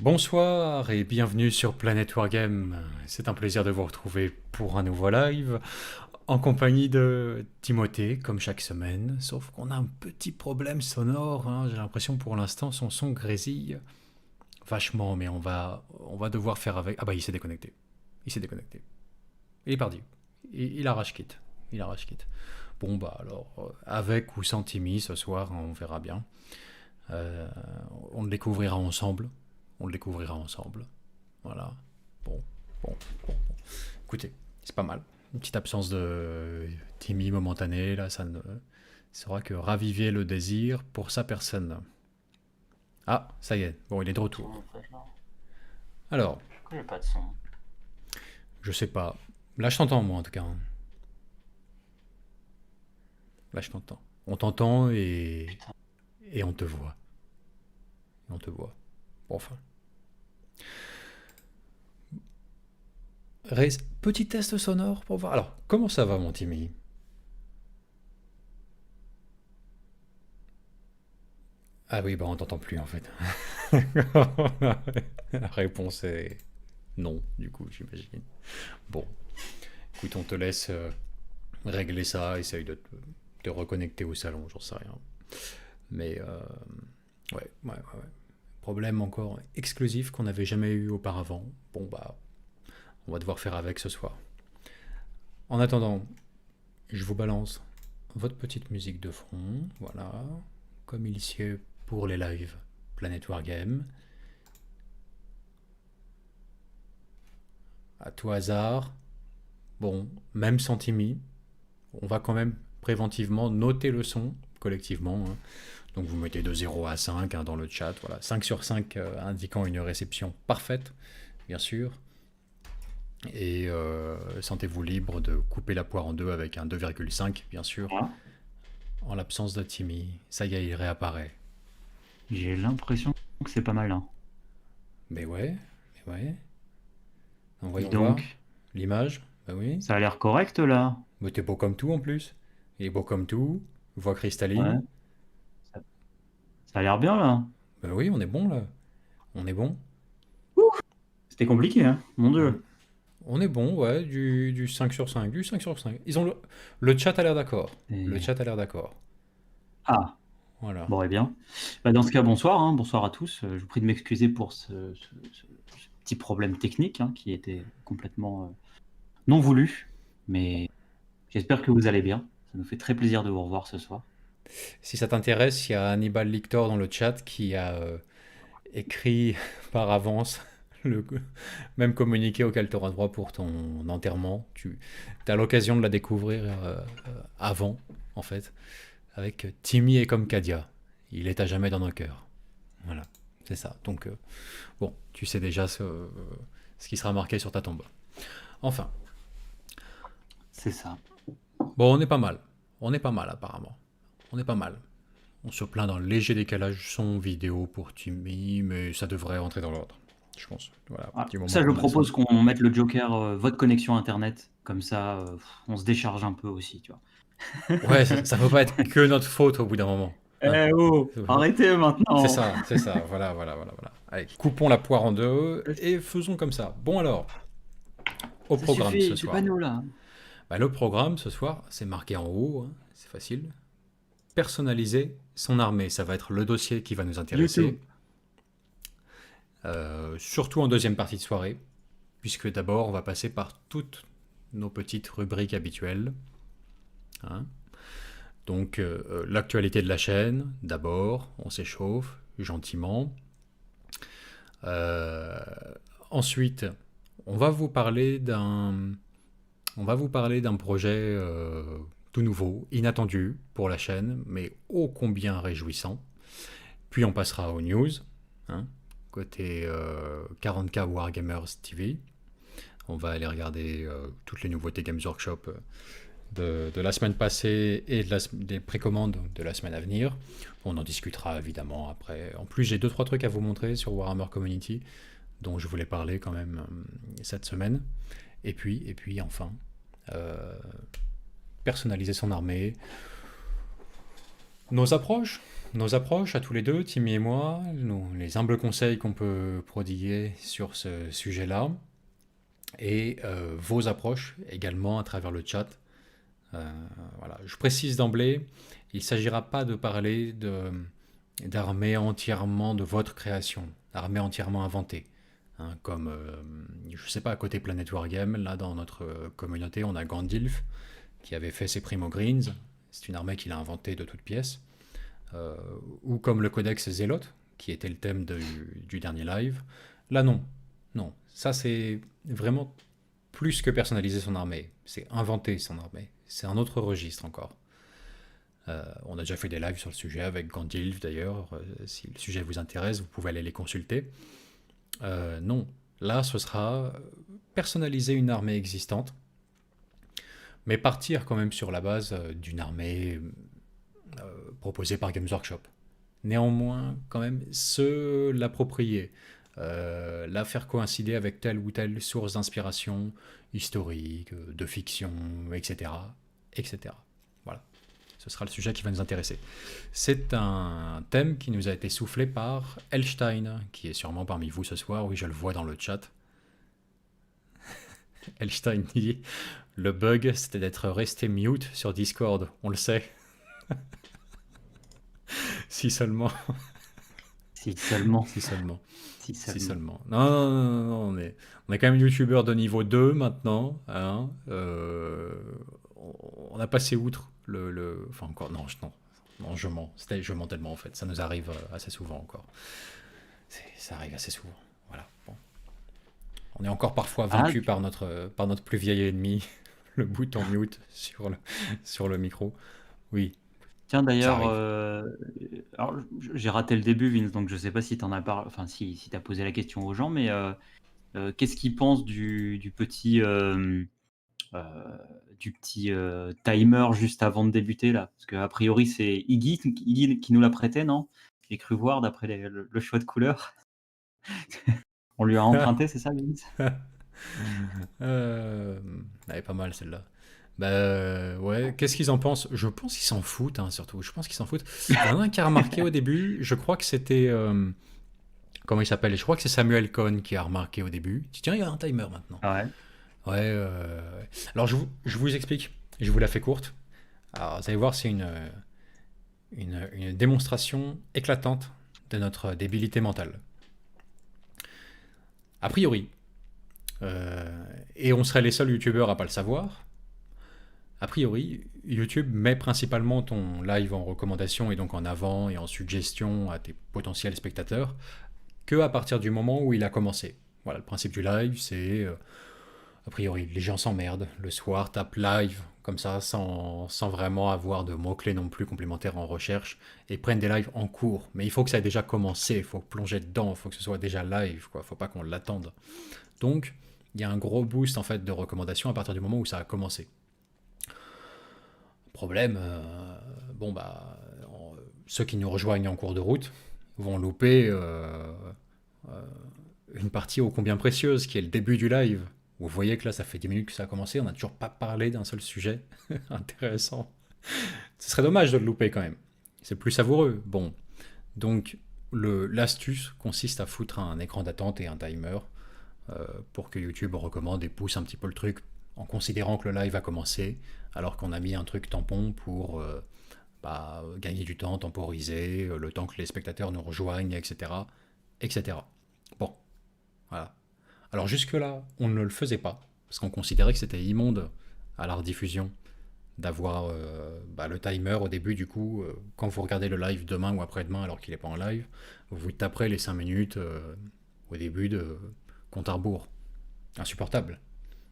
Bonsoir et bienvenue sur Planet Wargame. C'est un plaisir de vous retrouver pour un nouveau live en compagnie de Timothée, comme chaque semaine. Sauf qu'on a un petit problème sonore, hein. J'ai l'impression pour l'instant son son grésille vachement, mais on va devoir faire avec. Ah bah il s'est déconnecté. Il s'est déconnecté. Il est parti. Il arrache quitte. Il arrache quitte. Bon bah alors, avec ou sans Timmy ce soir, on verra bien. Euh, on le découvrira ensemble. On le découvrira ensemble. Voilà. Bon, bon, bon. Écoutez, c'est pas mal. Une petite absence de Timmy momentanée, là, ça ne sera que raviver le désir pour sa personne. Ah, ça y est. Bon, il est de Son retour. en fait là. Alors, Pourquoi j'ai pas de son? je sais pas. Là, je t'entends, moi, en tout cas, hein. Là, je t'entends. On t'entend Putain. et on te voit. Et on te voit. Bon, enfin. Petit test sonore pour voir. Alors, comment ça va, mon Timmy? Ah oui, bah on t'entend plus en fait. La réponse est non, du coup, j'imagine. Bon, écoute, on te laisse régler ça, essaye de te reconnecter au salon, j'en sais rien. Mais ouais. Problème encore exclusif qu'on n'avait jamais eu auparavant. Bon, bah, on va devoir faire avec ce soir. En attendant, je vous balance votre petite musique de fond, voilà, comme il sied pour les lives Planet Wargame. À tout hasard, bon, même sans Timmy, on va quand même préventivement noter le son collectivement, hein. Donc vous mettez de 0 à 5 hein, dans le chat, voilà, 5 sur 5 indiquant une réception parfaite, bien sûr. Et sentez-vous libre de couper la poire en deux avec un 2,5, bien sûr, Moi, en l'absence de Timmy. Ça y est, il réapparaît. j'ai l'impression que c'est pas mal, hein. Mais ouais. Donc Dis voyons voir. donc, L'image, bah oui. ça a l'air correct là. Mais t'es beau comme tout en plus. Il est beau comme tout. Voix cristalline. Ouais, ça, ça a l'air bien là. Bah oui, on est bon là. On est bon. Ouh, c'était compliqué, hein, mon On, Dieu. on est bon, ouais. Du 5 sur 5. Du 5 sur 5. Le chat a l'air d'accord. Le Et... chat a l'air d'accord. Ah, Voilà. bon, et bien. Bah, dans ce cas, bonsoir, hein, bonsoir à tous. Je vous prie de m'excuser pour ce petit problème technique hein, qui était complètement non voulu. Mais j'espère que vous allez bien. Ça nous fait très plaisir de vous revoir ce soir. Si ça t'intéresse, il y a Hannibal Lictor dans le chat qui a écrit par avance le même communiqué auquel tu auras droit pour ton enterrement. Tu as l'occasion de la découvrir avant, en fait, avec Timmy et comme Kadia. Il est à jamais dans nos cœurs. Voilà, c'est ça. Donc, bon, tu sais déjà ce qui sera marqué sur ta tombe. Enfin, C'est ça. bon, on est pas mal. On est pas mal, apparemment. On est pas mal. On se plaint d'un léger décalage son vidéo pour Timmy, mais ça devrait rentrer dans l'ordre, je pense. Voilà, Ah, du moment ça, je qu'on a le son. propose qu'on mette le joker votre connexion internet. Comme ça, on se décharge un peu aussi, tu vois. Ouais, ça peut pas être que notre faute au bout d'un moment, hein. Eh oh, arrêtez maintenant. C'est ça, voilà. Allez, coupons la poire en deux et faisons comme ça. Bon alors, au Ça programme ce suffit, c'est pas soir. nous là. Bah, le programme ce soir, c'est marqué en haut, hein, c'est facile. Personnaliser son armée, ça va être le dossier qui va nous YouTube. intéresser, surtout en deuxième partie de soirée, puisque d'abord on va passer par toutes nos petites rubriques habituelles, hein. Donc l'actualité de la chaîne, d'abord, on s'échauffe gentiment. Euh, Ensuite, on va vous parler d'un, on va vous parler d'un projet tout nouveau, inattendu pour la chaîne, mais ô combien réjouissant. Puis on passera aux news, hein, côté 40K Wargamers TV. On va aller regarder toutes les nouveautés Games Workshop de la semaine passée et des précommandes de la semaine à venir. On en discutera évidemment après. En plus, j'ai deux trois trucs à vous montrer sur Warhammer Community dont je voulais parler quand même cette semaine. Et puis enfin, personnaliser son armée, nos approches, nos approches à tous les deux, Timmy et moi, les humbles conseils qu'on peut prodiguer sur ce sujet-là, et vos approches également à travers le chat. Euh, voilà. Je précise d'emblée, il ne s'agira pas de parler d'armées entièrement de votre création, d'armées entièrement inventées. Hein, comme, je sais pas, à côté Planet Wargame, là dans notre communauté, on a Gandilf qui avait fait ses Primo Greens. C'est une armée qu'il a inventée de toutes pièces. Euh, ou comme le Codex Zélote, qui était le thème du dernier live. Là, non. Non. Ça, c'est vraiment plus que personnaliser son armée. C'est inventer son armée. C'est un autre registre encore. On a déjà fait des lives sur le sujet avec Gandilf d'ailleurs. Si le sujet vous intéresse, vous pouvez aller les consulter. Non. Là, ce sera personnaliser une armée existante, mais partir quand même sur la base d'une armée proposée par Games Workshop. Néanmoins, quand même, se l'approprier, la faire coïncider avec telle ou telle source d'inspiration historique, de fiction, etc., etc. Voilà, ce sera le sujet qui va nous intéresser. C'est un thème qui nous a été soufflé par Elstein, qui est sûrement parmi vous ce soir. Oui, je le vois dans le chat. Elstein dit: le bug, c'était d'être resté mute sur Discord. On le sait. Si seulement. Si seulement. Si seulement. Si Si seulement. seulement. Non, non, non, non, on est quand même youtubeur de niveau 2 maintenant. Hein. On a passé outre enfin, encore. Non, non, je mens. Je mens tellement en fait. Ça nous arrive assez souvent encore. Ça arrive assez souvent. Voilà. Bon. On est encore parfois Ah, vaincu par notre plus vieil ennemi, le bouton mute sur le micro. Oui, tiens, ça d'ailleurs, arrive. alors, j'ai raté le début, Vince, donc je sais pas si t'en as parlé, enfin si t'as posé la question aux gens, mais qu'est-ce qu'ils pensent du petit timer juste avant de débuter là? Parce qu'a priori c'est Iggy qui nous l'a prêté, non? J'ai cru voir d'après le choix de couleur. On lui a emprunté, c'est ça, Vince? Elle est pas mal celle-là. Bah ouais, qu'est-ce qu'ils en pensent? Je pense qu'ils s'en foutent, hein, surtout. Je pense qu'ils s'en foutent. Il y en a un qui a remarqué au début, je crois que c'était... comment il s'appelle? Je crois que c'est Samuel Cohn qui a remarqué au début. Tiens, il y a un timer maintenant. Ah ouais. Ouais. Alors je vous explique, je vous la fais courte. Alors vous allez voir, c'est une démonstration éclatante de notre débilité mentale. A priori, et on serait les seuls youtubeurs à pas le savoir, a priori, YouTube met principalement ton live en recommandation et donc en avant et en suggestion à tes potentiels spectateurs que à partir du moment où il a commencé. Voilà, le principe du live, c'est a priori, les gens s'emmerdent le soir, tapent live comme ça sans vraiment avoir de mots-clés non plus complémentaires en recherche et prennent des lives en cours. Mais il faut que ça ait déjà commencé, il faut plonger dedans, il faut que ce soit déjà live, quoi. Faut pas qu'on l'attende. Donc, il y a un gros boost en fait de recommandations à partir du moment où ça a commencé. Problème, bon bah, ceux qui nous rejoignent en cours de route vont louper euh, une partie ô combien précieuse qui est le début du live. Vous voyez que là, ça fait 10 minutes que ça a commencé, on n'a toujours pas parlé d'un seul sujet intéressant. Ce serait dommage de le louper quand même. C'est plus savoureux. Bon, donc l'astuce consiste à foutre un écran d'attente et un timer pour que YouTube recommande et pousse un petit peu le truc en considérant que le live a commencé, alors qu'on a mis un truc tampon pour gagner du temps, temporiser, le temps que les spectateurs nous rejoignent, etc. etc. Bon, voilà. Alors jusque-là, on ne le faisait pas, parce qu'on considérait que c'était immonde à la rediffusion d'avoir le timer au début. Du coup, quand vous regardez le live demain ou après-demain alors qu'il n'est pas en live, vous vous taperez les 5 minutes au début de compte à rebours. Insupportable.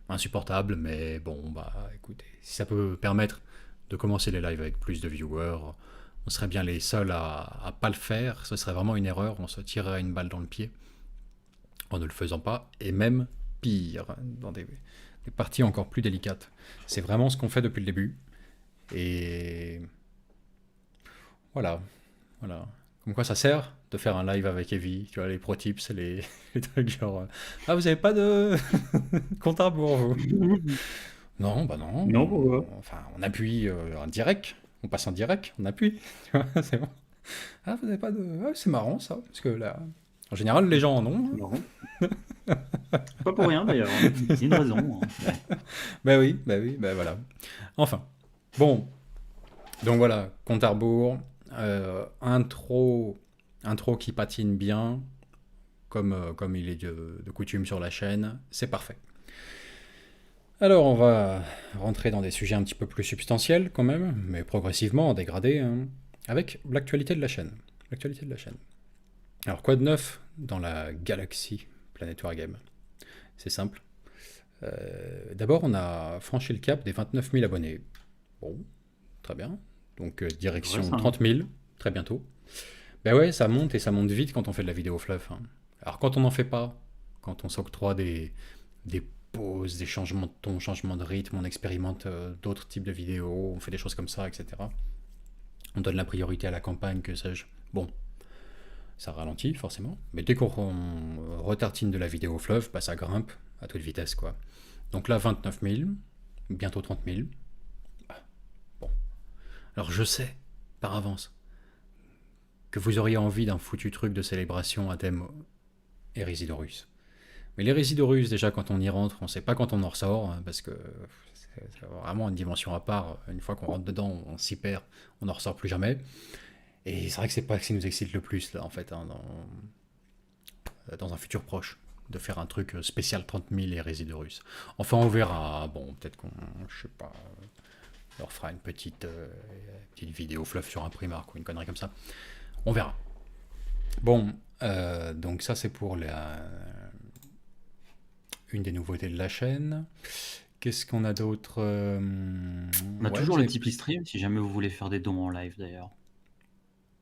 Insupportable, mais bon, bah écoutez, si ça peut permettre de commencer les lives avec plus de viewers, on serait bien les seuls à pas le faire. Ce serait vraiment une erreur, on se tirerait une balle dans le pied en ne le faisant pas, et même pire, dans des parties encore plus délicates. C'est vraiment ce qu'on fait depuis le début. Et voilà, voilà. Comme quoi ça sert de faire un live avec Evie, tu vois, les pro tips, les trucs genre ah, vous avez pas de compte à rebours, vous? Non, bah non. Non, pourquoi? Enfin, on appuie en direct, on passe en direct, on appuie, tu vois, c'est bon. Ah, vous n'avez pas de... Ah, c'est marrant ça, parce que là, en général, les gens en ont, C'est hein. marrant. Pas pour rien d'ailleurs, hein. Il y a une raison, hein. Bah oui, bah voilà. Enfin, bon, donc voilà, compte à rebours, intro qui patine bien, comme il est de coutume sur la chaîne, c'est parfait. Alors on va rentrer dans des sujets un petit peu plus substantiels quand même, mais progressivement en dégradé, hein, avec l'actualité de la chaîne. L'actualité de la chaîne. Alors quoi de neuf dans la galaxie Planet Wargame? C'est simple. D'abord on a franchi le cap des 29 000 abonnés. Bon, très bien. Donc C'est vrai direction ça, hein. 30 000, très bientôt. Ben ouais, ça monte et ça monte vite quand on fait de la vidéo fluff, hein. Alors quand on n'en fait pas, quand on s'octroie des pauses, des changements de ton, changements de rythme, on expérimente d'autres types de vidéos, on fait des choses comme ça, etc. On donne la priorité à la campagne, que sais-je. Bon, ça ralentit forcément, mais dès qu'on retartine de la vidéo fluff, bah, ça grimpe à toute vitesse, quoi. Donc là, 29 000, bientôt 30 000. Bon, alors je sais, par avance, que vous auriez envie d'un foutu truc de célébration à thème Hérésidorus. Mais l'Hérésidorus, déjà, quand on y rentre, on ne sait pas quand on en ressort, hein, parce que c'est vraiment une dimension à part. Une fois qu'on rentre dedans, on s'y perd, on n'en ressort plus jamais. Et c'est vrai que c'est pas ce qui nous excite le plus, là, en fait, hein, dans un futur proche, de faire un truc spécial 30 000 Hérésidorus. Enfin, on verra. Bon, peut-être qu'on, je sais pas, on leur fera une petite vidéo fluff sur un Primark ou une connerie comme ça. On verra. Bon, donc ça c'est pour une des nouveautés de la chaîne. Qu'est-ce qu'on a d'autre? On a Ouais, toujours le Tipeee Stream, si jamais vous voulez faire des dons en live d'ailleurs.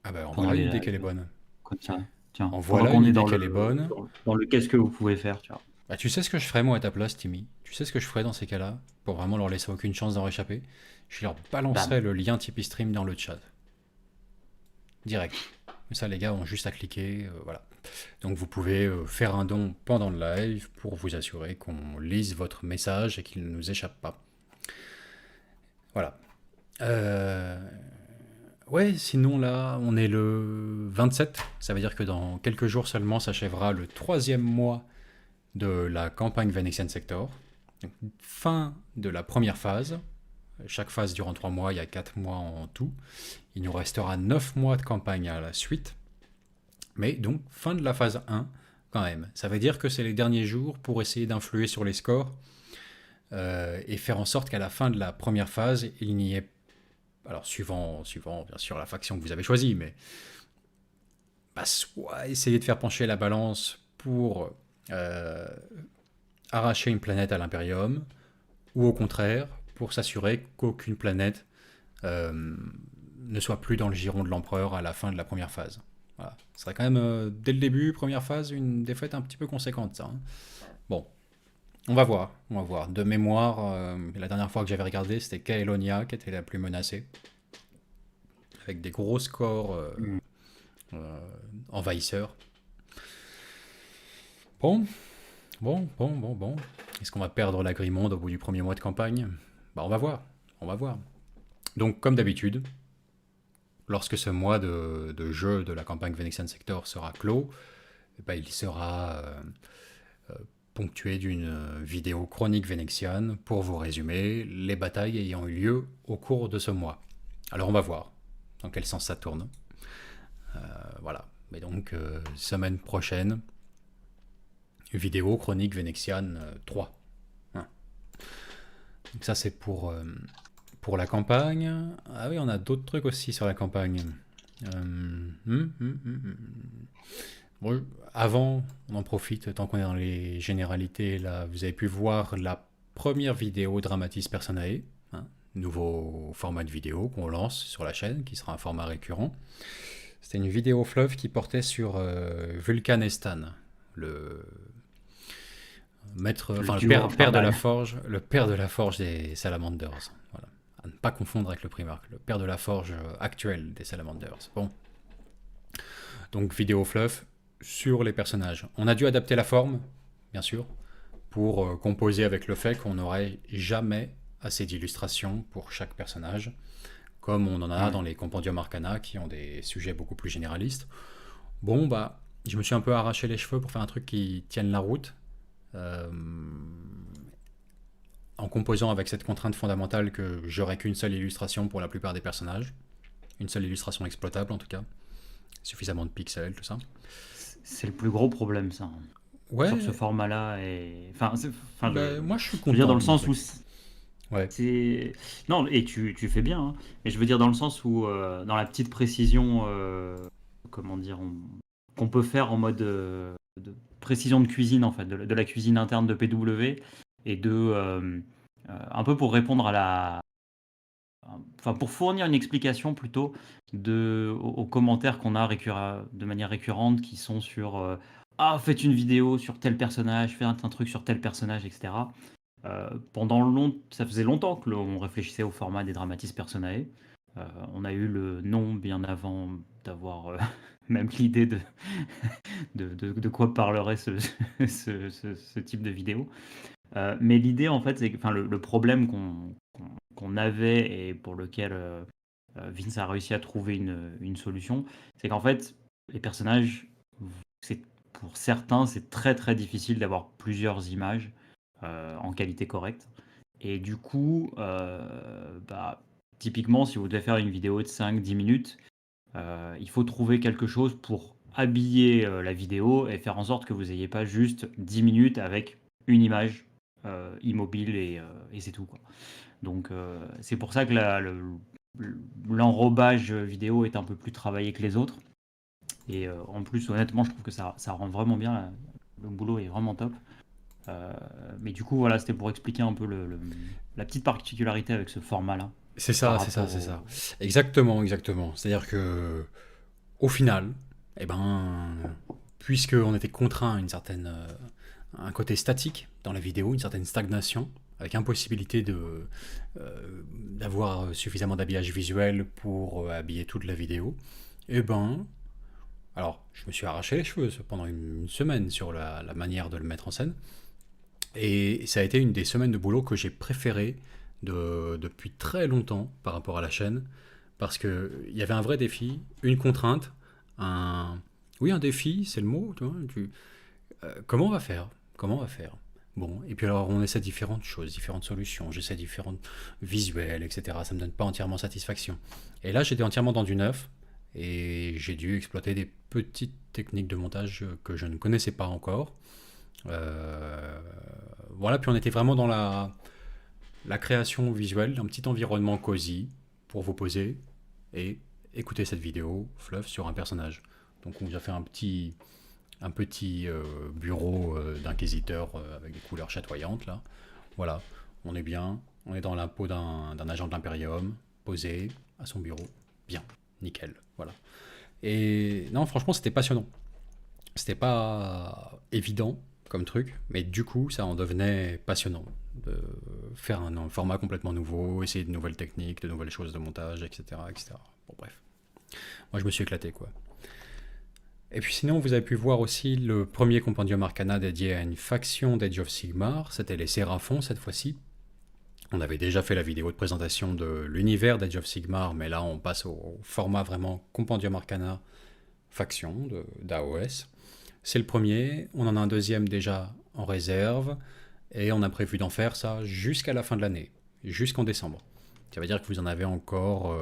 Ah bah Pendant voilà les une idée lives. qu'elle est bonne. Comme ça. Tiens, En pendant voilà qu'on une est idée qu'elle est bonne. dans le qu'est-ce que vous pouvez faire, tu vois. Bah, tu sais ce que je ferais moi à ta place, Timmy? Tu sais ce que je ferais dans ces cas-là? Pour vraiment leur laisser aucune chance d'en réchapper? Je leur balancerais Bam. le lien Tipeee Stream dans le chat. Direct. Mais ça les gars ont juste à cliquer, voilà. Donc vous pouvez faire un don pendant le live pour vous assurer qu'on lise votre message et qu'il ne nous échappe pas. Voilà. Ouais, sinon là, on est le 27. Ça veut dire que dans quelques jours seulement s'achèvera le 3e mois de la campagne Venexian Sector. Donc, fin de la première phase. Chaque phase durant 3 mois, il y a 4 mois en tout. Il nous restera 9 mois de campagne à la suite. Mais donc, fin de la phase 1 quand même. Ça veut dire que c'est les derniers jours pour essayer d'influer sur les scores et faire en sorte qu'à la fin de la première phase, il n'y ait... Alors, suivant bien sûr la faction que vous avez choisie, mais bah, soit essayer de faire pencher la balance pour arracher une planète à l'Imperium, ou au contraire, pour s'assurer qu'aucune planète ne soit plus dans le giron de l'Empereur à la fin de la première phase. Voilà. Ce serait quand même, dès le début, première phase, une défaite un petit peu conséquente, ça, hein. Bon, on va voir, on va voir. De mémoire, la dernière fois que j'avais regardé, c'était Caelonia qui était la plus menacée, avec des gros scores envahisseurs. Bon, bon. Est-ce qu'on va perdre l'agrimonde au bout du premier mois de campagne? Bah on va voir, on va voir. Donc comme d'habitude, lorsque ce mois de jeu de la campagne Venexian Sector sera clos, bah, il sera ponctué d'une vidéo chronique vénexiane pour vous résumer les batailles ayant eu lieu au cours de ce mois. Alors on va voir dans quel sens ça tourne. Voilà. Mais donc, semaine prochaine, vidéo chronique vénexiane 3. Hein. Donc ça c'est pour la campagne. Ah oui, on a d'autres trucs aussi sur la campagne. Bon, avant, on en profite tant qu'on est dans les généralités. Là, vous avez pu voir la première vidéo Dramatis Personae, hein, nouveau format de vidéo qu'on lance sur la chaîne, qui sera un format récurrent. C'était une vidéo fluff qui portait sur Vulcan Estan, le maître, enfin père de la forge, le père de la forge des Salamanders. Voilà. À ne pas confondre avec le Primarch, le père de la forge actuel des Salamanders. Bon. Donc vidéo fluff sur les personnages. On a dû adapter la forme, bien sûr, pour composer avec le fait qu'on n'aurait jamais assez d'illustrations pour chaque personnage. comme on en a Ouais. dans les compendiums Arcana qui ont des sujets beaucoup plus généralistes. Bon, bah, je me suis un peu arraché les cheveux pour faire un truc qui tienne la route, euh, en composant avec cette contrainte fondamentale que j'aurai qu'une seule illustration pour la plupart des personnages, une seule illustration exploitable en tout cas, suffisamment de pixels, tout ça. C'est le plus gros problème, ça, hein, sur ce Ouais, format-là. Et... Enfin, enfin ben moi je suis je veux dire content dans le de mon sens où truc. Ouais, c'est... Non, et tu fais bien, hein. Mais je veux dire dans le sens où, dans la petite précision, comment dire, qu'on peut faire en mode de précision de cuisine, en fait, de la cuisine interne de PW, et un peu pour répondre à enfin, pour fournir une explication plutôt aux commentaires qu'on a de manière récurrente qui sont sur ah, faites une vidéo sur tel personnage, faites un truc sur tel personnage, etc. Ça faisait longtemps que on réfléchissait au format des Dramatis Personae. On a eu le nom bien avant d'avoir même l'idée de quoi parlerait ce type de vidéo. Mais l'idée, en fait, c'est que, enfin, le problème qu'on avait et pour lequel Vince a réussi à trouver une solution, c'est qu'en fait, les personnages, c'est, pour certains, c'est très très difficile d'avoir plusieurs images en qualité correcte. Et du coup, bah, typiquement, si vous devez faire une vidéo de 5-10 minutes, il faut trouver quelque chose pour habiller la vidéo et faire en sorte que vous n'ayez pas juste 10 minutes avec une image immobile et c'est tout, quoi. Donc c'est pour ça que l'enrobage vidéo est un peu plus travaillé que les autres. Et en plus, honnêtement, je trouve que ça rend vraiment bien. Le boulot est vraiment top. Euh, mais du coup, voilà, c'était pour expliquer un peu la petite particularité avec ce format-là c'est par ça, c'est ça, rapport c'est ça. au... Exactement, exactement. C'est-à-dire que au final, eh ben, puisqu'on était contraint à un côté statique dans la vidéo, une certaine stagnation, avec impossibilité d'avoir suffisamment d'habillage visuel pour habiller toute la vidéo, eh ben, alors, je me suis arraché les cheveux pendant une semaine sur la manière de le mettre en scène, et ça a été une des semaines de boulot que j'ai préférées depuis très longtemps par rapport à la chaîne, parce qu'il y avait un vrai défi, une contrainte, un... Oui, un défi, c'est le mot. Tu vois, comment on va faire? Comment on va faire? Bon, et puis alors on essaie différentes choses, différentes solutions, j'essaie différents visuels, etc. Ça me donne pas entièrement satisfaction. Et là, j'étais entièrement dans du neuf, et j'ai dû exploiter des petites techniques de montage que je ne connaissais pas encore. Euh, voilà, puis on était vraiment dans la création visuelle d'un petit environnement cosy pour vous poser et écouter cette vidéo fluff sur un personnage. Donc on vous a fait un petit bureau d'inquisiteur avec des couleurs chatoyantes là. Voilà, on est bien, on est dans la peau d'un agent de l'Imperium, posé à son bureau. Bien, nickel, voilà. Et non, franchement, c'était passionnant. C'était pas évident comme truc, mais du coup, ça en devenait passionnant de faire un format complètement nouveau, essayer de nouvelles techniques, de nouvelles choses de montage, etc., etc. Bon, bref. Moi, je me suis éclaté, quoi. Et puis sinon, vous avez pu voir aussi le premier compendium Arcana dédié à une faction d'Age of Sigmar. C'était les Séraphons cette fois-ci. On avait déjà fait la vidéo de présentation de l'univers d'Age of Sigmar, mais là on passe au format vraiment compendium Arcana faction d'AOS. C'est le premier, on en a un deuxième déjà en réserve, et on a prévu d'en faire ça jusqu'à la fin de l'année, jusqu'en décembre. Ça veut dire que vous en avez encore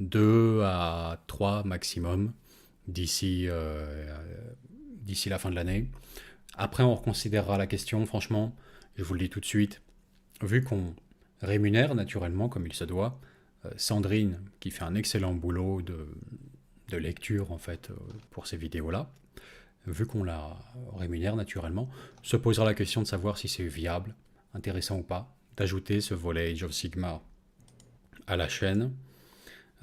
2 à 3 maximum d'ici d'ici la fin de l'année. Après, on reconsidérera la question, franchement, je vous le dis tout de suite, vu qu'on rémunère naturellement comme il se doit, Sandrine, qui fait un excellent boulot de lecture en fait pour ces vidéos-là, vu qu'on la rémunère naturellement, se posera la question de savoir si c'est viable, intéressant ou pas, d'ajouter ce volet Age of Sigmar à la chaîne.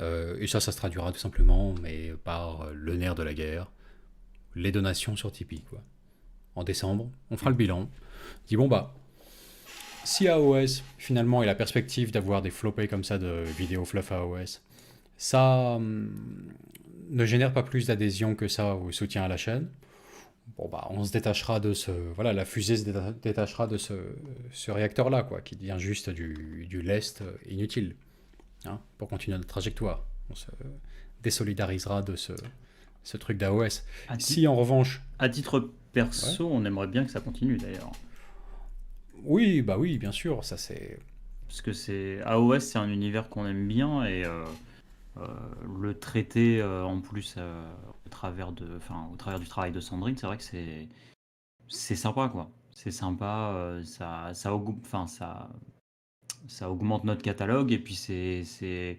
Et ça se traduira tout simplement mais par le nerf de la guerre, les donations sur Tipeee. Quoi. En décembre, on fera le bilan. On dit bon bah, si AOS finalement est la perspective d'avoir des flopés comme ça de vidéos fluff AOS, ça ne génère pas plus d'adhésion que ça au soutien à la chaîne. Bon bah on se détachera de ce voilà la fusée se détachera de ce réacteur là quoi qui devient juste du lest inutile. hein, pour continuer notre trajectoire. On se désolidarisera de ce truc d'AOS. À, ti- Si en revanche, à titre ouais, perso, on aimerait bien que ça continue d'ailleurs. oui, bah oui, bien sûr, ça c'est, Parce que c'est AOS, c'est un univers qu'on aime bien et euh, le traiter en plus au travers du travail de Sandrine, c'est vrai que c'est sympa quoi. C'est sympa, ça augmente notre catalogue et puis c'est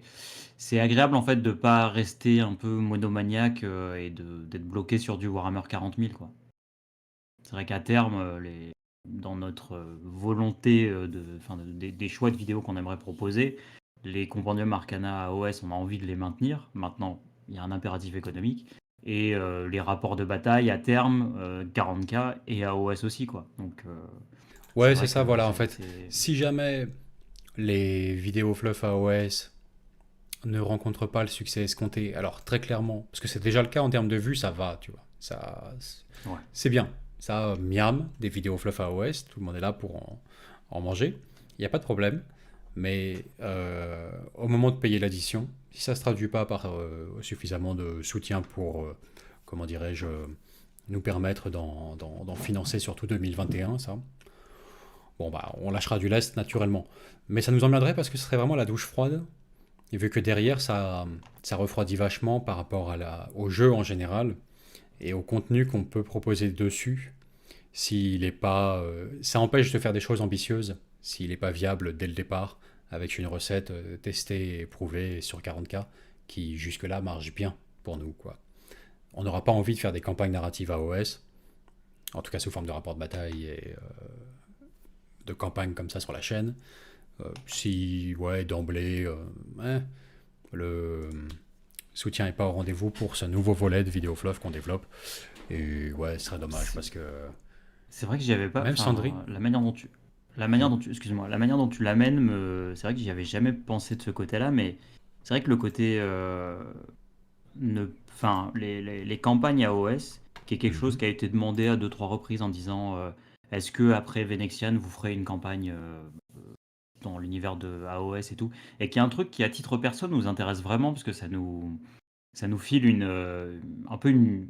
agréable en fait de pas rester un peu monomaniaque et d'être bloqué sur du Warhammer 40 000 quoi. C'est vrai qu'à terme, dans notre volonté des choix de vidéos qu'on aimerait proposer, les compendiums Arcana AOS, on a envie de les maintenir. Maintenant, il y a un impératif économique. Et les rapports de bataille à terme, 40K et AOS aussi, quoi. Donc, c'est ouais, c'est vrai ça, que voilà, en fait. Si jamais les vidéos fluff AOS ne rencontrent pas le succès escompté, alors très clairement, parce que c'est déjà le cas en termes de vues, ça va, tu vois, ça, ouais. c'est bien. Ça, miam, des vidéos fluff AOS, tout le monde est là pour en manger, il n'y a pas de problème. Mais au moment de payer l'addition, si ça ne se traduit pas par suffisamment de soutien pour, comment dirais-je, nous permettre d'en financer surtout 2021, ça, bon, bah, on lâchera du lest naturellement. Mais ça nous emmerderait parce que ce serait vraiment la douche froide. Et vu que derrière, ça refroidit vachement par rapport au jeu en général et au contenu qu'on peut proposer dessus, s'il est pas, ça empêche de faire des choses ambitieuses s'il n'est pas viable dès le départ avec une recette testée et prouvée sur 40K qui jusque-là marche bien pour nous, quoi. On n'aura pas envie de faire des campagnes narratives AOS, en tout cas sous forme de rapport de bataille et de campagnes comme ça sur la chaîne. Si, ouais, d'emblée, le soutien n'est pas au rendez-vous pour ce nouveau volet de vidéo fluff qu'on développe. Et ouais, ce serait dommage C'est parce que c'est vrai que j'y avais pas. même Sandrine, Enfin, excuse-moi, la manière dont tu l'amènes, c'est vrai que j'y avais jamais pensé de ce côté-là, mais c'est vrai que le côté les campagnes AOS, qui est quelque chose mhm. qui a été demandé à deux, trois reprises en disant est-ce que après Venexian, vous ferez une campagne dans l'univers de AOS et tout, et qui est un truc qui, à titre perso, nous intéresse vraiment parce que ça nous file un peu une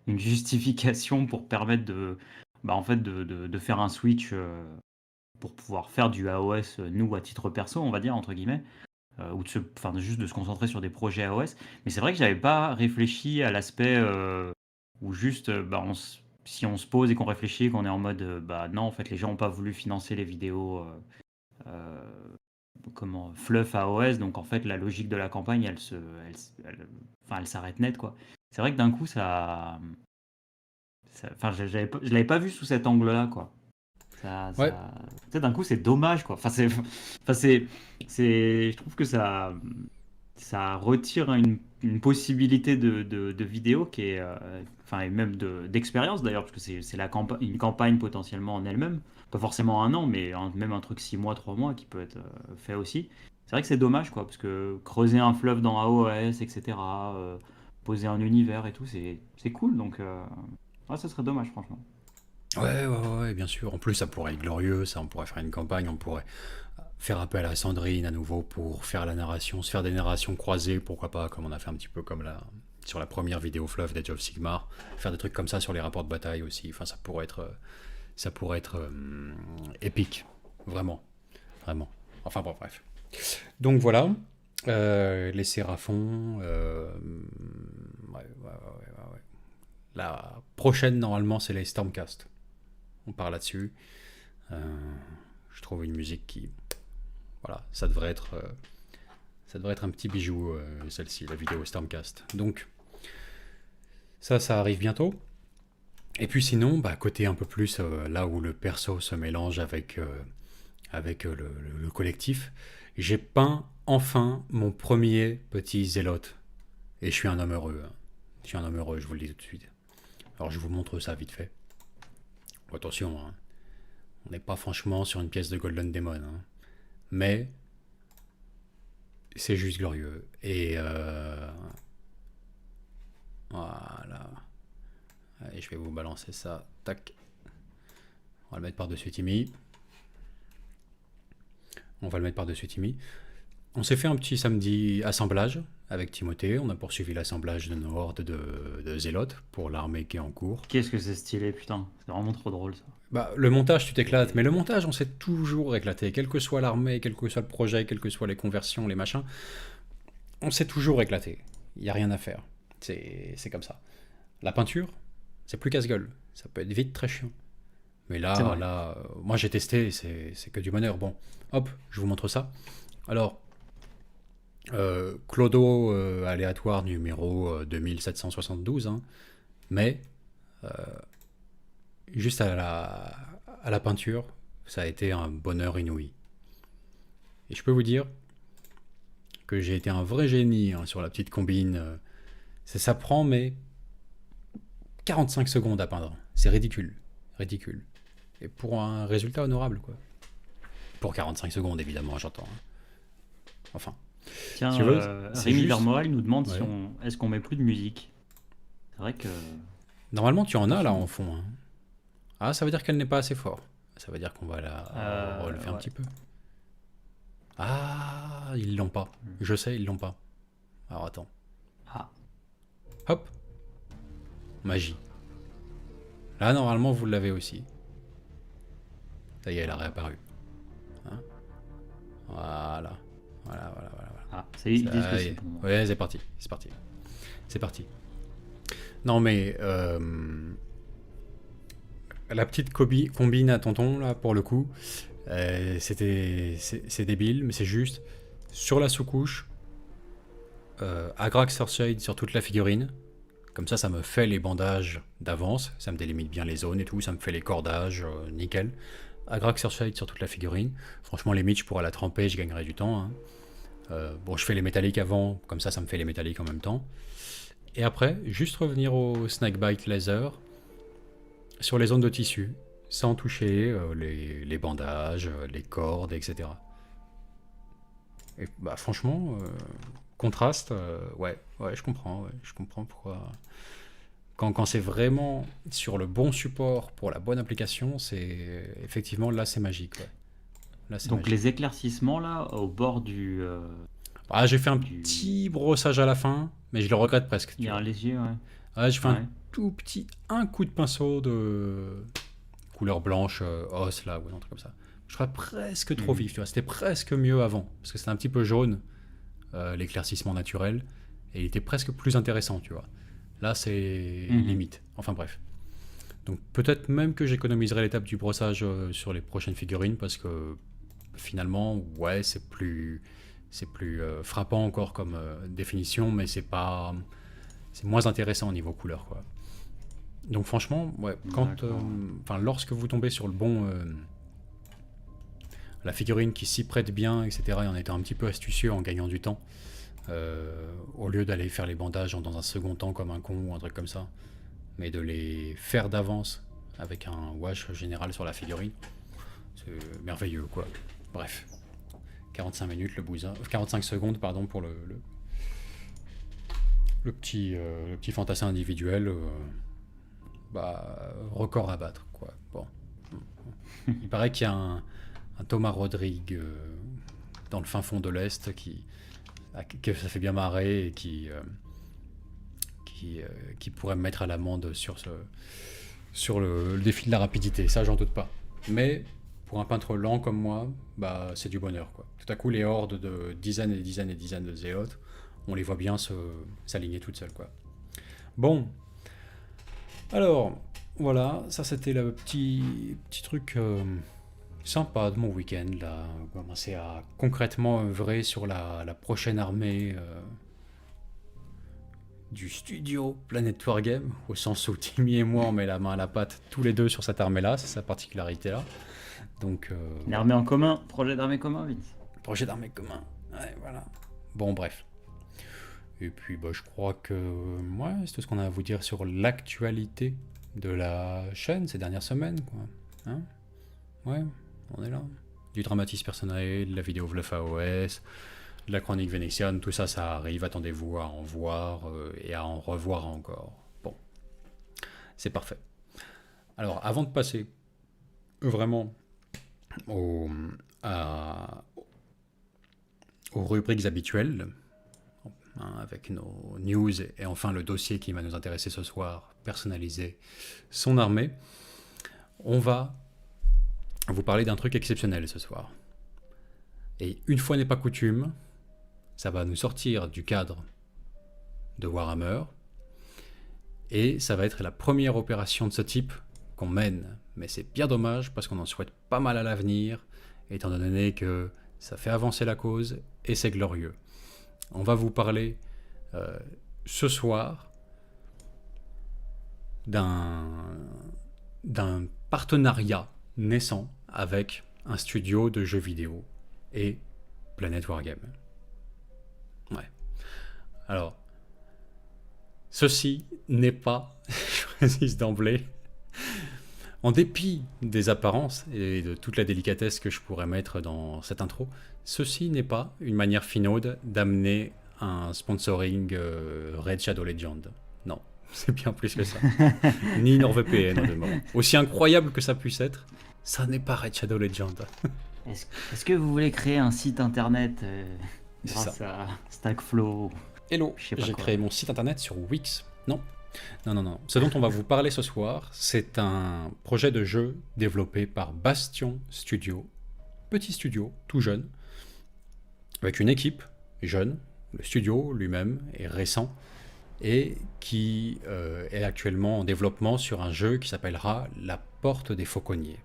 justification pour permettre en fait, de faire un switch pour pouvoir faire du AOS, nous, à titre perso, on va dire, entre guillemets ou juste de se concentrer sur des projets AOS. Mais c'est vrai que j'avais pas réfléchi à l'aspect où juste, si on se pose et qu'on réfléchit, qu'on est en mode, bah non, en fait, les gens n'ont pas voulu financer les vidéos euh, fluff AOS, donc en fait, la logique de la campagne, elle s'arrête net, quoi. C'est vrai que d'un coup, je l'avais pas vu sous cet angle-là, quoi. Ouais, Tu sais, d'un coup, c'est dommage, quoi. Je trouve que ça retire une possibilité de vidéo qui est, et même d'expérience d'ailleurs, parce que c'est une campagne potentiellement en elle-même, pas forcément un an, mais même un truc 6 mois, 3 mois qui peut être fait aussi. C'est vrai que c'est dommage, quoi, parce que creuser un fleuve dans AOS, etc., poser un univers et tout, c'est cool, donc ouais, ça serait dommage, franchement. ouais, ouais, ouais, ouais, bien sûr. En plus, ça pourrait être glorieux, ça, on pourrait faire une campagne, on pourrait faire appel à Sandrine à nouveau pour faire la narration, se faire des narrations croisées, pourquoi pas, comme on a fait un petit peu comme sur la première vidéo fluff d'Age of Sigmar, faire des trucs comme ça sur les rapports de bataille aussi. Enfin, ça pourrait être épique, vraiment, vraiment. Enfin bon, bref. Donc voilà, les Séraphons, ouais, ouais, ouais, ouais, ouais. La prochaine normalement c'est les Stormcast. On part là-dessus. Euh, je trouve une musique qui, voilà, ça devrait être un petit bijou, celle-ci, la vidéo Stormcast. Donc ça arrive bientôt. Et puis sinon, bah, côté un peu plus là où le perso se mélange avec le collectif, j'ai peint enfin mon premier petit zélote. Et je suis un homme heureux, hein. Je suis un homme heureux, je vous le dis tout de suite. Alors je vous montre ça vite fait. Attention, hein, on n'est pas franchement sur une pièce de Golden Demon, hein. Mais c'est juste glorieux. Et voilà. Allez, je vais vous balancer ça. Tac. On va le mettre par-dessus Timmy. On va le mettre par-dessus Timmy. On s'est fait un petit samedi assemblage avec Timothée. On a poursuivi l'assemblage de nos hordes de zélotes pour l'armée qui est en cours. Qu'est-ce que c'est stylé, putain. C'est vraiment trop drôle, ça. Bah, le montage, tu t'éclates, mais le montage, on s'est toujours éclaté. Quelle que soit l'armée, quel que soit le projet, quelles que soient les conversions, les machins, on s'est toujours éclaté. Il n'y a rien à faire. C'est comme ça. La peinture, c'est plus casse-gueule. Ça peut être vite très chiant. Mais C'est là, vrai. moi j'ai testé, c'est que du bonheur. Bon, hop, je vous montre ça. Alors, Clodo aléatoire numéro 2772, hein, mais juste à la peinture, ça a été un bonheur inouï. Et je peux vous dire que j'ai été un vrai génie hein, sur la petite combine. Ça prend, mais 45 secondes à peindre. C'est ridicule. Ridicule. Et pour un résultat honorable, quoi. Pour 45 secondes, évidemment, j'entends, hein. Enfin, si Tiens, tu veux, c'est Rémi juste. Vermoral nous demande si Ouais. on est-ce qu'on met plus de musique. C'est vrai que Normalement, tu en as là franchement, en fond, hein. Ah, ça veut dire qu'elle n'est pas assez fort. Ça veut dire qu'on va la relever un ouais. petit peu. Ah, ils l'ont pas. Je sais, ils l'ont pas. Alors attends. Ah, Hop, magie. Là, normalement, vous l'avez aussi. Ça y est, elle a réapparu. Hein, voilà. Voilà. ils disent que Ça y c'est est. bon. Ouais, c'est parti. C'est parti. C'est parti. Non, mais la petite combine à tonton, là, pour le coup, c'est débile, mais c'est juste sur la sous-couche, Agrax Earthshade sur toute la figurine. Comme ça me fait les bandages d'avance, ça me délimite bien les zones et tout, ça me fait les cordages, nickel. Agrax Earthshade sur toute la figurine. Franchement, les je pourrais la tremper, je gagnerais du temps, hein. Bon, je fais les métalliques avant, comme ça me fait les métalliques en même temps. Et après, juste revenir au Snakebite Laser sur les zones de tissu, sans toucher les bandages, les cordes, etc. Et bah franchement, contraste, ouais, je comprends pourquoi. Quand c'est vraiment sur le bon support pour la bonne application, c'est effectivement là c'est magique, ouais. Là c'est Donc magique. les éclaircissements là au bord Ah, j'ai fait un du petit brossage à la fin, mais je le regrette presque, il y tu a un vois. léger, ouais. Ah, j'ai fait un Ouais. tout petit, un coup de pinceau de couleur blanche, os là, ou un truc comme ça. Je serais presque trop Mhm. vif, tu vois. C'était presque mieux avant, parce que c'était un petit peu jaune, l'éclaircissement naturel, et il était presque plus intéressant, tu vois. Là, c'est Mhm. limite. Enfin bref. Donc peut-être même que j'économiserai l'étape du brossage sur les prochaines figurines, parce que finalement, ouais, c'est plus frappant encore comme définition, mais c'est moins intéressant au niveau couleur, quoi. Donc franchement, ouais, D'accord. Ouais. lorsque vous tombez sur le bon, la figurine qui s'y prête bien, etc., et en étant un petit peu astucieux en gagnant du temps, au lieu d'aller faire les bandages dans un second temps comme un con ou un truc comme ça, mais de les faire d'avance avec un wash général sur la figurine, c'est merveilleux, quoi. Bref, 45 minutes le bousin, 45 secondes pardon pour le petit fantassin individuel, record à battre, quoi. Bon, il paraît qu'il y a un Thomas Rodrigue dans le fin fond de l'Est que ça fait bien marrer et qui pourrait me mettre à l'amende sur le défi de la rapidité. Ça, j'en doute pas. Mais pour un peintre lent comme moi, bah, c'est du bonheur, quoi. Tout à coup, les hordes de dizaines et dizaines et dizaines de zélotes, on les voit bien s'aligner toutes seules, quoi. Bon, alors, voilà, ça c'était le petit truc sympa de mon week-end, là. Commencer à concrètement œuvrer sur la prochaine armée du studio Planet Wargame, au sens où Timmy et moi on met la main à la pâte tous les deux sur cette armée-là, c'est sa particularité-là. Donc, Une voilà. armée en commun, projet d'armée commun, vite. Projet d'armée commun. Ouais, voilà. Bon, bref. Et puis, bah, je crois que ouais, c'est tout ce qu'on a à vous dire sur l'actualité de la chaîne ces dernières semaines, quoi. Hein, ouais, on est là. Du dramatisme personnel, de la vidéo Vlef AOS, de la chronique vénétienne, tout ça, ça arrive. Attendez-vous à en voir et à en revoir encore. Bon, c'est parfait. Alors, avant de passer vraiment au, à, aux rubriques habituelles, hein, avec nos news et enfin le dossier qui va nous intéresser ce soir, personnaliser son armée. On va vous parler d'un truc exceptionnel ce soir. Et une fois n'est pas coutume, ça va nous sortir du cadre de Warhammer, et ça va être la première opération de ce type qu'on mène. Mais c'est bien dommage parce qu'on en souhaite pas mal à l'avenir, étant donné que ça fait avancer la cause et c'est glorieux. On va vous parler ce soir d'un partenariat naissant avec un studio de jeux vidéo et Planet Wargame. Ouais. Alors, ceci n'est pas, je précise d'emblée, en dépit des apparences et de toute la délicatesse que je pourrais mettre dans cette intro, ceci n'est pas une manière finaude d'amener un sponsoring Raid Shadow Legends. Non, c'est bien plus que ça. Ni NordVPN en demeurant. Aussi incroyable que ça puisse être, ça n'est pas Raid Shadow Legends. Est-ce que vous voulez créer un site internet grâce à Stackflow? Hello, j'ai créé mon site internet sur Wix. Non. Ce dont on va vous parler ce soir, c'est un projet de jeu développé par Bastion Studio. Petit studio, tout jeune, avec une équipe jeune. Le studio lui-même est récent et qui est actuellement en développement sur un jeu qui s'appellera La Porte des Fauconniers.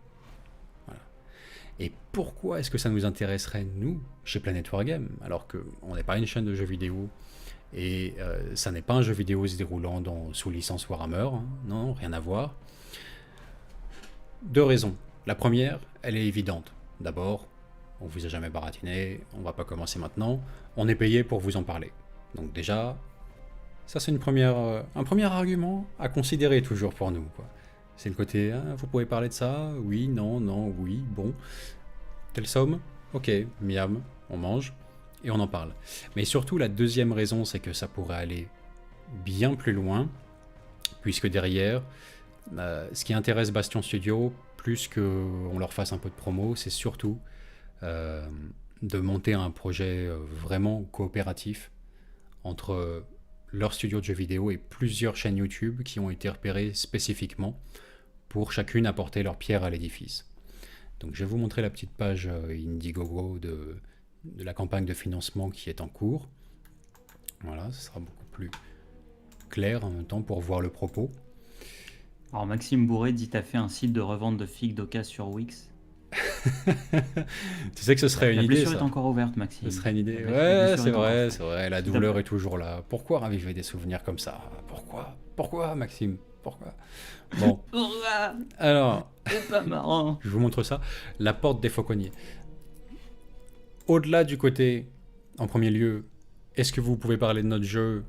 Voilà. Et pourquoi est-ce que ça nous intéresserait, nous, chez Planet Wargame, alors qu'on n'est pas une chaîne de jeux vidéo et ça n'est pas un jeu vidéo se déroulant sous licence Warhammer, hein, non, rien à voir. Deux raisons. La première, elle est évidente. D'abord, on vous a jamais baratiné, on va pas commencer maintenant, on est payé pour vous en parler. Donc déjà, ça c'est un premier argument à considérer toujours pour nous, quoi. C'est le côté, vous pouvez parler de ça, oui, non, oui, bon. Telle somme, ok, miam, on mange. Et on en parle. Mais surtout, la deuxième raison, c'est que ça pourrait aller bien plus loin, puisque derrière, ce qui intéresse Bastion Studio, plus qu'on leur fasse un peu de promo, c'est surtout de monter un projet vraiment coopératif entre leur studio de jeux vidéo et plusieurs chaînes YouTube qui ont été repérées spécifiquement pour chacune apporter leur pierre à l'édifice. Donc je vais vous montrer la petite page Indiegogo de la campagne de financement qui est en cours. Voilà, ce sera beaucoup plus clair en même temps pour voir le propos. Alors Maxime Bourré dit t'as fait un site de revente de figues d'occasion sur Wix. Tu sais que ce serait une idée. La blessure est encore ouverte, Maxime. Ce serait une idée. Ouais, c'est vrai, la douleur est toujours là. Pourquoi raviver des souvenirs comme ça? Pourquoi, Maxime? Pourquoi? Bon. Alors, c'est pas marrant. Je vous montre ça. La Porte des Fauconniers. Au-delà du côté, en premier lieu, est-ce que vous pouvez parler de notre jeu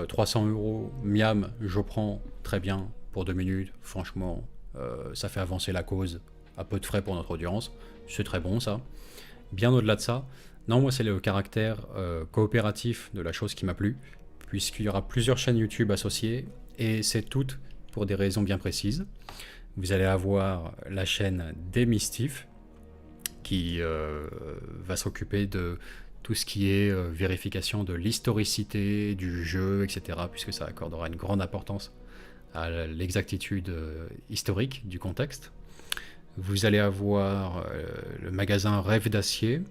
300 €, miam, je prends, très bien, pour 2 minutes, franchement, ça fait avancer la cause, à peu de frais pour notre audience, c'est très bon ça. Bien au-delà de ça, non, moi c'est le caractère coopératif de la chose qui m'a plu, puisqu'il y aura plusieurs chaînes YouTube associées, et c'est toutes pour des raisons bien précises. Vous allez avoir la chaîne des Mistifs, qui va s'occuper de tout ce qui est vérification de l'historicité du jeu, etc., puisque ça accordera une grande importance à l'exactitude historique du contexte. Vous allez avoir le magasin Rêve d'Acier,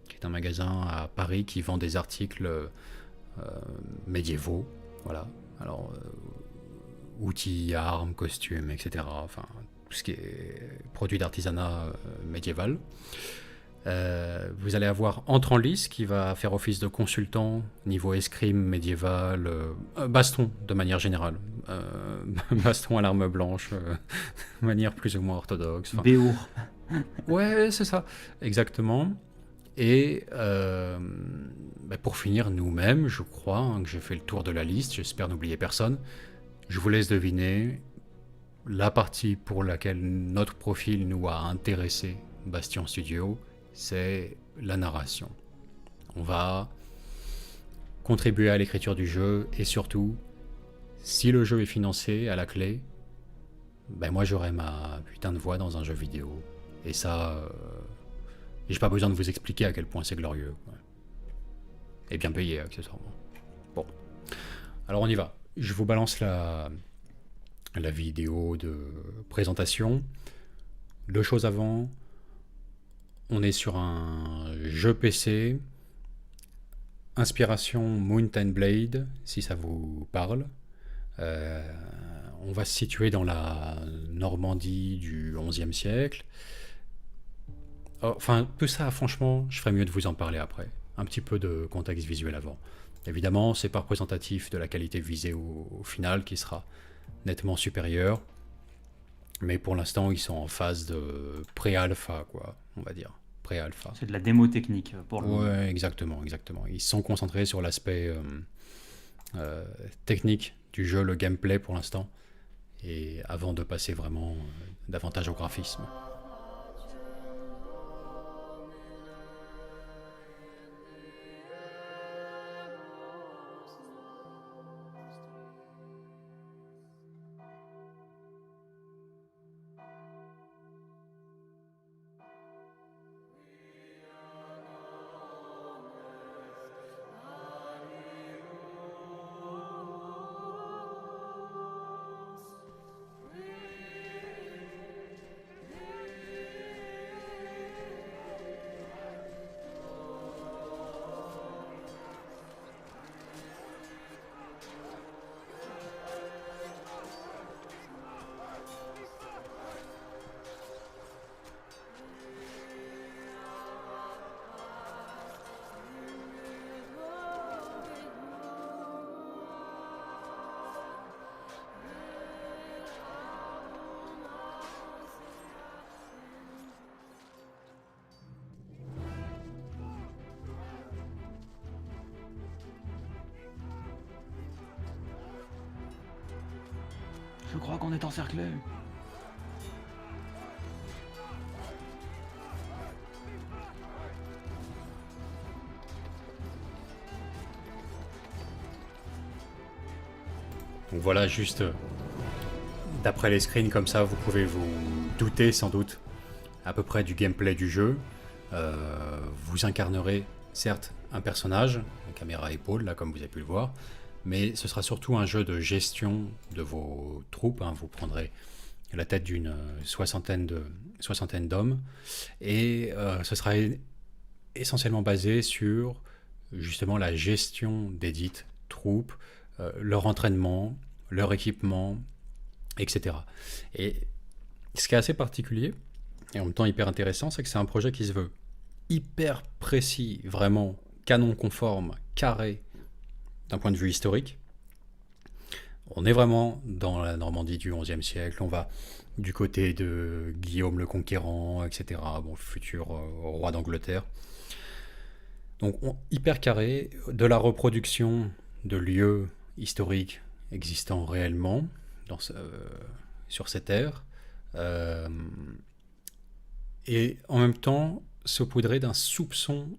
qui est un magasin à Paris qui vend des articles médiévaux, voilà. Alors, outils, armes, costumes, etc., enfin, tout ce qui est produit d'artisanat médiéval. Vous allez avoir Entre en lice qui va faire office de consultant niveau escrime médiéval, baston de manière générale, baston à l'arme blanche, de manière plus ou moins orthodoxe. Béour. Ouais, c'est ça, exactement. Et pour finir, nous-mêmes, je crois que j'ai fait le tour de la liste, j'espère n'oublier personne. Je vous laisse deviner la partie pour laquelle notre profil nous a intéressé, Bastion Studio, c'est la narration. On va contribuer à l'écriture du jeu et surtout, si le jeu est financé à la clé, moi j'aurai ma putain de voix dans un jeu vidéo. Et ça, j'ai pas besoin de vous expliquer à quel point c'est glorieux, quoi. Et bien payé, accessoirement. Bon, alors on y va. Je vous balance la vidéo de présentation. Deux choses avant. On est sur un jeu PC. Inspiration Mountain Blade, si ça vous parle. On va se situer dans la Normandie du XIe siècle. Enfin, tout ça, franchement, je ferais mieux de vous en parler après. Un petit peu de contexte visuel avant. Évidemment, c'est pas représentatif de la qualité visée au final, qui sera nettement supérieure. Mais pour l'instant, ils sont en phase de pré-alpha, quoi, on va dire. Pré-alpha. C'est de la démo technique pour le moment. Ouais, exactement. Ils se sont concentrés sur l'aspect technique du jeu, le gameplay pour l'instant, et avant de passer vraiment davantage au graphisme. Je crois qu'on est encerclé. Donc voilà, juste d'après les screens comme ça, vous pouvez vous douter sans doute à peu près du gameplay du jeu. Vous incarnerez certes un personnage, la caméra épaule, là comme vous avez pu le voir, mais ce sera surtout un jeu de gestion de vos troupes. Vous prendrez la tête d'une soixantaine d'hommes, et ce sera essentiellement basé sur justement la gestion des dites troupes, leur entraînement, leur équipement, etc. Et ce qui est assez particulier, et en même temps hyper intéressant, c'est que c'est un projet qui se veut hyper précis, vraiment canon conforme, carré, d'un point de vue historique. On est vraiment dans la Normandie du XIe siècle, on va du côté de Guillaume le Conquérant, etc., bon, futur roi d'Angleterre. Donc hyper carré, de la reproduction de lieux historiques existant réellement sur cette ère, et en même temps saupoudré d'un soupçon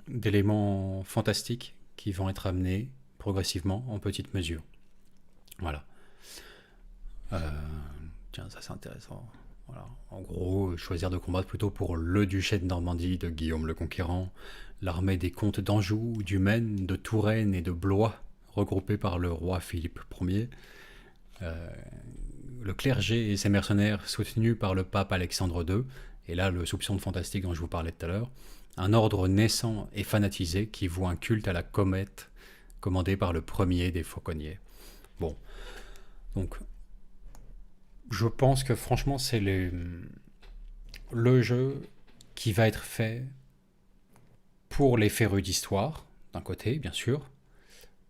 d'éléments fantastiques qui vont être amenés progressivement en petite mesure. Voilà. Tiens, ça c'est intéressant. Voilà. En gros, choisir de combattre plutôt pour le duché de Normandie de Guillaume le Conquérant, l'armée des comtes d'Anjou, du Maine, de Touraine et de Blois, regroupée par le roi Philippe Ier, le clergé et ses mercenaires soutenus par le pape Alexandre II, et là le soupçon de fantastique dont je vous parlais tout à l'heure, un ordre naissant et fanatisé qui voue un culte à la comète commandé par le premier des fauconniers. Bon, donc je pense que franchement c'est le jeu qui va être fait pour les férus d'histoire, d'un côté bien sûr,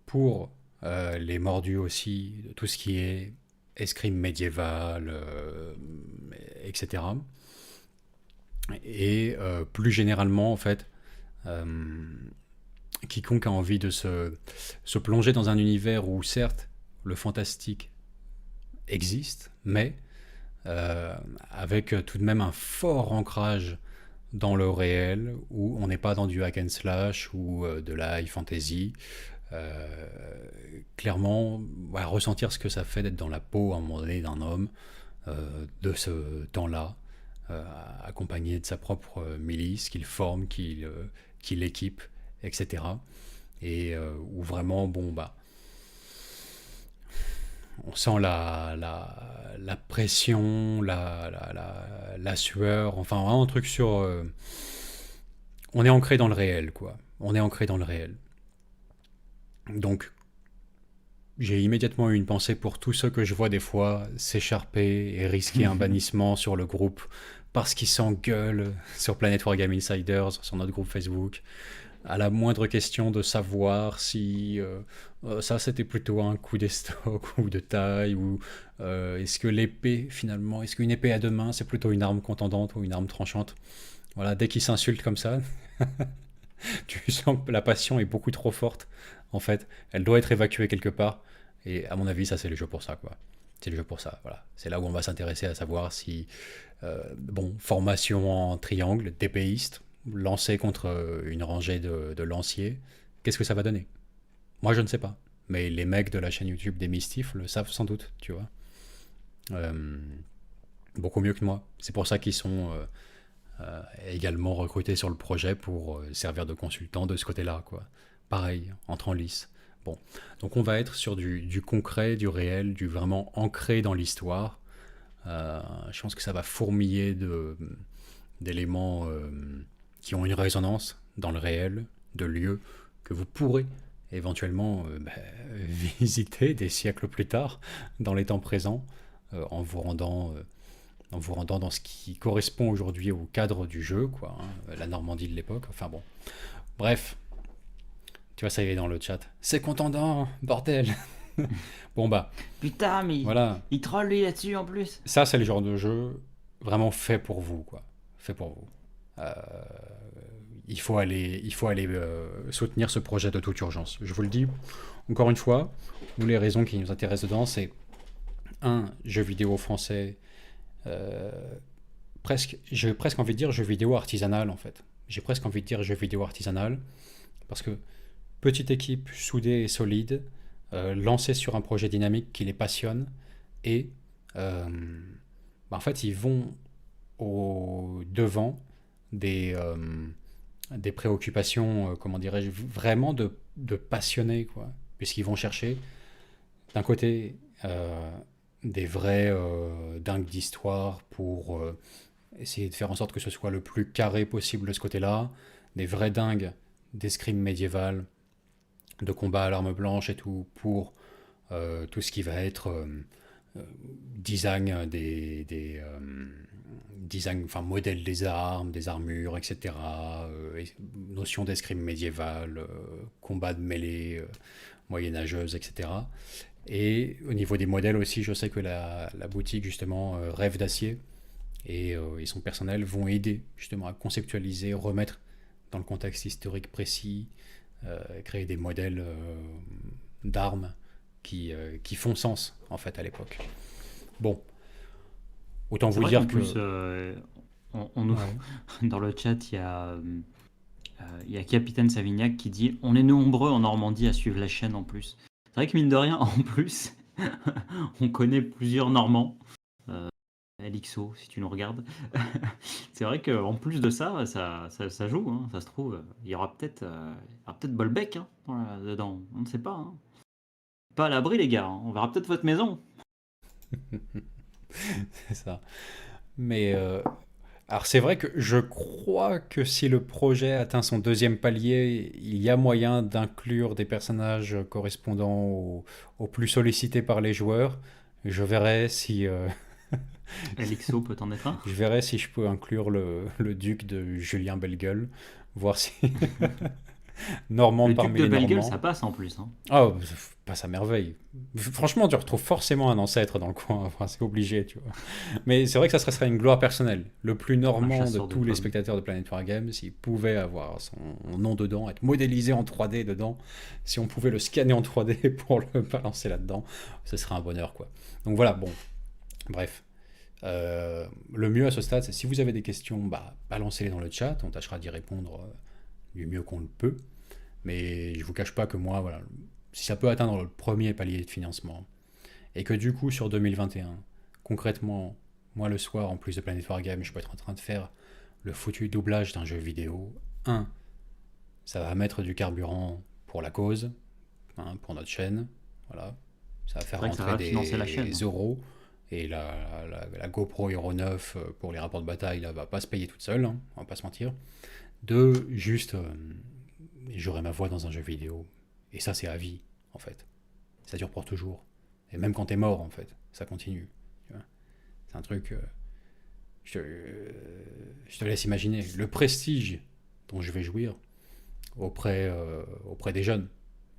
pour les mordus aussi, de tout ce qui est escrime médiéval, etc. Et plus généralement, en fait, quiconque a envie de se plonger dans un univers où, certes, le fantastique existe, mais avec tout de même un fort ancrage dans le réel, où on n'est pas dans du hack and slash ou de la high fantasy. Clairement, voilà, ressentir ce que ça fait d'être dans la peau à un moment donné d'un homme de ce temps-là, accompagné de sa propre milice qu'il forme, qu'il équipe, etc. et où vraiment, bon, bah, on sent la pression, la sueur, enfin, vraiment un truc sur. On est ancré dans le réel, quoi. On est ancré dans le réel. Donc, j'ai immédiatement eu une pensée pour tous ceux que je vois des fois s'écharper et risquer un bannissement sur le groupe parce qu'ils s'engueulent sur Planet Wargame Insiders, sur notre groupe Facebook, à la moindre question de savoir si ça c'était plutôt un coup d'estoc ou de taille, ou est-ce que l'épée finalement, est-ce qu'une épée à deux mains c'est plutôt une arme contendante ou une arme tranchante. Voilà, dès qu'ils s'insultent comme ça, tu sens que la passion est beaucoup trop forte. En fait, elle doit être évacuée quelque part. Et à mon avis, ça, c'est le jeu pour ça, quoi. C'est le jeu pour ça, voilà. C'est là où on va s'intéresser à savoir si, bon, formation en triangle, d'épéiste, lancé contre une rangée de lanciers, qu'est-ce que ça va donner? Moi, je ne sais pas. Mais les mecs de la chaîne YouTube des Mistifs le savent sans doute, tu vois. Euh, Beaucoup mieux que moi. C'est pour ça qu'ils sont également recrutés sur le projet pour servir de consultant de ce côté-là, quoi. Pareil, entre en lice. Bon, donc on va être sur du concret, du réel, du vraiment ancré dans l'histoire. Je pense que ça va fourmiller d'éléments qui ont une résonance dans le réel, de lieux que vous pourrez éventuellement visiter des siècles plus tard, dans les temps présents, en vous rendant dans ce qui correspond aujourd'hui au cadre du jeu, quoi, hein, la Normandie de l'époque. Enfin bon, bref, tu vois, ça y est dans le chat. C'est contendant, bordel. Bon bah, Putain, mais voilà. il troll lui là-dessus en plus. Ça, c'est le genre de jeu vraiment fait pour vous, quoi. Fait pour vous. Euh, il faut aller soutenir ce projet de toute urgence. Je vous le dis, encore une fois, nous, les raisons qui nous intéressent dedans, c'est un jeu vidéo français, euh, presque, j'ai presque envie de dire jeu vidéo artisanal, en fait. J'ai presque envie de dire jeu vidéo artisanal, parce que petite équipe soudée et solide, lancée sur un projet dynamique qui les passionne, et euh, bah, en fait, ils vont au devant des, des préoccupations, comment dirais-je, vraiment de passionnés, quoi. Puisqu'ils vont chercher, d'un côté, des vrais dingues d'histoire pour essayer de faire en sorte que ce soit le plus carré possible de ce côté-là, des vrais dingues d'escrime médiévale, de combat à l'arme blanche et tout, pour tout ce qui va être euh, design design, enfin modèle des armes, des armures, etc. Notion d'escrime médiévale, combat de mêlée moyenâgeuse, etc. Et au niveau des modèles aussi, je sais que la boutique justement Rêve d'acier et son personnel vont aider justement à conceptualiser, remettre dans le contexte historique précis, créer des modèles d'armes qui font sens en fait à l'époque. Bon, autant C'est vous vrai qu'en dire plus, que on nous, ouais, dans le chat, il y a Capitaine Savignac qui dit on est nombreux en Normandie à suivre la chaîne en plus. C'est vrai que mine de rien, en plus, on connaît plusieurs Normands. Euh, LXO, si tu nous regardes. C'est vrai qu'en plus de ça, ça joue, hein, ça se trouve. Il y aura peut-être Bolbec hein, dedans. On ne sait pas. Hein. Pas à l'abri, les gars. Hein. On verra peut-être votre maison. c'est ça. Mais alors c'est vrai que je crois que si le projet atteint son deuxième palier, il y a moyen d'inclure des personnages correspondant aux plus sollicités par les joueurs. Je verrai si LXO peut en être un. je verrai si je peux inclure le duc de Julien Bellegueule, voir si Normand Le duc parmi de les Bellegueule, ça Normands. passe en plus. Hein. Oh, passe à merveille. Franchement, tu retrouves forcément un ancêtre dans le coin, enfin, c'est obligé, tu vois. Mais c'est vrai que ça serait une gloire personnelle. Le plus Un normand de chasseur de tous les pommes. spectateurs de Planet Wargame, s'il pouvait avoir son nom dedans, être modélisé en 3D dedans, si on pouvait le scanner en 3D pour le balancer là-dedans, ce serait un bonheur, quoi. Donc voilà, bon, bref. Le mieux à ce stade, c'est si vous avez des questions, bah, balancez-les dans le chat, on tâchera d'y répondre du mieux qu'on le peut. Mais je vous cache pas que moi, voilà, si ça peut atteindre le premier palier de financement, et que du coup sur 2021, concrètement, moi le soir, en plus de Planet Wargame, je peux être en train de faire le foutu doublage d'un jeu vidéo, un, ça va mettre du carburant pour la cause, hein, pour notre chaîne. Voilà. Ça va faire C'est vrai que ça rentrer va financer la des chaîne. euros. Et la GoPro Hero 9 pour les rapports de bataille, là, va pas se payer toute seule, hein, on va pas se mentir. De juste, j'aurai ma voix dans un jeu vidéo. Et ça, c'est à vie, en fait. Ça dure pour toujours. Et même quand t'es mort, en fait, ça continue. Tu vois. C'est un truc. Je te laisse imaginer le prestige dont je vais jouir auprès des jeunes.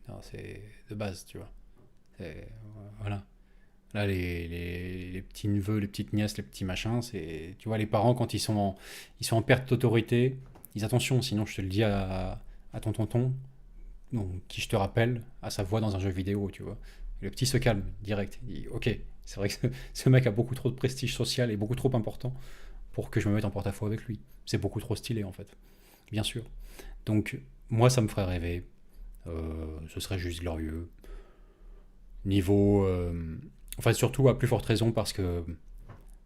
Non, c'est de base, tu vois. Voilà. Là, les petits neveux, les petites nièces, les petits machins, tu vois, les parents, quand ils sont en perte d'autorité, ils disent attention, sinon je te le dis à ton tonton, donc, qui je te rappelle, à sa voix dans un jeu vidéo, tu vois. Et le petit se calme, direct. Il dit, ok, c'est vrai que ce mec a beaucoup trop de prestige social et beaucoup trop important pour que je me mette en porte-à-faux avec lui. C'est beaucoup trop stylé, en fait. Bien sûr. Donc, moi, ça me ferait rêver. Ce serait juste glorieux. Niveau. Enfin, surtout à plus forte raison parce que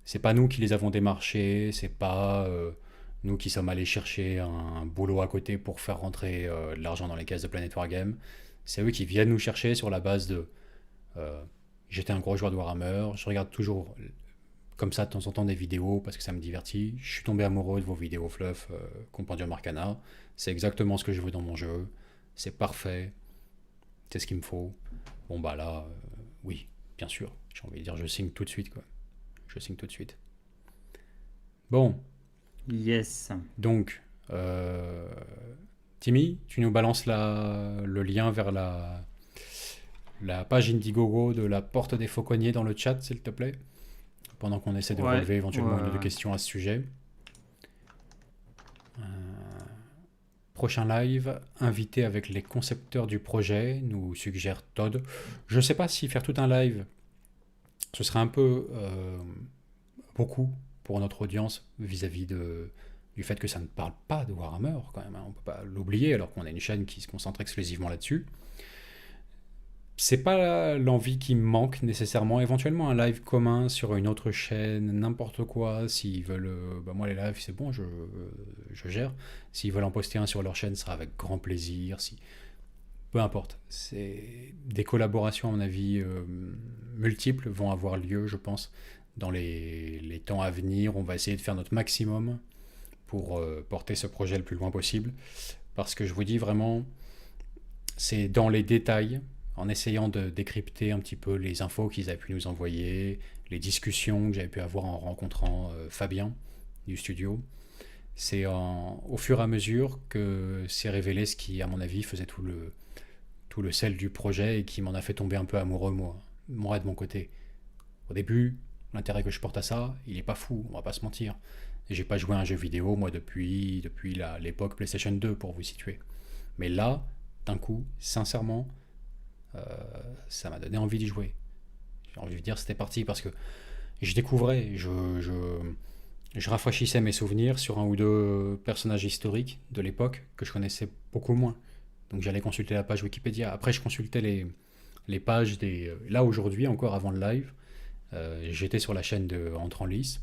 c'est pas nous qui les avons démarchés, c'est pas nous qui sommes allés chercher un boulot à côté pour faire rentrer de l'argent dans les caisses de Planet Wargame. C'est eux qui viennent nous chercher sur la base de euh, j'étais un gros joueur de Warhammer, je regarde toujours comme ça de temps en temps des vidéos parce que ça me divertit. Je suis tombé amoureux de vos vidéos fluff Compendium Arcana. C'est exactement ce que je veux dans mon jeu. C'est parfait. C'est ce qu'il me faut. Bon bah là, oui, bien sûr. J'ai envie de dire je signe tout de suite quoi. Je signe tout de suite. Bon, Yes. donc, Timmy, tu nous balances le lien vers la page Indiegogo de la Porte des Fauconniers dans le chat, s'il te plaît, pendant qu'on essaie de Ouais, relever éventuellement une ou deux ouais. questions à ce sujet. Euh, Prochain live, invité avec les concepteurs du projet, nous suggère Todd. Je ne sais pas si faire tout un live, ce serait un peu beaucoup pour notre audience vis-à-vis du fait que ça ne parle pas de Warhammer quand même, hein. On ne peut pas l'oublier alors qu'on a une chaîne qui se concentre exclusivement là-dessus. C'est pas l'envie qui me manque nécessairement. Éventuellement un live commun sur une autre chaîne, n'importe quoi. S'ils veulent, bah moi les lives c'est bon, je gère. S'ils veulent en poster un sur leur chaîne, ce sera avec grand plaisir. Peu importe. C'est des collaborations à mon avis multiples vont avoir lieu, je pense, dans les temps à venir. On va essayer de faire notre maximum pour porter ce projet le plus loin possible. Parce que je vous dis vraiment, c'est dans les détails, en essayant de décrypter un petit peu les infos qu'ils avaient pu nous envoyer, les discussions que j'avais pu avoir en rencontrant Fabien du studio. C'est au fur et à mesure que s'est révélé ce qui, à mon avis, faisait tout le sel du projet et qui m'en a fait tomber un peu amoureux, moi de mon côté. Au début, l'intérêt que je porte à ça, il est pas fou, on va pas se mentir. J'ai pas joué à un jeu vidéo, moi, depuis l'époque PlayStation 2, pour vous situer. Mais là, d'un coup, sincèrement, ça m'a donné envie d'y jouer. J'ai envie de dire c'était parti parce que je découvrais, je rafraîchissais mes souvenirs sur un ou deux personnages historiques de l'époque que je connaissais beaucoup moins. Donc j'allais consulter la page Wikipédia. Après, je consultais les pages des. Là, aujourd'hui, encore avant le live, j'étais sur la chaîne de Entre en lice,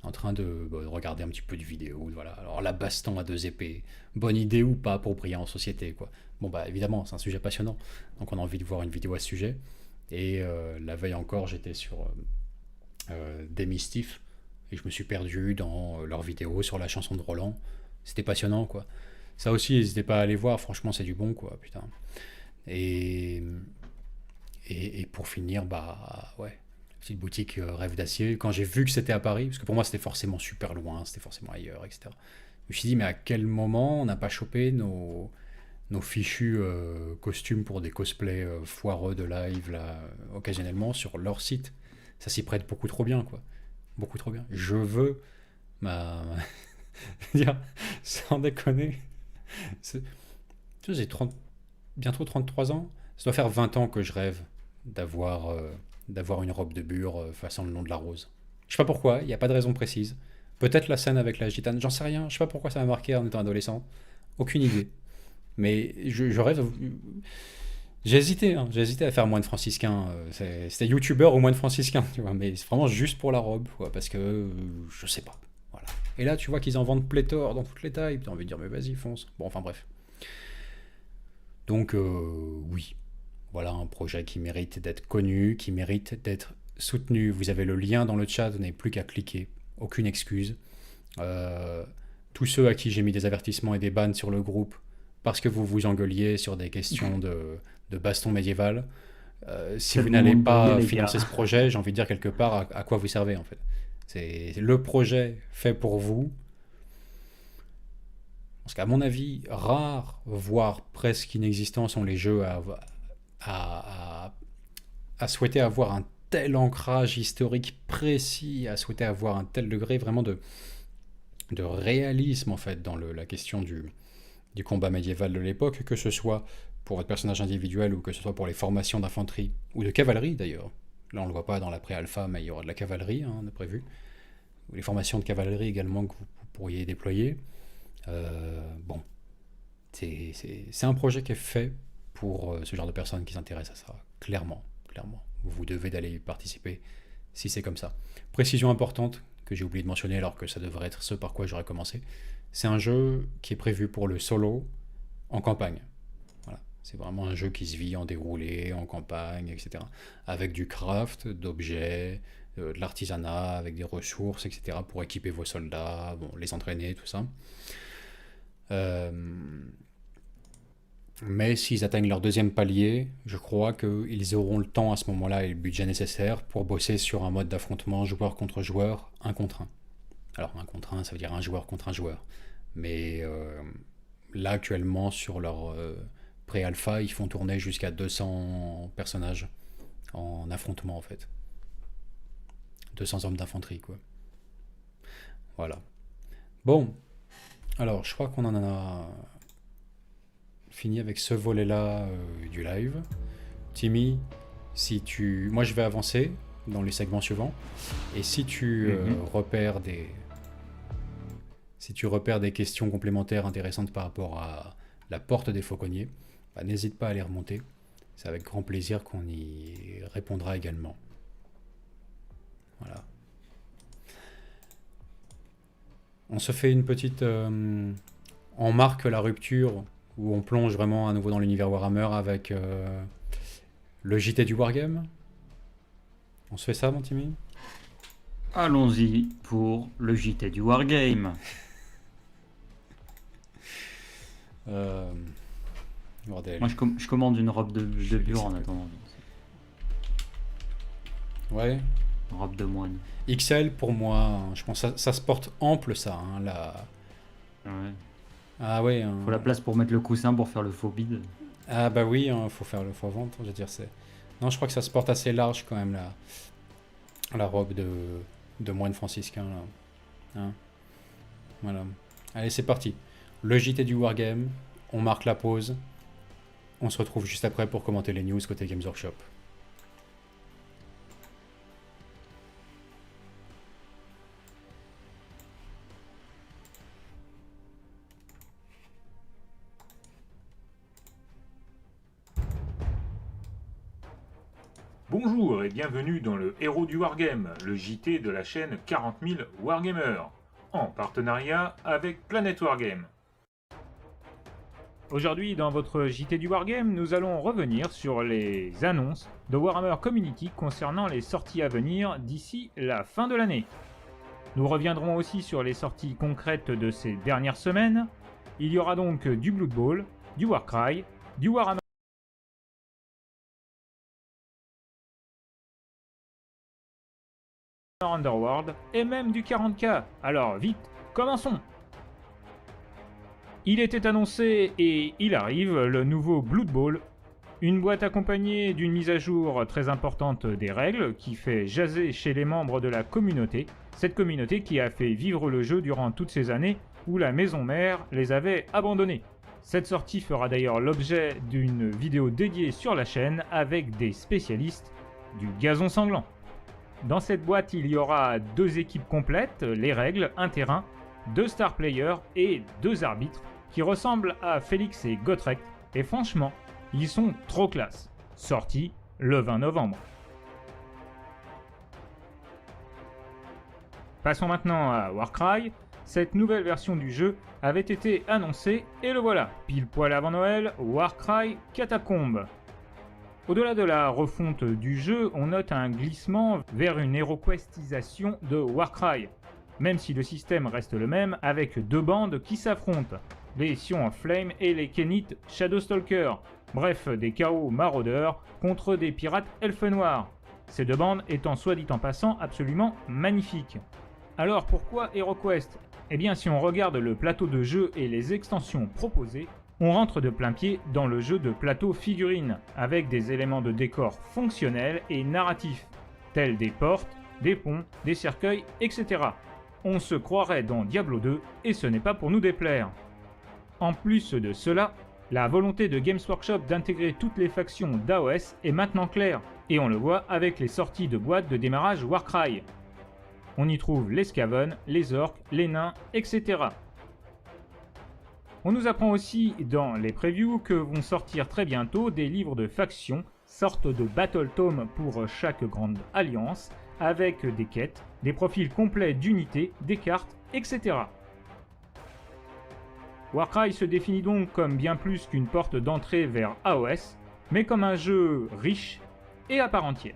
en train de regarder un petit peu de vidéos. Voilà. Alors, la baston à deux épées, bonne idée ou pas pour briller en société, quoi. Bon, bah évidemment, c'est un sujet passionnant. Donc, on a envie de voir une vidéo à ce sujet. Et la veille encore, j'étais sur Demistif et je me suis perdu dans leurs vidéos sur la chanson de Roland. C'était passionnant, quoi. Ça aussi, n'hésitez pas à aller voir, franchement, c'est du bon, quoi, putain. Et, et pour finir, bah ouais, petite boutique Rêve d'Acier. Quand j'ai vu que c'était à Paris, parce que pour moi, c'était forcément super loin, c'était forcément ailleurs, etc. Je me suis dit, mais à quel moment on n'a pas chopé nos fichus costumes pour des cosplays foireux de live, là, occasionnellement, sur leur site? Ça s'y prête beaucoup trop bien, quoi. Beaucoup trop bien. Je veux ma. Dire, sans déconner. Tu sais, j'ai bientôt 33 ans. Ça doit faire 20 ans que je rêve d'avoir d'avoir une robe de bure façon le nom de la rose. Je sais pas pourquoi, il n'y a pas de raison précise. Peut-être la scène avec la gitane, j'en sais rien. Je sais pas pourquoi ça m'a marqué en étant adolescent. Aucune idée. Mais je rêve. J'ai hésité, hein. J'ai hésité à faire moine franciscain. C'était youtubeur ou moine franciscain, tu vois. Mais c'est vraiment juste pour la robe, quoi. Parce que je sais pas. Voilà. Et là, tu vois qu'ils en vendent pléthore dans toutes les tailles. T'as envie de dire, mais vas-y, fonce. Bon, enfin bref. Donc oui, voilà un projet qui mérite d'être connu, qui mérite d'être soutenu. Vous avez le lien dans le chat, vous n'avez plus qu'à cliquer, aucune excuse. Euh, Tous ceux à qui j'ai mis des avertissements et des bans sur le groupe parce que vous vous engueuliez sur des questions de baston médiéval, si Quel vous n'allez monde brûlé, pas les financer ce gars. projet, j'ai envie de dire quelque part à quoi vous servez en fait. C'est le projet fait pour vous. Parce qu'à mon avis, rares, voire presque inexistants sont les jeux à, à souhaiter avoir un tel ancrage historique précis, à souhaiter avoir un tel degré vraiment de réalisme en fait dans la question du combat médiéval de l'époque, que ce soit pour votre personnage individuel ou que ce soit pour les formations d'infanterie ou de cavalerie d'ailleurs. Là on ne le voit pas dans la pré-alpha, mais il y aura de la cavalerie, hein, on a prévu. Ou les formations de cavalerie également que vous pourriez déployer. Bon, c'est un projet qui est fait pour ce genre de personnes qui s'intéressent à ça, clairement, clairement. Vous devez d'aller y participer si c'est comme ça. Précision importante que j'ai oublié de mentionner alors que ça devrait être ce par quoi j'aurais commencé. C'est un jeu qui est prévu pour le solo en campagne. Voilà. C'est vraiment un jeu qui se vit en déroulé, en campagne, etc. Avec du craft, d'objets, de l'artisanat, avec des ressources, etc. pour équiper vos soldats, bon, les entraîner, tout ça. Euh, mais s'ils atteignent leur deuxième palier, je crois qu'ils auront le temps à ce moment-là et le budget nécessaire pour bosser sur un mode d'affrontement joueur contre joueur, un contre un. Alors un contre un, ça veut dire un joueur contre un joueur. Mais là actuellement sur leur pré-alpha, ils font tourner jusqu'à 200 personnages en affrontement en fait. 200 hommes d'infanterie quoi. Voilà. Bon, alors je crois qu'on en a fini avec ce volet-là du live. Timmy, si tu... Moi je vais avancer dans les segments suivants. Et si tu repères des... Si tu repères des questions complémentaires intéressantes par rapport à la porte des fauconniers, bah, n'hésite pas à les remonter. C'est avec grand plaisir qu'on y répondra également. Voilà. On se fait une petite... on marque la rupture où on plonge vraiment à nouveau dans l'univers Warhammer avec le JT du Wargame. On se fait ça, mon Timmy? Allons-y pour le JT du Wargame. Bordel. Moi, je commande une robe de bure en attendant. Ouais. Une robe de moine. XL pour moi, hein, je pense que ça se porte ample ça. Hein, Ouais. Ah ouais. Faut la place pour mettre le coussin pour faire le faux bide. Ah bah oui, hein, faut faire le faux ventre, je veux dire c'est. Non, je crois que ça se porte assez large quand même la robe de moine franciscain là. Hein, voilà. Allez, c'est parti. Le JT du Wargame, on marque la pause. On se retrouve juste après pour commenter les news côté Games Workshop. Bonjour et bienvenue dans le Héros du Wargame, le JT de la chaîne 40 000 Wargamers, en partenariat avec Planet Wargame. Aujourd'hui, dans votre JT du Wargame, nous allons revenir sur les annonces de Warhammer Community concernant les sorties à venir d'ici la fin de l'année. Nous reviendrons aussi sur les sorties concrètes de ces dernières semaines. Il y aura donc du Blood Bowl, du Warcry, du Warhammer Underworld et même du 40K. Alors vite, commençons! Il était annoncé et il arrive, le nouveau Blood Bowl, une boîte accompagnée d'une mise à jour très importante des règles qui fait jaser chez les membres de la communauté, cette communauté qui a fait vivre le jeu durant toutes ces années où la maison mère les avait abandonnés. Cette sortie fera d'ailleurs l'objet d'une vidéo dédiée sur la chaîne avec des spécialistes du gazon sanglant. Dans cette boîte, il y aura 2 équipes complètes, les règles, un terrain, 2 star players et 2 arbitres qui ressemblent à Félix et Gotrek. Et franchement, ils sont trop classe. Sorti le 20 novembre. Passons maintenant à Warcry. cette nouvelle version du jeu avait été annoncée, et le voilà, pile poil avant Noël, Warcry Catacombs. Au-delà de la refonte du jeu, on note un glissement vers une HeroQuestisation de Warcry, même si le système reste le même avec deux bandes qui s'affrontent, les Sion of Flame et les Kenites Shadowstalker, bref des chaos maraudeurs contre des pirates elfes noirs. Ces deux bandes étant soit dit en passant absolument magnifiques. Alors pourquoi HeroQuest ? Eh bien si on regarde le plateau de jeu et les extensions proposées, on rentre de plein pied dans le jeu de plateau figurines, avec des éléments de décor fonctionnels et narratifs, tels des portes, des ponts, des cercueils, etc. On se croirait dans Diablo 2 et ce n'est pas pour nous déplaire. En plus de cela, la volonté de Games Workshop d'intégrer toutes les factions d'AOS est maintenant claire, et on le voit avec les sorties de boîtes de démarrage Warcry. On y trouve les Skaven, les orques, les nains, etc. On nous apprend aussi dans les previews que vont sortir très bientôt des livres de factions, sorte de battle tome pour chaque grande alliance, avec des quêtes, des profils complets d'unités, des cartes, etc. Warcry se définit donc comme bien plus qu'une porte d'entrée vers AOS, mais comme un jeu riche et à part entière.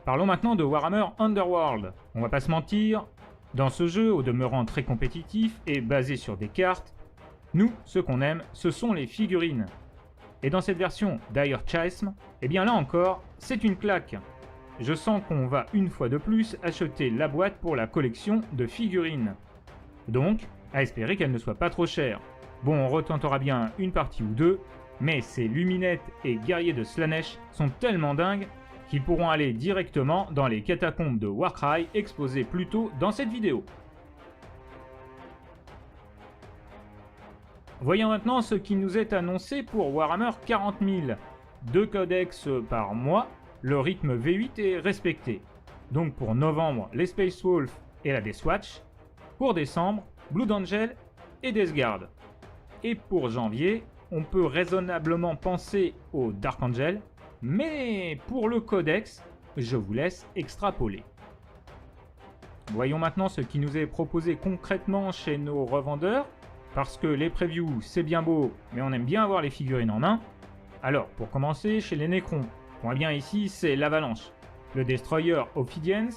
Parlons maintenant de Warhammer Underworld. On va pas se mentir, dans ce jeu, au demeurant très compétitif et basé sur des cartes, nous, ce qu'on aime, ce sont les figurines. Et dans cette version Dire Chasm, eh bien là encore, c'est une claque. Je sens qu'on va une fois de plus acheter la boîte pour la collection de figurines. Donc, à espérer qu'elle ne soit pas trop chère. Bon, on retentera bien une partie ou deux, mais ces luminettes et guerriers de Slaanesh sont tellement dingues qu'ils pourront aller directement dans les catacombes de Warcry exposées plus tôt dans cette vidéo. Voyons maintenant ce qui nous est annoncé pour Warhammer 40 000. 2 codex par mois, le rythme V8 est respecté. Donc pour novembre, les Space Wolf et la Deathwatch. Pour décembre, Blood Angel et Death Guard. Et pour janvier, on peut raisonnablement penser au Dark Angel, mais pour le codex, je vous laisse extrapoler. Voyons maintenant ce qui nous est proposé concrètement chez nos revendeurs, parce que les previews c'est bien beau, mais on aime bien avoir les figurines en main. Alors pour commencer, chez les Necrons, on voit bien ici c'est l'Avalanche, le Destroyer Ophidians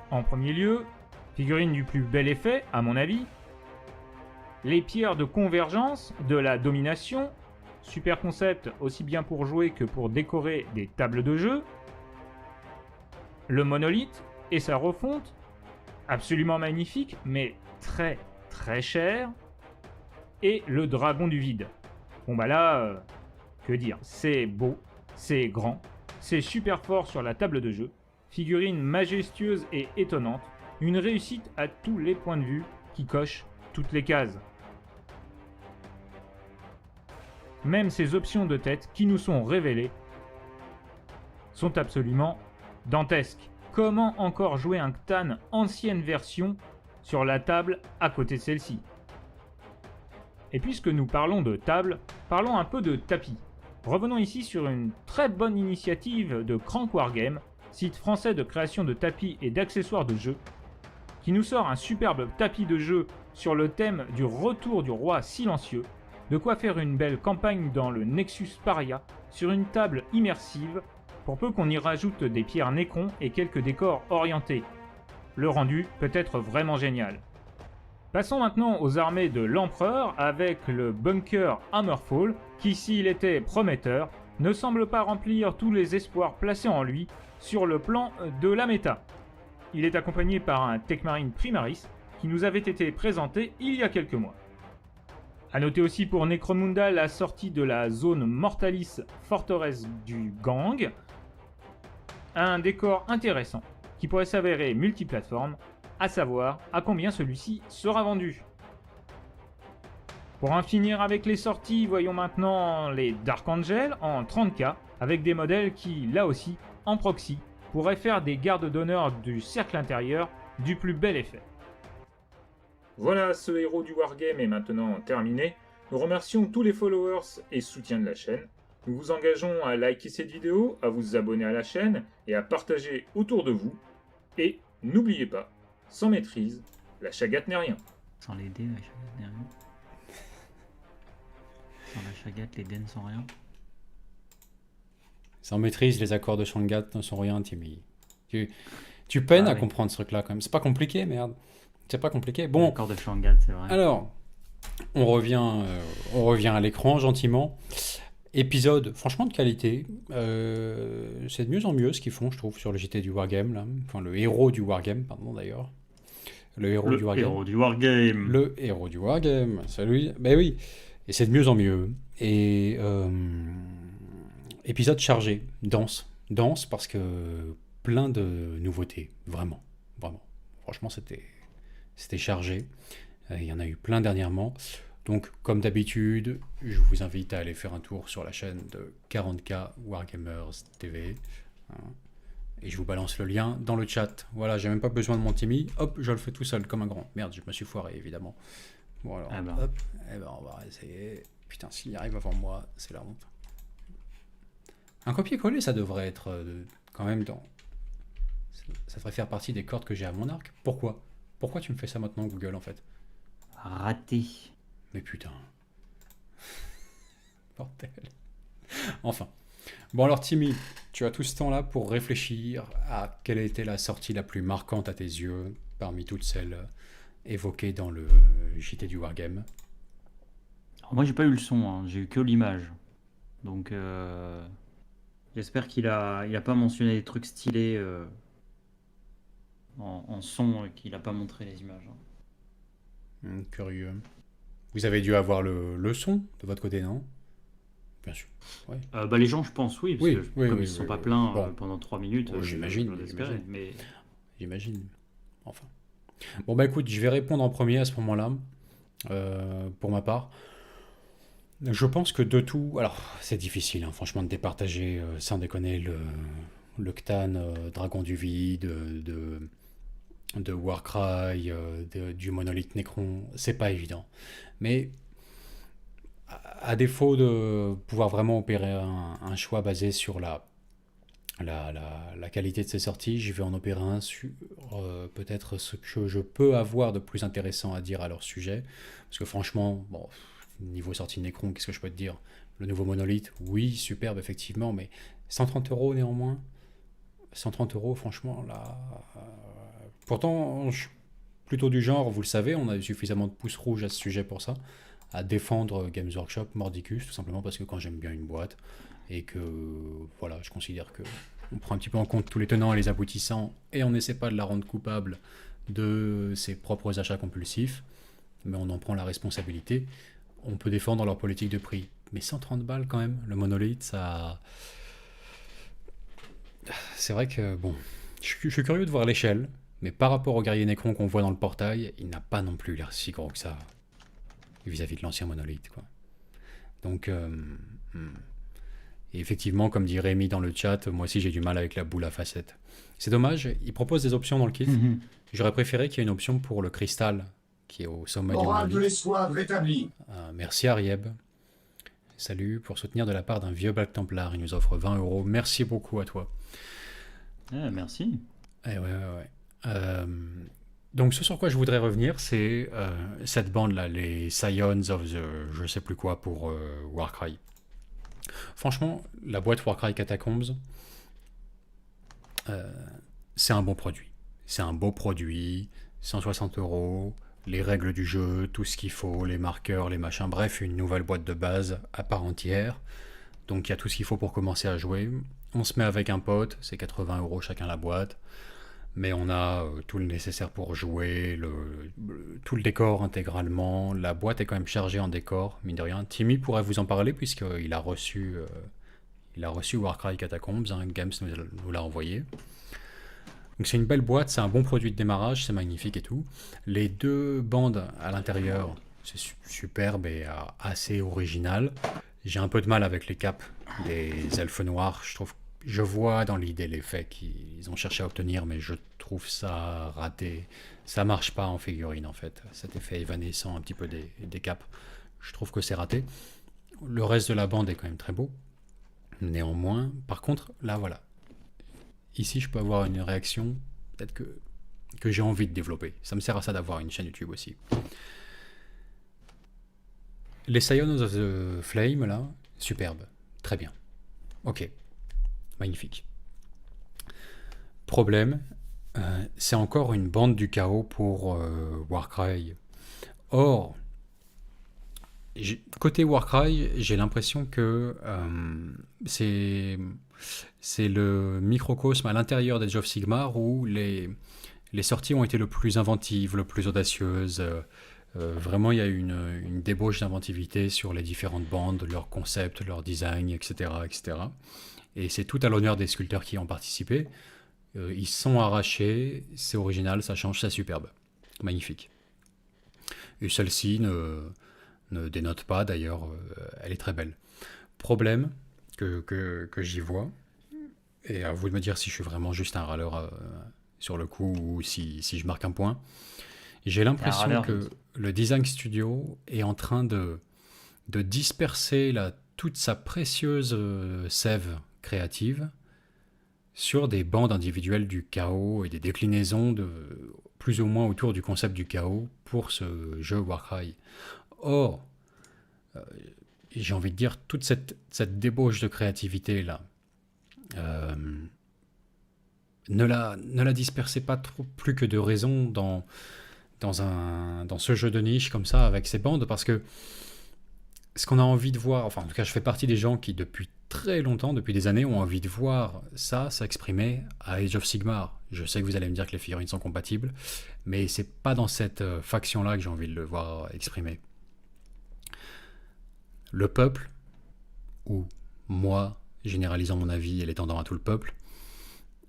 en premier lieu, figurine du plus bel effet à mon avis, les pierres de convergence de la domination, super concept aussi bien pour jouer que pour décorer des tables de jeu, le monolithe et sa refonte, absolument magnifique mais très très cher, et le dragon du vide. Bon bah là, que dire, c'est beau, c'est grand, c'est super fort sur la table de jeu, figurine majestueuse et étonnante, une réussite à tous les points de vue qui coche toutes les cases. Même ces options de tête qui nous sont révélées sont absolument dantesques. Comment encore jouer un Cthulhu ancienne version sur la table à côté de celle-ci? Et puisque nous parlons de table, parlons un peu de tapis. Revenons ici sur une très bonne initiative de Crank Wargame, site français de création de tapis et d'accessoires de jeu, qui nous sort un superbe tapis de jeu sur le thème du retour du roi silencieux, de quoi faire une belle campagne dans le Nexus Paria sur une table immersive, pour peu qu'on y rajoute des pierres Necrons et quelques décors orientés. Le rendu peut être vraiment génial. Passons maintenant aux armées de l'Empereur avec le Bunker Hammerfall, qui s'il était prometteur, ne semble pas remplir tous les espoirs placés en lui sur le plan de la méta. Il est accompagné par un Techmarine Primaris qui nous avait été présenté il y a quelques mois. A noter aussi pour Necromunda la sortie de la zone Mortalis forteresse du Gang, un décor intéressant qui pourrait s'avérer multiplateforme, à savoir à combien celui-ci sera vendu. Pour en finir avec les sorties, voyons maintenant les Dark Angel en 30K avec des modèles qui, là aussi, en proxy, pourraient faire des gardes d'honneur du cercle intérieur du plus bel effet. Voilà, ce héros du Wargame est maintenant terminé. Nous remercions tous les followers et soutiens de la chaîne. Nous vous engageons à liker cette vidéo, à vous abonner à la chaîne et à partager autour de vous. Et n'oubliez pas, sans maîtrise, La chagate n'est rien. Sans les dés, la chagate n'est rien. Sans la chagate, les dés ne sont rien. Sans maîtrise, les accords de Shangat ne sont rien, Timmy. Tu peines Ah à oui. comprendre ce truc-là quand même. C'est pas compliqué, merde. C'est pas compliqué. Bon. Bon, L'accord de Shangat, c'est vrai. alors, on revient à l'écran gentiment. Épisode, franchement, de qualité. C'est de mieux en mieux ce qu'ils font, je trouve, sur le JT du Wargame, là. Enfin, le héros du Wargame, pardon, d'ailleurs. Le héros du Wargame. héros du Wargame. Le héros du Wargame, c'est lui. Ben oui, et c'est de mieux en mieux. Et épisode chargé, dense parce que plein de nouveautés, vraiment, vraiment. Franchement, c'était chargé. Il y en a eu plein dernièrement. Donc, comme d'habitude, je vous invite à aller faire un tour sur la chaîne de 40K Wargamers TV. hein. Et je vous balance le lien dans le chat. Voilà, j'ai même pas besoin de mon Timmy. Hop, je le fais tout seul comme un grand. Merde, je me suis foiré, évidemment. Bon, alors, Ah ben. hop. Eh ben, on va essayer. Putain, s'il y arrive avant moi, c'est la honte. Un copier-coller, ça devrait être quand même dans. Ça devrait faire partie des cordes que j'ai à mon arc. Pourquoi tu me fais ça maintenant, Google, en fait? Raté. Mais putain. Bordel. Enfin. Bon alors Timmy, tu as tout ce temps-là pour réfléchir à quelle était la sortie la plus marquante à tes yeux parmi toutes celles évoquées dans le JT du Wargame. Alors moi, j'ai pas eu le son, hein. J'ai eu que l'image. Donc, j'espère qu'il a pas mentionné des trucs stylés en son et qu'il a pas montré les images. hein. Curieux. Vous avez dû avoir le son de votre côté, non? Bien sûr. Ouais. Bah, les gens, je pense, oui, parce Oui, que oui, comme oui, ils se sont oui, pas oui. plaints Bon. pendant 3 minutes, Oh, j'imagine, j'ose espérer, j'imagine. mais J'imagine. Enfin. Bon bah écoute, je vais répondre en premier à ce moment-là, pour ma part. Je pense que de tout, alors c'est difficile, hein, franchement, de départager, sans déconner, le Ctan, Dragon du Vide, de Warcry, du Monolith Necron, c'est pas évident. Mais à défaut de pouvoir vraiment opérer un choix basé sur la qualité de ces sorties, je vais en opérer un sur peut-être ce que je peux avoir de plus intéressant à dire à leur sujet. Parce que franchement, bon, niveau sortie de Necron, qu'est-ce que je peux te dire? Le nouveau monolithe, oui, superbe, effectivement, mais 130 € néanmoins. 130 €, franchement, là. Pourtant, je suis plutôt du genre, vous le savez, on a eu suffisamment de pouces rouges à ce sujet pour ça, à défendre Games Workshop Mordicus, tout simplement parce que quand j'aime bien une boîte, et que voilà, je considère que on prend un petit peu en compte tous les tenants et les aboutissants et on n'essaie pas de la rendre coupable de ses propres achats compulsifs, mais on en prend la responsabilité. On peut défendre leur politique de prix, mais 130 balles quand même, le monolithe, ça. C'est vrai que bon, je suis curieux de voir l'échelle, mais par rapport au guerrier Necron qu'on voit dans le portail, il n'a pas non plus l'air si gros que ça vis-à-vis de l'ancien monolithe, quoi. Donc. Et effectivement, comme dit Rémi dans le chat, moi aussi j'ai du mal avec la boule à facettes. C'est dommage, il propose des options dans le kit. J'aurais préféré qu'il y ait une option pour le cristal, qui est au sommet du Morale de monolithe. l'espoir rétablie. Merci Arieb. Salut, pour soutenir de la part d'un vieux Black Templar, il nous offre 20 €. Merci beaucoup à toi. Ah, merci. Eh ouais. Donc ce sur quoi je voudrais revenir, c'est cette bande-là, les Scions of the je sais plus quoi pour Warcry. Franchement, la boîte Warcry Catacombs, c'est un bon produit. C'est un beau produit, 160 €, les règles du jeu, tout ce qu'il faut, les marqueurs, les machins, bref, une nouvelle boîte de base à part entière. Donc il y a tout ce qu'il faut pour commencer à jouer. On se met avec un pote, c'est 80 € chacun la boîte. Mais on a tout le nécessaire pour jouer, tout le décor intégralement. La boîte est quand même chargée en décor, mine de rien. Timmy pourrait vous en parler puisqu'il a reçu, Warcry Catacombs, hein, Games nous l'a envoyé. Donc c'est une belle boîte, c'est un bon produit de démarrage, c'est magnifique et tout. Les deux bandes à l'intérieur, c'est superbe et assez original. J'ai un peu de mal avec les capes des elfes noirs, je vois dans l'idée l'effet qu'ils ont cherché à obtenir, mais je trouve ça raté. Ça marche pas en figurine, en fait. Cet effet évanescent un petit peu des capes. Je trouve que c'est raté. Le reste de la bande est quand même très beau. Néanmoins, par contre, là, voilà. Ici, je peux avoir une réaction. Peut-être que que j'ai envie de développer. Ça me sert à ça d'avoir une chaîne YouTube aussi. Les Scions of the Flame, là, superbe. Très bien. Ok. Magnifique. Problème, c'est encore une bande du chaos pour Warcry. Or, côté Warcry, j'ai l'impression que c'est le microcosme à l'intérieur d'Age of Sigmar où les sorties ont été le plus inventives, le plus audacieuses. Vraiment, il y a une débauche d'inventivité sur les différentes bandes, leurs concepts, leurs designs, etc., etc. Et c'est tout à l'honneur des sculpteurs qui y ont participé. Ils sont arrachés, c'est original, ça change, c'est superbe. Magnifique. Et celle-ci ne dénote pas, d'ailleurs, elle est très belle. Problème que j'y vois, et à vous de me dire si je suis vraiment juste un râleur sur le coup ou si je marque un point. J'ai l'impression râleur, que le design studio est en train de disperser toute sa précieuse sève créative sur des bandes individuelles du chaos et des déclinaisons plus ou moins autour du concept du chaos pour ce jeu Warcry. Or, j'ai envie de dire, toute cette débauche de créativité là, ne la dispersez pas trop plus que de raison dans ce jeu de niche comme ça avec ces bandes, parce que ce qu'on a envie de voir, enfin en tout cas je fais partie des gens qui depuis très longtemps, depuis des années, ont envie de voir ça s'exprimer à Age of Sigmar. Je sais que vous allez me dire que les figurines sont compatibles, mais c'est pas dans cette faction-là que j'ai envie de le voir exprimer. Le peuple, ou moi, généralisant mon avis et l'étendant à tout le peuple,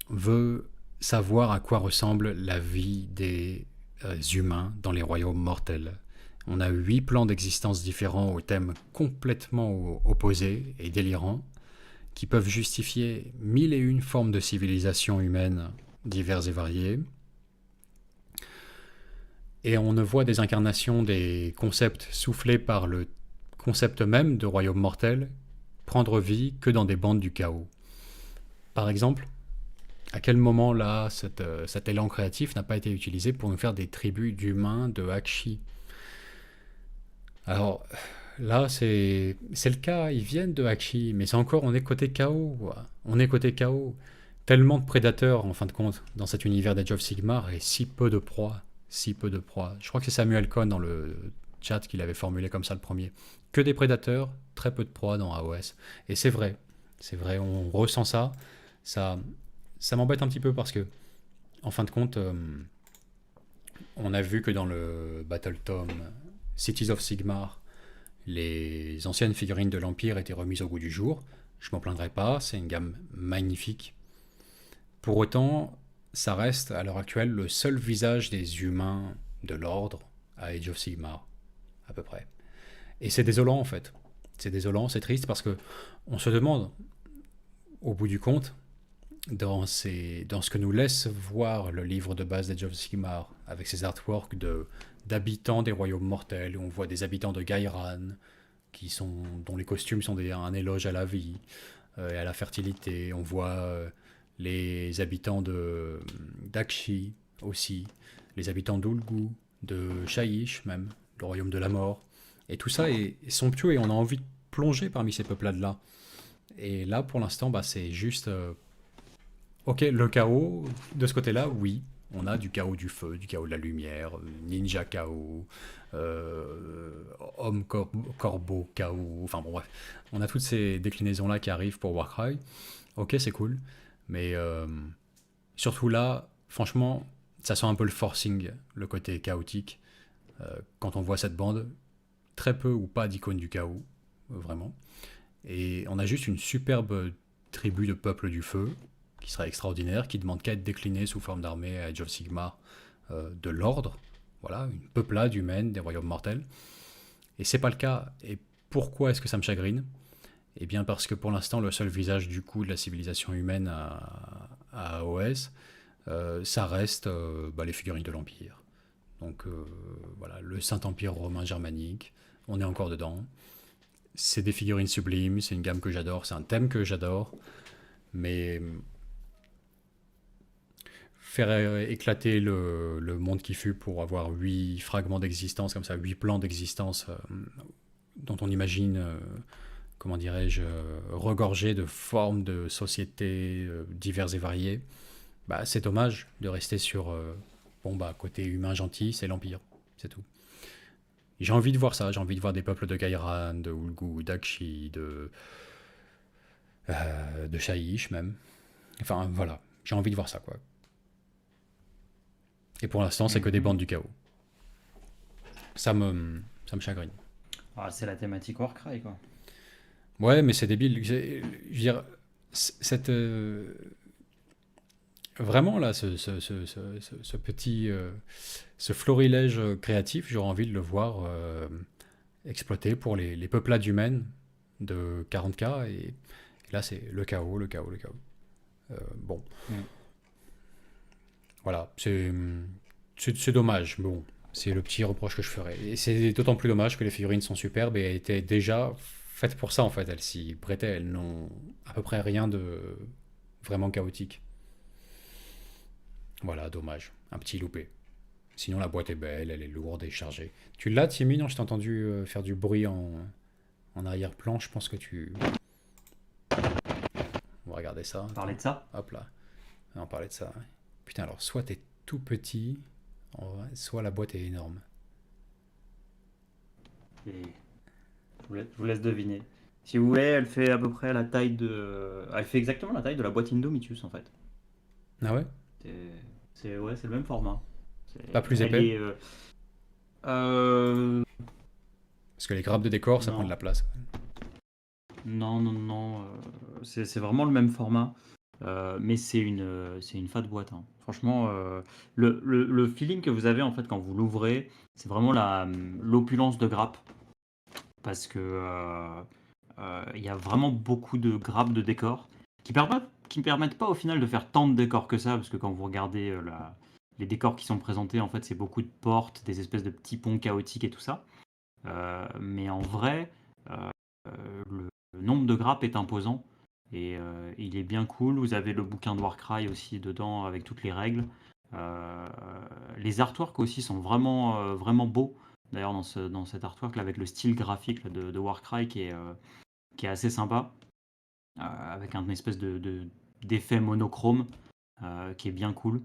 veut savoir à quoi ressemble la vie des humains dans les royaumes mortels. On a 8 plans d'existence différents aux thèmes complètement opposés et délirants, qui peuvent justifier 1001 formes de civilisation humaine diverses et variées. Et on ne voit des incarnations des concepts soufflés par le concept même de royaume mortel prendre vie que dans des bandes du chaos. Par exemple, à quel moment là cet élan créatif n'a pas été utilisé pour nous faire des tribus d'humains de Hakshi? Alors là, c'est le cas, ils viennent de Hakshi, mais c'est encore, on est côté chaos, quoi. On est côté chaos. Tellement de prédateurs, en fin de compte, dans cet univers d'Age of Sigmar, et si peu de proies, si peu de proies. Je crois que c'est Samuel Cohn dans le chat qui l'avait formulé comme ça le premier. Que des prédateurs, très peu de proies dans AOS. Et c'est vrai, on ressent ça. Ça m'embête un petit peu parce que, en fin de compte, on a vu que dans le Battle Tome Cities of Sigmar, les anciennes figurines de l'Empire étaient remises au goût du jour. Je m'en plaindrai pas, c'est une gamme magnifique. Pour autant, ça reste à l'heure actuelle le seul visage des humains de l'ordre à Age of Sigmar, à peu près. Et c'est désolant en fait. C'est désolant, c'est triste parce que on se demande, au bout du compte, dans ce que nous laisse voir le livre de base d'Age of Sigmar, avec ses artworks d'habitants des royaumes mortels, où on voit des habitants de Gairan, dont les costumes sont un éloge à la vie et à la fertilité. On voit les habitants d'Akshi aussi, les habitants d'Ulgu, de Shaiish même, le royaume de la mort. Et tout ça est somptueux et on a envie de plonger parmi ces peuplades-là. Et là, pour l'instant, c'est juste... ok, le chaos, de ce côté-là, oui. On a du chaos du feu, du chaos de la lumière, ninja chaos, homme corbeau chaos, enfin bon bref. On a toutes ces déclinaisons-là qui arrivent pour Warcry. Ok, c'est cool. Mais surtout là, franchement, ça sent un peu le forcing, le côté chaotique. Quand on voit cette bande, très peu ou pas d'icônes du chaos, vraiment. Et on a juste une superbe tribu de peuple du feu, qui serait extraordinaire, qui demande qu'à être déclinée sous forme d'armée à Age of Sigmar de l'ordre. Voilà, une peuplade humaine des royaumes mortels. Et c'est pas le cas. Et pourquoi est-ce que ça me chagrine? Eh bien parce que pour l'instant, le seul visage du coup de la civilisation humaine à AOS, ça reste les figurines de l'Empire. Donc voilà, le Saint-Empire romain germanique, on est encore dedans. C'est des figurines sublimes, c'est une gamme que j'adore, c'est un thème que j'adore, mais faire éclater le monde qui fut pour avoir 8 fragments d'existence, comme ça, 8 plans d'existence dont on imagine, comment dirais-je, regorgés de formes de sociétés diverses et variées. Bah, c'est dommage de rester sur côté humain gentil, c'est l'Empire, c'est tout. J'ai envie de voir ça, j'ai envie de voir des peuples de Gairan, de Ulgu, d'Akshi, de Shaiish même. Enfin voilà, j'ai envie de voir ça quoi. Et pour l'instant, c'est que des bandes du chaos. Ça me chagrine. Ah, c'est la thématique Warcry, quoi. Ouais, mais c'est débile. Je veux dire, cette, vraiment là, ce petit, ce florilège créatif, j'aurais envie de le voir exploité pour les peuplades humaines de 40K. Et là, c'est le chaos, le chaos, le chaos. Bon, Mm. voilà, c'est dommage. Bon, c'est le petit reproche que je ferais. Et c'est d'autant plus dommage que les figurines sont superbes et étaient déjà faites pour ça en fait. Elles s'y prêtaient, elles n'ont à peu près rien de vraiment chaotique. Voilà, dommage. Un petit loupé. Sinon, la boîte est belle, elle est lourde et chargée. Tu l'as, Timmy? Non, je t'ai entendu faire du bruit en arrière-plan. Je pense que tu. On va regarder ça. Parler de ça. Hop là. On parlait de ça. Ouais. Putain, alors, soit t'es tout petit, soit la boîte est énorme. Et je vous laisse deviner. Si vous voulez, elle fait à peu près la taille de. Elle fait exactement la taille de la boîte Indomitus, en fait. Ah ouais? C'est le même format. Pas plus Elle épais? est, euh, Parce que les grappes de décor, ça non. prend de la place. Non. C'est vraiment le même format. Mais c'est une fat boîte, hein. Franchement, le feeling que vous avez en fait quand vous l'ouvrez, c'est vraiment l'opulence de grappes. Parce que il y a vraiment beaucoup de grappes de décor qui permettent pas au final de faire tant de décors que ça. Parce que quand vous regardez les décors qui sont présentés, en fait, c'est beaucoup de portes, des espèces de petits ponts chaotiques et tout ça. Mais en vrai, le nombre de grappes est imposant et il est bien cool. Vous avez le bouquin de Warcry aussi dedans avec toutes les règles. Euh, les artworks aussi sont vraiment beaux. D'ailleurs, dans cet artwork là, avec le style graphique là, de Warcry qui est assez sympa, avec un espèce d'effet monochrome qui est bien cool.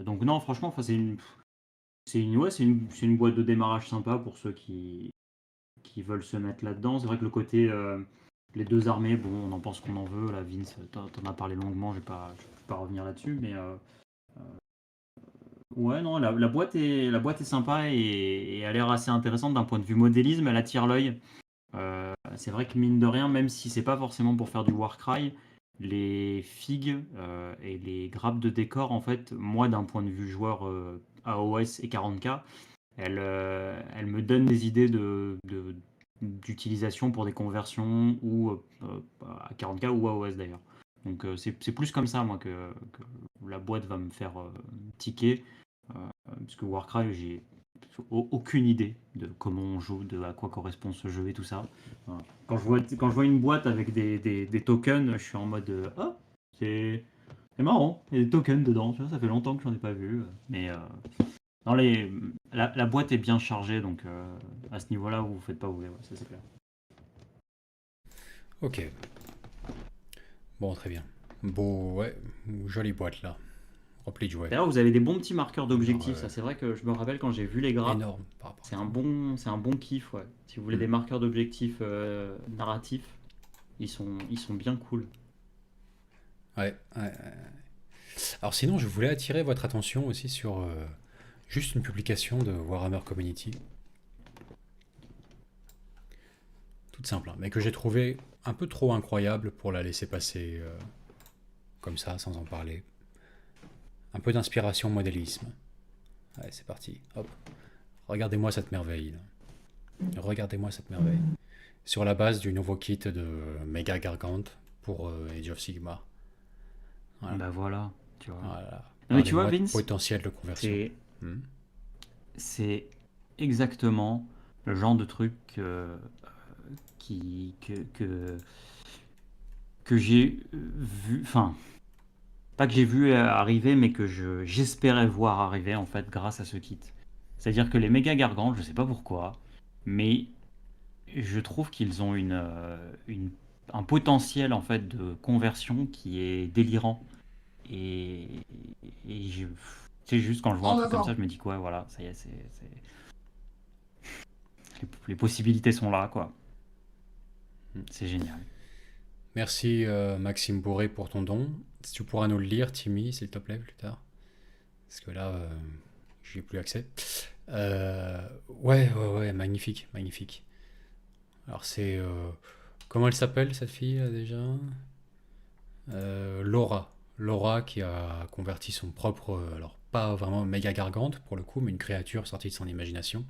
Donc non, franchement, enfin, c'est une boîte de démarrage sympa pour ceux qui veulent se mettre là-dedans. C'est vrai que le côté les deux armées, bon, on en pense qu'on en veut. Là, Vince, t'en as parlé longuement, je vais pas revenir là-dessus, mais ouais, non, la boîte est sympa et a l'air assez intéressante d'un point de vue modélisme. Elle attire l'œil. C'est vrai que mine de rien, même si c'est pas forcément pour faire du Warcry, les figues et les grappes de décor, en fait, moi, d'un point de vue joueur AOS et 40K, elles me donnent des idées d'utilisation pour des conversions ou à 40K ou AOS d'ailleurs. Donc c'est plus comme ça, moi, que la boîte va me faire ticker. Parce que Warcry, j'ai aucune idée de comment on joue, de à quoi correspond ce jeu et tout ça. Voilà. Quand je vois une boîte avec des tokens, je suis en mode ah, c'est marrant, il y a des tokens dedans, tu vois, ça fait longtemps que j'en ai pas vu. Mais dans la boîte est bien chargée, donc à ce niveau-là, vous ne faites pas ouvrir, ouais, ça c'est clair. Ok. Bon, très bien. Beau, ouais, jolie boîte là. Remplie de jouets. D'ailleurs, vous avez des bons petits marqueurs d'objectifs, Ouais. ça c'est vrai que je me rappelle quand j'ai vu les grappes, Énorme par rapport à c'est ça. un bon kiff, ouais. Si vous voulez des marqueurs d'objectifs narratifs, ils sont bien cool. Ouais. Alors sinon, je voulais attirer votre attention aussi sur juste une publication de Warhammer Community. Toute simple, hein, mais que j'ai trouvé un peu trop incroyable pour la laisser passer comme ça, sans en parler. Un peu d'inspiration modélisme. Ouais, c'est parti. Hop. Regardez-moi cette merveille. Là. Regardez-moi cette merveille. Sur la base du nouveau kit de Mega Gargant pour Age of Sigmar. Voilà. Bah voilà, tu vois. Voilà. Non, mais tu vois, Parlez-moi de Vince, potentiel de conversion. c'est Hmm. c'est exactement le genre de truc qui, que j'ai vu. Enfin, pas que j'ai vu arriver, mais que j'espérais voir arriver en fait grâce à ce kit. C'est-à-dire que les méga gargantes, je sais pas pourquoi, mais je trouve qu'ils ont un potentiel en fait de conversion qui est délirant. Et, c'est juste quand je vois un truc comme ça, je me dis quoi, voilà, ça y est, les possibilités sont là, quoi. C'est génial. Merci Maxime Bourré pour ton don. Si tu pourras nous le lire, Timmy, s'il te plaît, plus tard. Parce que là, j'y ai plus accès. Ouais, magnifique, magnifique. Alors c'est... comment elle s'appelle cette fille là, déjà? Laura. Laura qui a converti son propre... alors pas vraiment méga gargante pour le coup, mais une créature sortie de son imagination.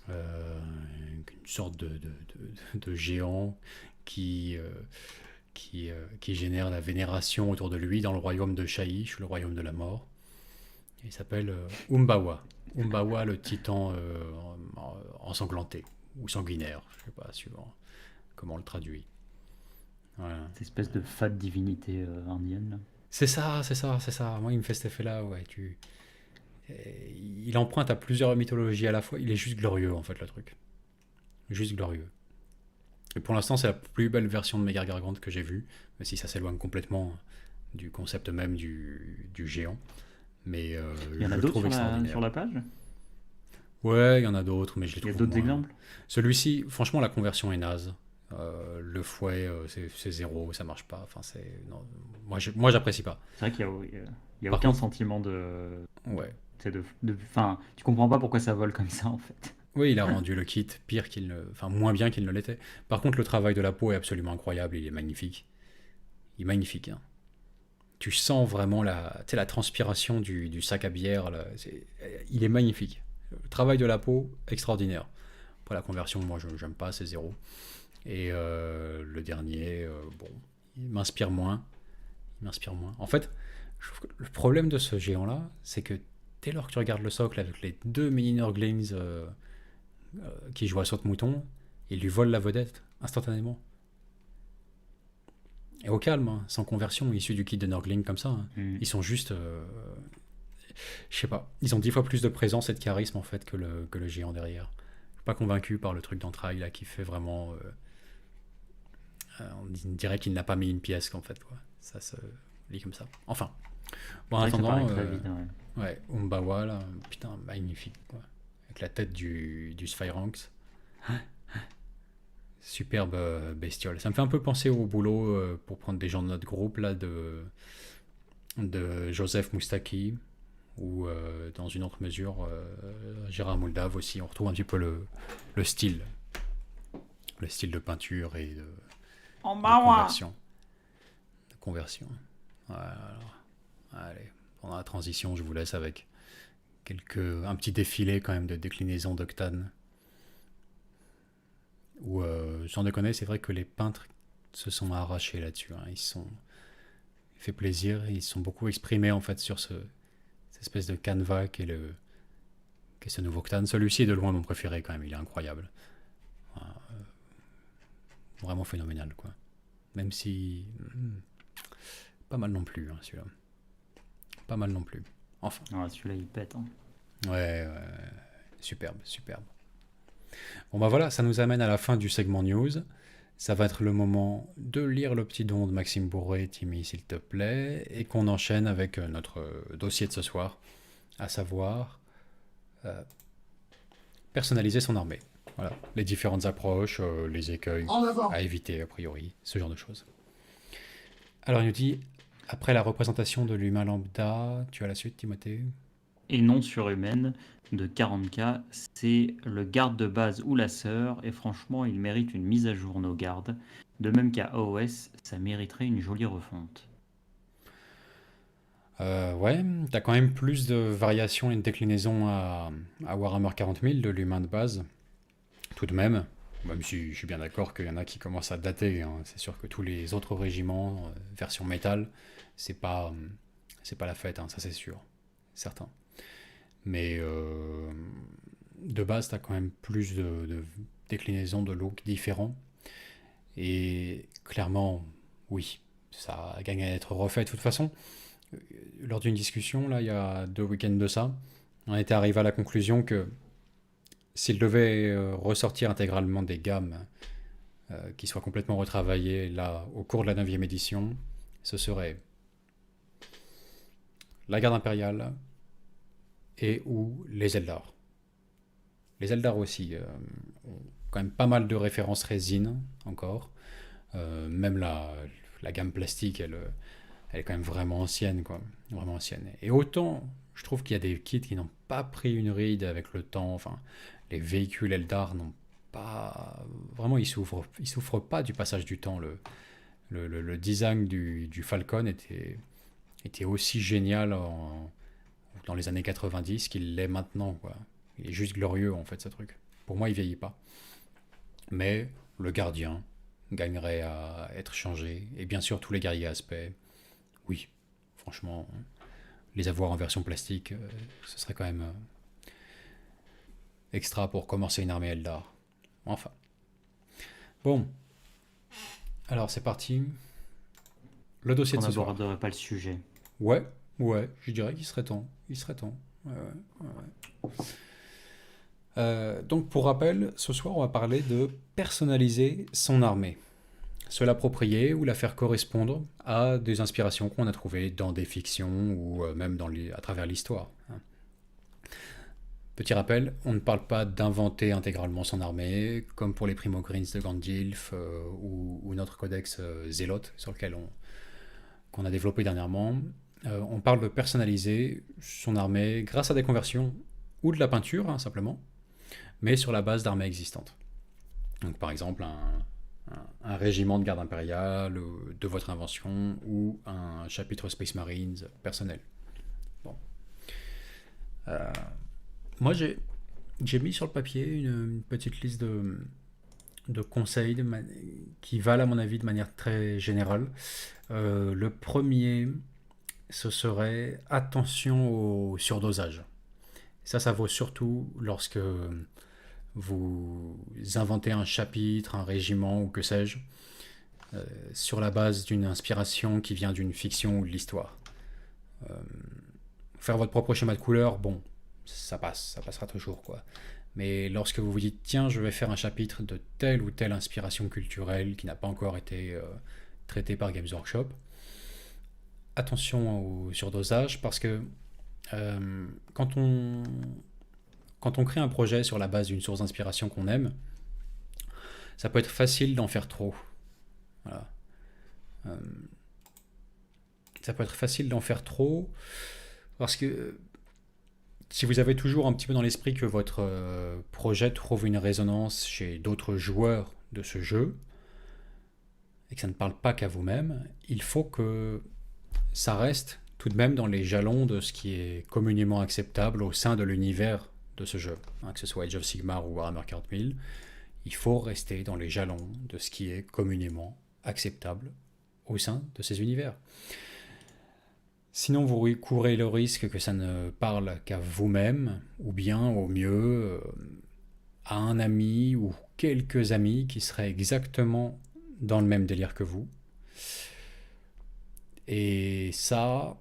Une sorte de géant qui, qui génère la vénération autour de lui dans le royaume de Shaiish, le royaume de la mort. Il s'appelle Umbawa. Umbawa, le titan ensanglanté, ou sanguinaire, je sais pas, suivant comment on le traduit. Voilà. Cette espèce de fat divinité indienne, là. C'est ça, c'est ça, c'est ça. Moi, il me fait cet effet-là, ouais. Il emprunte à plusieurs mythologies à la fois. Il est juste glorieux, en fait, le truc. Juste glorieux. Et pour l'instant, c'est la plus belle version de Mega Gargante que j'ai vue, même si ça s'éloigne complètement du concept même du géant. Mais Il y en je a le d'autres trouve extraordinaire. sur la page? Ouais, il y en a d'autres, mais je les Il y a trouve d'autres moins. exemples? Celui-ci, franchement, la conversion est naze. Le fouet, c'est zéro, ça marche pas. Enfin, non, moi, j'apprécie pas. C'est vrai qu'il y a Par aucun contre, sentiment de... ouais. Enfin, tu comprends pas pourquoi ça vole comme ça, en fait. Oui, il a rendu le kit pire enfin, moins bien qu'il ne l'était. Par contre, le travail de la peau est absolument incroyable, il est magnifique. Il est magnifique, hein. Tu sens vraiment tu sais, la transpiration du sac à bière, là. Il est magnifique. Le travail de la peau, extraordinaire. Pour la conversion, moi, je n'aime pas, c'est zéro. Et le dernier, bon, il m'inspire moins. Il m'inspire moins. En fait, je trouve que le problème de ce géant-là, c'est que dès lors que tu regardes le socle avec les deux mini Nurglings qui jouent à saute-mouton, ils lui volent la vedette instantanément. Et au calme, hein, sans conversion, issus du kit de Nurgling comme ça. Hein. Ils sont juste... je sais pas. Ils ont 10 fois plus de présence et de charisme en fait que le géant derrière. Je suis pas convaincu par le truc d'entrailles là qui fait vraiment... on dirait qu'il n'a pas mis une pièce en fait. Quoi. Ça se lit comme ça. Enfin. Bon, en C'est vrai que ça attendant... paraît très vite, ouais. ouais, Umbawa là, putain, magnifique quoi. Avec la tête du Sphyranx. Superbe bestiole. Ça me fait un peu penser au boulot pour prendre des gens de notre groupe là de Joseph Moustaki ou dans une autre mesure Gérard Moldave aussi. On retrouve un petit peu le style de peinture et de conversion. De conversion. Voilà. Allez, pendant la transition, je vous laisse avec un petit défilé quand même de déclinaisons d'Octane. Où, sans déconner, c'est vrai que les peintres se sont arrachés là-dessus. Hein. Il fait plaisir, ils se sont beaucoup exprimés en fait sur cette espèce de canevas qu'est ce nouveau Octane. Celui-ci est de loin mon préféré quand même, il est incroyable. Vraiment phénoménal quoi. Même si... pas mal non plus, hein, celui-là. Pas mal non plus. Enfin. Ah, celui-là il pète. Hein. Ouais, superbe, superbe. Bon bah voilà, ça nous amène à la fin du segment news. Ça va être le moment de lire le petit don de Maxime Bourré, Timmy s'il te plaît, et qu'on enchaîne avec notre dossier de ce soir, à savoir personnaliser son armée. Voilà, les différentes approches, les écueils à éviter a priori, ce genre de choses. Alors il nous dit, après la représentation de l'humain lambda, tu as la suite Timothée? Et non surhumaine de 40k, c'est le garde de base ou la sœur, et franchement, il mérite une mise à jour nos gardes. De même qu'à AOS, ça mériterait une jolie refonte. Ouais, t'as quand même plus de variations et de déclinaisons à Warhammer 40 000 de l'humain de base, tout de même. Même si je suis bien d'accord qu'il y en a qui commencent à dater. Hein. C'est sûr que tous les autres régiments, version métal, c'est pas la fête, hein, ça c'est sûr, certain. Mais de base, tu as quand même plus de déclinaisons de looks différents. Et clairement, oui, ça gagne à être refait de toute façon. Lors d'une discussion, là, il y a 2 week-ends de ça, on était arrivé à la conclusion que s'il devait ressortir intégralement des gammes qui soient complètement retravaillées là, au cours de la 9e édition, ce serait la garde impériale et ou les Eldar. Les Eldar aussi ont quand même pas mal de références résine encore. Même la gamme plastique, elle est quand même vraiment ancienne, quoi. Vraiment ancienne. Et autant, je trouve qu'il y a des kits qui n'ont pas pris une ride avec le temps. Enfin, les véhicules Eldar n'ont pas... Vraiment, ils souffrent pas du passage du temps. Le design du Falcon était aussi génial dans les années 90 qu'il l'est maintenant, quoi. Il est juste glorieux, en fait, ce truc. Pour moi, il vieillit pas. Mais le gardien gagnerait à être changé. Et bien sûr, tous les guerriers aspects. Oui, franchement, les avoir en version plastique, ce serait quand même extra pour commencer une armée Eldar. Enfin. Bon. Alors, c'est parti. Le dossier On de ce soir. n'aborderait pas le sujet. Ouais, je dirais qu'il serait temps. Il serait temps. Ouais. Donc, pour rappel, ce soir, on va parler de personnaliser son armée. Se l'approprier ou la faire correspondre à des inspirations qu'on a trouvées dans des fictions ou même à travers l'histoire. Petit rappel, on ne parle pas d'inventer intégralement son armée, comme pour les Primo-Greens de Gandalf ou notre codex Zélote, sur lequel qu'on a développé dernièrement. On parle de personnaliser son armée grâce à des conversions ou de la peinture, simplement, mais sur la base d'armées existantes. Donc par exemple, un régiment de garde impériale de votre invention ou un chapitre Space Marines personnel. Bon. Moi, j'ai mis sur le papier une petite liste de conseils qui valent, à mon avis, de manière très générale. Le premier, ce serait attention au surdosage. Ça vaut surtout lorsque vous inventez un chapitre, un régiment ou que sais-je, sur la base d'une inspiration qui vient d'une fiction ou de l'histoire. Faire votre propre schéma de couleur, bon, ça passera toujours, quoi. Mais lorsque vous vous dites, tiens, je vais faire un chapitre de telle ou telle inspiration culturelle qui n'a pas encore été traitée par Games Workshop, attention au surdosage, parce que quand on crée un projet sur la base d'une source d'inspiration qu'on aime, ça peut être facile d'en faire trop. Voilà. Ça peut être facile d'en faire trop, parce que si vous avez toujours un petit peu dans l'esprit que votre projet trouve une résonance chez d'autres joueurs de ce jeu, et que ça ne parle pas qu'à vous-même, il faut que ça reste tout de même dans les jalons de ce qui est communément acceptable au sein de l'univers de ce jeu, que ce soit Age of Sigmar ou Warhammer 40 000, il faut rester dans les jalons de ce qui est communément acceptable au sein de ces univers. Sinon, vous courez le risque que ça ne parle qu'à vous-même, ou bien, au mieux, à un ami ou quelques amis qui seraient exactement dans le même délire que vous. Et ça,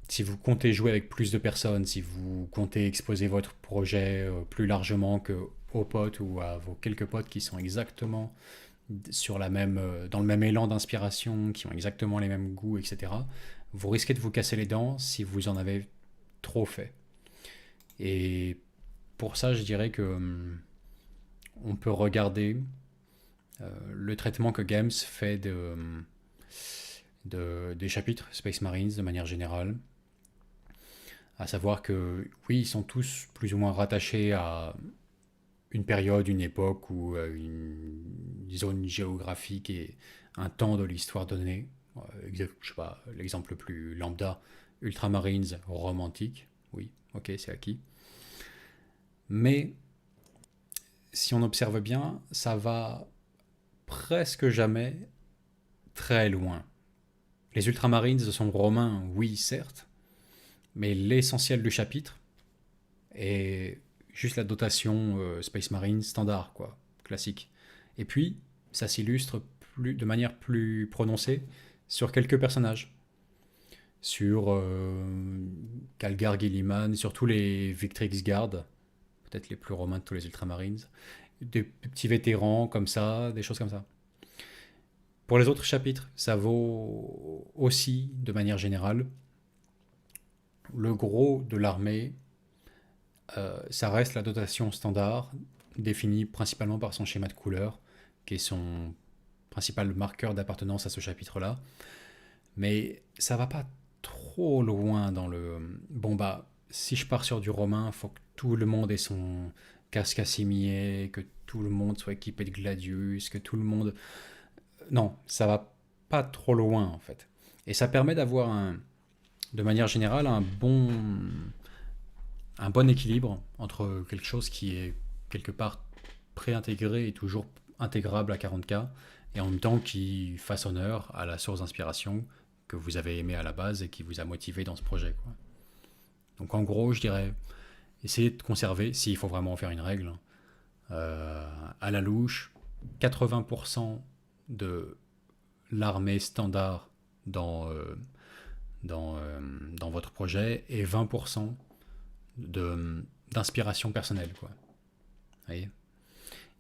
si vous comptez jouer avec plus de personnes, si vous comptez exposer votre projet plus largement que aux potes ou à vos quelques potes qui sont exactement dans le même élan d'inspiration, qui ont exactement les mêmes goûts, etc., vous risquez de vous casser les dents si vous en avez trop fait. Et pour ça, je dirais que on peut regarder le traitement que Games fait des chapitres Space Marines de manière générale. À savoir que, oui, ils sont tous plus ou moins rattachés à une période, une époque ou une zone géographique et un temps de l'histoire donnée. Je sais pas, l'exemple le plus lambda, Ultramarines romantique. Oui, ok, c'est acquis. Mais si on observe bien, ça va presque jamais très loin. Les Ultramarines sont romains, oui, certes, mais l'essentiel du chapitre est juste la dotation Space Marine standard, classique. Et puis, ça s'illustre de manière plus prononcée sur quelques personnages. Sur Calgar Gilliman, sur tous les Victrix Guard, peut-être les plus romains de tous les Ultramarines. Des petits vétérans comme ça, des choses comme ça. Pour les autres chapitres, ça vaut aussi, de manière générale, le gros de l'armée, ça reste la dotation standard, définie principalement par son schéma de couleur, qui est son principal marqueur d'appartenance à ce chapitre-là. Mais ça va pas trop loin dans le... Bon bah, si je pars sur du romain, faut que tout le monde ait son casque assimié, que tout le monde soit équipé de gladius, que tout le monde... Non, ça va pas trop loin en fait. Et ça permet d'avoir de manière générale un bon équilibre entre quelque chose qui est quelque part préintégré et toujours intégrable à 40K, et en même temps qui fasse honneur à la source d'inspiration que vous avez aimé à la base et qui vous a motivé dans ce projet, quoi. Donc en gros, je dirais, essayez de conserver, s'il faut vraiment en faire une règle, à la louche, 80% de l'armée standard dans votre projet et 20% d'inspiration personnelle, quoi. Vous voyez,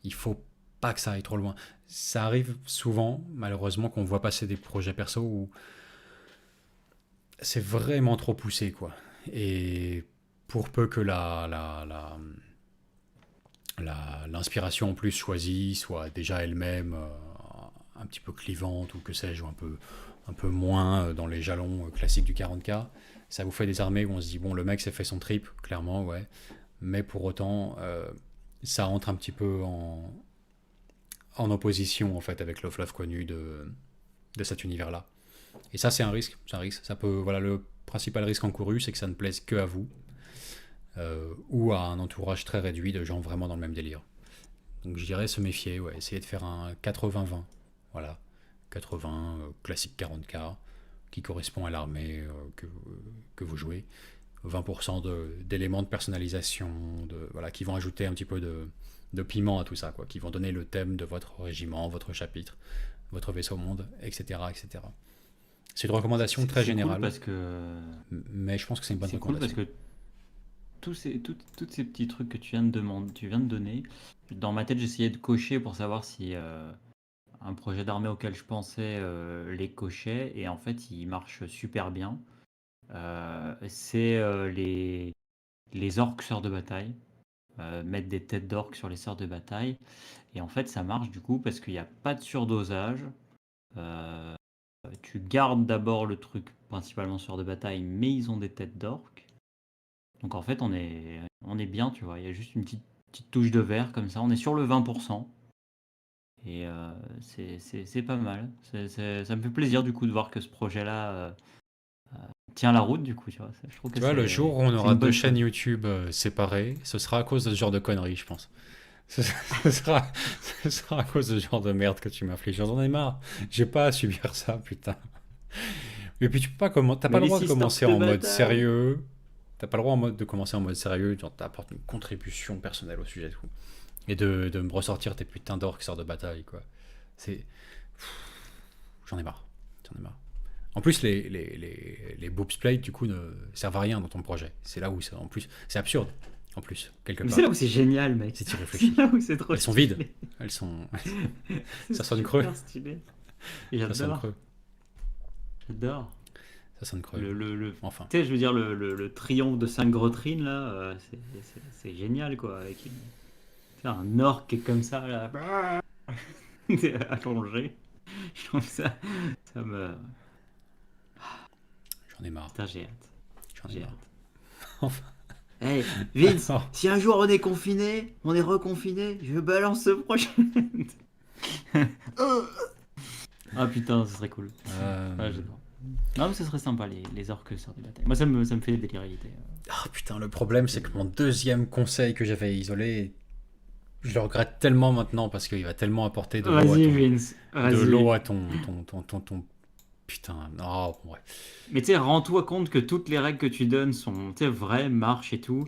il faut pas que ça aille trop loin. Ça arrive souvent, malheureusement, qu'on voit passer des projets perso où c'est vraiment trop poussé, quoi. Et pour peu que l'inspiration en plus choisie soit déjà elle-même un petit peu clivante ou que sais-je, ou un peu moins dans les jalons classiques du 40K, ça vous fait des armées où on se dit, bon, le mec s'est fait son trip, clairement, ouais, mais pour autant, ça entre un petit peu en opposition, en fait, avec le fluff connu de cet univers-là. Et ça, c'est un risque. Ça peut, voilà, le principal risque encouru, c'est que ça ne plaise que à vous, ou à un entourage très réduit de gens vraiment dans le même délire. Donc je dirais se méfier, ouais, essayer de faire un 80-20. Voilà, 80 classique 40K, qui correspond à l'armée que vous jouez. 20% d'éléments de personnalisation, voilà, qui vont ajouter un petit peu de piment à tout ça, quoi, qui vont donner le thème de votre régiment, votre chapitre, votre vaisseau monde, etc. etc. C'est une recommandation très générale, cool parce que mais je pense que c'est une bonne c'est cool parce recommandation. que toutes ces petits trucs que tu viens de donner, dans ma tête j'essayais de cocher pour savoir si un projet d'armée auquel je pensais les cochait, et en fait il marche super bien. C'est les orques sœurs de bataille, mettre des têtes d'orques sur les sœurs de bataille, et en fait ça marche du coup parce qu'il n'y a pas de surdosage. Euh, Tu gardes d'abord le truc principalement sœurs de bataille, mais ils ont des têtes d'orques. Donc en fait on est bien, tu vois, il y a juste une petite touche de vert comme ça, on est sur le 20%. Et c'est pas mal. Ça me fait plaisir du coup de voir que ce projet-là tient la route du coup, tu vois. Je trouve que Tu vois, le jour où on c'est aura une deux bonne chaînes chose. YouTube séparées, ce sera à cause de ce genre de conneries, je pense. Ce sera, ce sera à cause de ce genre de merde que tu m'affliges. J'en ai marre. J'ai pas à subir ça, putain. Et puis tu peux pas t'as pas Mais le les droit de 6 orques commencer de en mode bataille. sérieux. T'as pas le droit de commencer en mode sérieux, genre t'apportes une contribution personnelle au sujet et tout. Et de me ressortir tes putains d'orques sorts de bataille, quoi. C'est... J'en ai marre. J'en ai marre. En plus, les boobsplate, du coup, ne servent à rien dans ton projet. C'est là où, en plus, c'est absurde, en plus, quelque Mais c'est part. là où c'est génial, mec. Si tu C'est réfléchis. là où c'est trop Elles sont vides. stylé. Elles sont... C'est Ça sonne creux. super stylé. Et Ça sonne j'adore. creux. J'adore. Ça sonne creux. Enfin. Tu sais, je veux dire, le triomphe de Saint-Grotrine, là, c'est génial, quoi. Avec un orque qui est comme ça, là, allongé. Je trouve ça me... J'en ai marre. Putain, j'ai hâte. J'en ai J'ai marre. hâte. Enfin. Hey, Vince, Oh. si un jour on est confiné, on est reconfiné, je balance ce projet. Ah putain, ce serait cool. Ouais, j'adore. Non, mais ce serait sympa, les orques sur des batailles. Moi, ça me fait délirer l'idée. Ah, putain, le problème, c'est que mon deuxième conseil que j'avais isolé, je le regrette tellement maintenant parce qu'il va tellement apporter de l'eau à Vas-y, ton... Vince, De vas-y. l'eau à ton... Putain, non, bon, ouais. Mais tu sais, rends-toi compte que toutes les règles que tu donnes sont, tu sais, vraies, marchent et tout.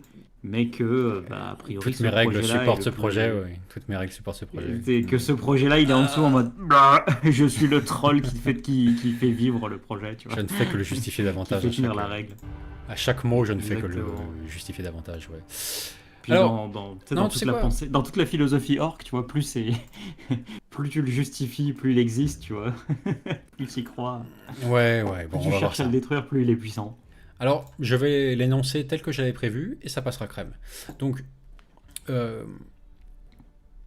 mais que, a priori, Toutes mes règles projet-là supportent est ce le projet, plus- oui. Toutes mes règles supportent ce projet. C'est que ce projet-là, il est en dessous en mode je suis le troll qui fait vivre le projet, tu vois. Je ne fais que le justifier Qui davantage fait à finir chaque, la règle. à chaque mot, je ne fais que Exactement. le justifier davantage, ouais. Puis Alors, tu sais, non, dans tu toute sais la quoi pensée, dans toute la philosophie orc, tu vois, plus c'est plus tu le justifies, plus il existe, tu vois. Plus tu y crois, Ouais, plus bon, tu on va voir cherches à ça. le détruire, plus il est puissant. Alors, je vais l'énoncer tel que j'avais prévu, et ça passera crème. Donc, euh,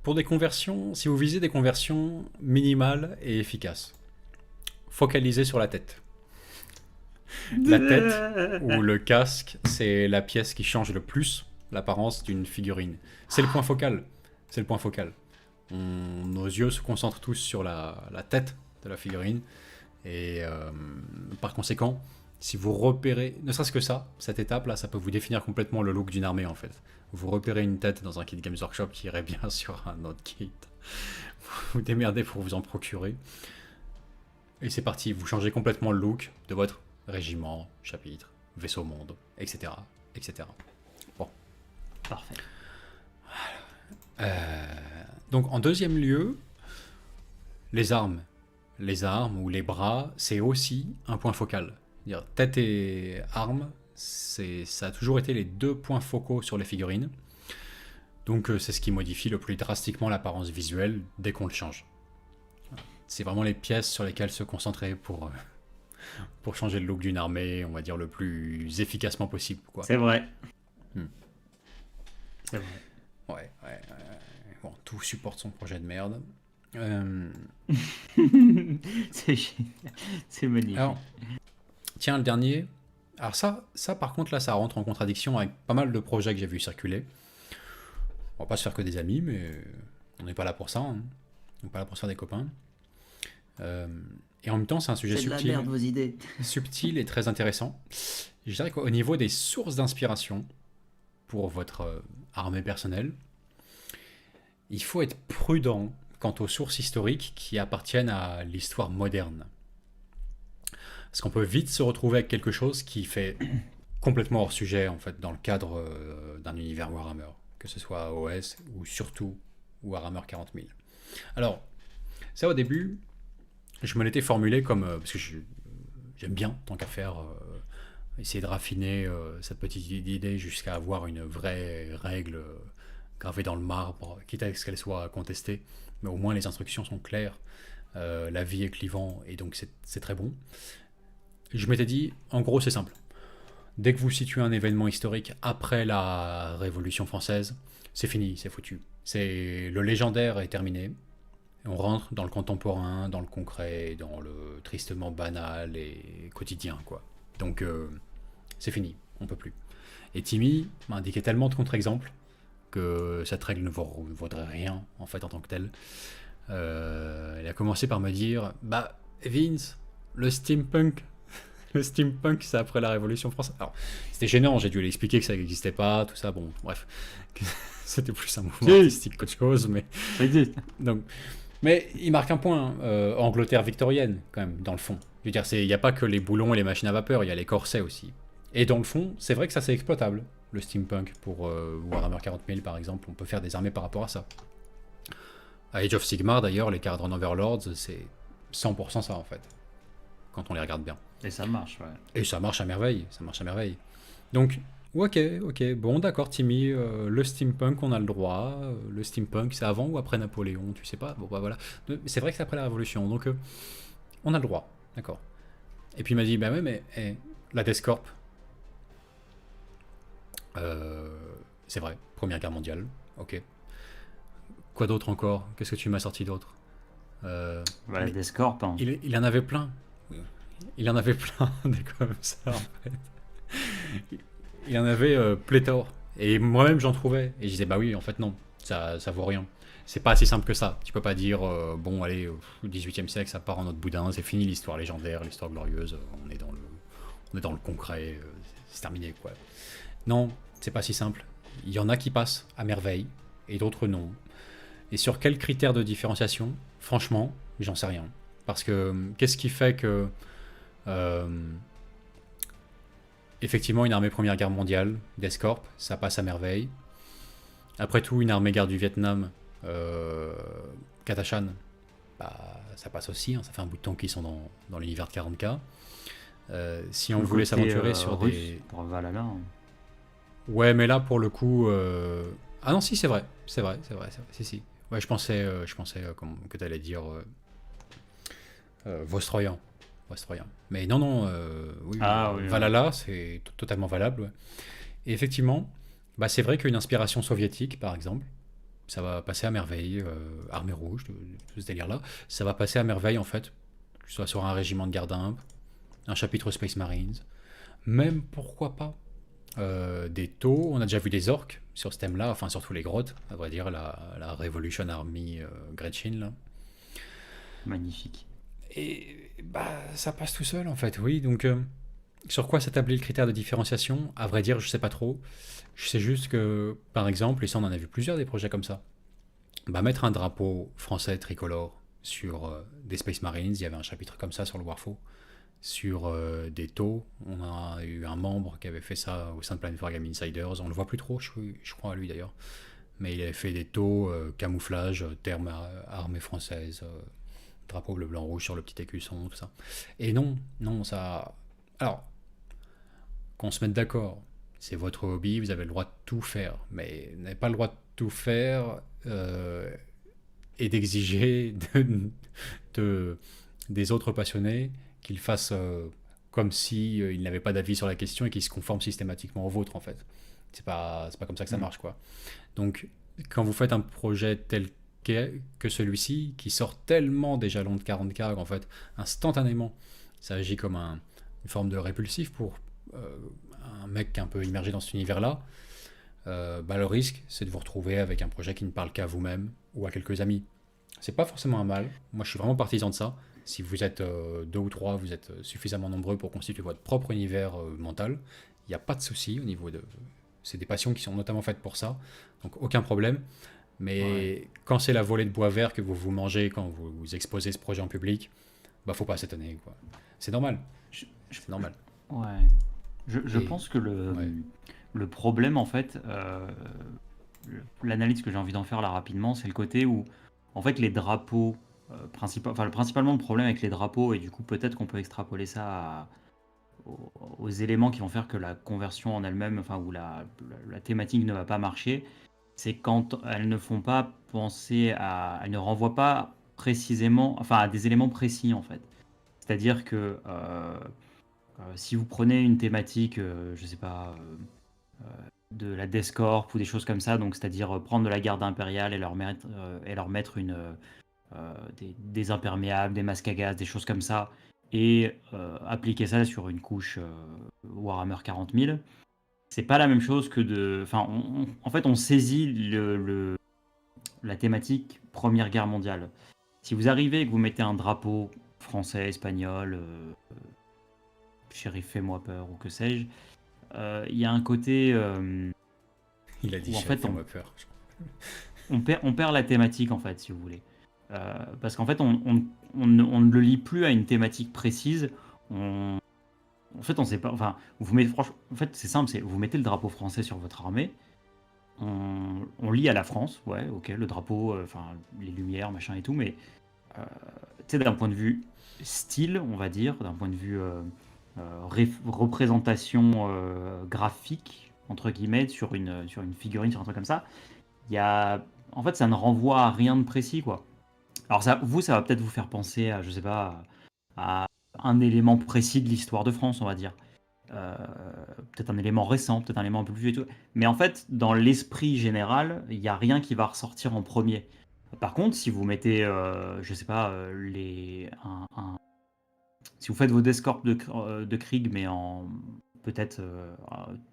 pour des conversions, si vous visez des conversions minimales et efficaces, focalisez sur la tête. La tête ou le casque, c'est la pièce qui change le plus l'apparence d'une figurine. C'est le point focal. C'est le point focal. Nos yeux se concentrent tous sur la tête de la figurine. Et par conséquent, si vous repérez, ne serait-ce que ça, cette étape-là, ça peut vous définir complètement le look d'une armée en fait. Vous repérez une tête dans un kit Games Workshop qui irait bien sur un autre kit. Vous démerdez pour vous en procurer. Et c'est parti, vous changez complètement le look de votre régiment, chapitre, vaisseau monde, etc. etc. Parfait. Donc en deuxième lieu, les armes. Les armes ou les bras, c'est aussi un point focal. C'est-à-dire, tête et armes, ça a toujours été les deux points focaux sur les figurines. Donc c'est ce qui modifie le plus drastiquement l'apparence visuelle dès qu'on le change. C'est vraiment les pièces sur lesquelles se concentrer pour changer le look d'une armée, on va dire le plus efficacement possible, quoi. C'est vrai. Hmm. C'est vrai. Ouais. Bon, tout supporte son projet de merde. C'est génial. C'est magnifique. Alors, tiens, le dernier. Alors ça par contre, là, ça rentre en contradiction avec pas mal de projets que j'ai vu circuler. On va pas se faire que des amis, mais on n'est pas là pour ça. Hein. On n'est pas là pour se faire des copains. Et en même temps, c'est un sujet C'est de la subtil. merde, vos idées. Subtil et très intéressant. Je dirais qu'au niveau des sources d'inspiration pour votre armée personnelle, il faut être prudent quant aux sources historiques qui appartiennent à l'histoire moderne. Parce qu'on peut vite se retrouver avec quelque chose qui fait complètement hors sujet en fait dans le cadre d'un univers Warhammer, que ce soit OS ou surtout Warhammer 40 000. Alors, ça au début, je me l'étais formulé comme parce que j'aime bien tant qu'à faire essayer de raffiner cette petite idée jusqu'à avoir une vraie règle gravée dans le marbre, quitte à ce qu'elle soit contestée, mais au moins les instructions sont claires, la vie est clivant et donc c'est très bon. Je m'étais dit, en gros c'est simple. Dès que vous situez un événement historique après la Révolution française, c'est fini, c'est foutu. Le légendaire est terminé. On rentre dans le contemporain, dans le concret, dans le tristement banal et quotidien, quoi. Donc c'est fini, on peut plus. Et Timmy m'a indiqué tellement de contre-exemples que cette règle ne vaudrait rien en fait en tant que telle. Elle a commencé par me dire, bah Vince, le steampunk, c'est après la Révolution française. Alors, c'était gênant, j'ai dû lui expliquer que ça n'existait pas, tout ça, bon, bref. C'était plus un mouvement artistique qu'autre chose, mais... Ça existe. Donc, mais il marque un point, Angleterre victorienne, quand même, dans le fond. Je veux dire, il n'y a pas que les boulons et les machines à vapeur, il y a les corsets aussi. Et dans le fond, c'est vrai que ça c'est exploitable, le steampunk, pour Warhammer 40 000 par exemple, on peut faire des armées par rapport à ça. À Age of Sigmar d'ailleurs, les Kharadron Overlords, c'est 100% ça en fait, quand on les regarde bien. Et ça marche, ouais. Et ça marche à merveille, Donc, ok, bon d'accord Timmy, le steampunk on a le droit, le steampunk c'est avant ou après Napoléon, tu sais pas, bon bah voilà. C'est vrai que c'est après la Révolution, donc on a le droit, d'accord. Et puis il m'a dit, bah ouais mais la Death Corp, c'est vrai, Première Guerre mondiale, ok. Quoi d'autre encore? Qu'est-ce que tu m'as sorti d'autre? Voilà, des Scorps, hein. Il en avait plein. Il en avait plein des comme ça en fait. Il en avait pléthore. Et moi-même j'en trouvais. Et je disais bah oui en fait non, ça vaut rien. C'est pas si simple que ça. Tu peux pas dire bon allez au XVIIIe siècle ça part en autre boudin, c'est fini l'histoire légendaire, l'histoire glorieuse, on est dans le concret, c'est terminé quoi. Non, c'est pas si simple. Il y en a qui passent à merveille et d'autres non. Et sur quels critères de différenciation? Franchement, j'en sais rien. Parce que qu'est-ce qui fait que effectivement, une armée Première Guerre mondiale, d'Escorp, ça passe à merveille. Après tout, une armée guerre du Vietnam, Katashan, bah, ça passe aussi, hein, ça fait un bout de temps qu'ils sont dans l'univers de 40K. Si on Le voulait côté, s'aventurer sur russe des... pour Valhalla, hein. Ouais, mais là, pour le coup... Ah non, si, c'est vrai, c'est vrai, c'est vrai, c'est vrai, si, si. Ouais, je pensais que tu allais dire Vostroyan. Vostroyan. Mais non, non, oui, Ah oui, Valhalla, c'est totalement valable. Ouais. Et effectivement, bah, c'est vrai qu'une inspiration soviétique, par exemple, ça va passer à merveille, armée rouge, tout ce délire-là, ça va passer à merveille, en fait, que ce soit sur un régiment de garde imp, un chapitre Space Marines, même, pourquoi pas, des taux, on a déjà vu des orques sur ce thème-là, enfin surtout les grottes, à vrai dire, la Revolution Army Gretchen, là. Magnifique. Et bah ça passe tout seul en fait, oui. Donc sur quoi s'établit le critère de différenciation? À vrai dire, je sais pas trop. Je sais juste que, par exemple, et ça on en a vu plusieurs des projets comme ça, bah mettre un drapeau français tricolore sur des Space Marines, il y avait un chapitre comme ça sur le Warfo. Sur des taux, on a eu un membre qui avait fait ça au sein de Planet Wargame Insiders, on le voit plus trop, je crois à lui d'ailleurs. Mais il avait fait des taux, camouflage, terme armée française, drapeau bleu, blanc, rouge sur le petit écusson, tout ça. Et non, non, ça. Alors, qu'on se mette d'accord, c'est votre hobby, vous avez le droit de tout faire, mais vous n'avez pas le droit de tout faire et d'exiger de- des autres passionnés qu'ils fassent comme si ils n'avaient pas d'avis sur la question et qu'ils se conforment systématiquement au vôtre, en fait. C'est pas comme ça que ça Mm. marche, quoi. Donc, quand vous faites un projet tel que celui-ci, qui sort tellement des jalons de 40K qu'en fait, instantanément, ça agit comme une forme de répulsif pour euh, un mec un peu immergé dans cet univers-là, bah, le risque, c'est de vous retrouver avec un projet qui ne parle qu'à vous-même ou à quelques amis. C'est pas forcément un mal. Moi, je suis vraiment partisan de ça. Si vous êtes deux ou trois, vous êtes suffisamment nombreux pour constituer votre propre univers mental. Il n'y a pas de souci au niveau de. C'est des passions qui sont notamment faites pour ça. Donc, aucun problème. Mais Ouais. quand c'est la volée de bois vert que vous mangez quand vous exposez ce projet en public, bah faut pas s'étonner, quoi. C'est normal, Je, je- c'est normal. ouais. Je Et pense que ouais, le problème, en fait, l'analyse que j'ai envie d'en faire là rapidement, c'est le côté où, en fait, les drapeaux, principalement le problème avec les drapeaux, et du coup, peut-être qu'on peut extrapoler ça aux éléments qui vont faire que la conversion en elle-même, enfin, où la thématique ne va pas marcher, c'est quand elles ne font pas penser elles ne renvoient pas précisément, enfin, à des éléments précis, en fait. C'est-à-dire que si vous prenez une thématique, je sais pas, de la Death Corp ou des choses comme ça, donc c'est-à-dire prendre de la garde impériale et leur mettre des imperméables, des masques à gaz, des choses comme ça, et appliquer ça sur une couche Warhammer 40 000, c'est pas la même chose que de. Enfin, en fait, on saisit la thématique Première Guerre mondiale. Si vous arrivez et que vous mettez un drapeau français, espagnol, shérif fais-moi peur ou que sais-je, il y a un côté il a dit où en chef, fait fais-moi peur. on perd la thématique en fait, si vous voulez. Parce qu'en fait, on ne le lie plus à une thématique précise. En fait, on sait pas. Enfin, vous mettez, franchement, en fait, c'est simple, c'est vous mettez le drapeau français sur votre armée. On lie à la France, ouais, ok, le drapeau, enfin, les lumières, machin et tout, mais tu sais, d'un point de vue style, on va dire, d'un point de vue représentation graphique, entre guillemets, sur une figurine, sur un truc comme ça, il y a. En fait, ça ne renvoie à rien de précis, quoi. Alors, ça va peut-être vous faire penser à, je sais pas, à un élément précis de l'histoire de France, on va dire. Euh, peut-être un élément récent, peut-être un élément un peu plus vieux et tout. Mais en fait, dans l'esprit général, il n'y a rien qui va ressortir en premier. Par contre, si vous mettez, je sais pas, si vous faites vos Deathcorp de Krieg, mais en peut-être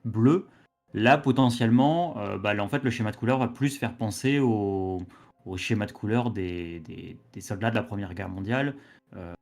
bleu, là, potentiellement, bah, là, en fait, le schéma de couleur va plus faire penser au schéma de couleur des soldats de la Première Guerre mondiale euh,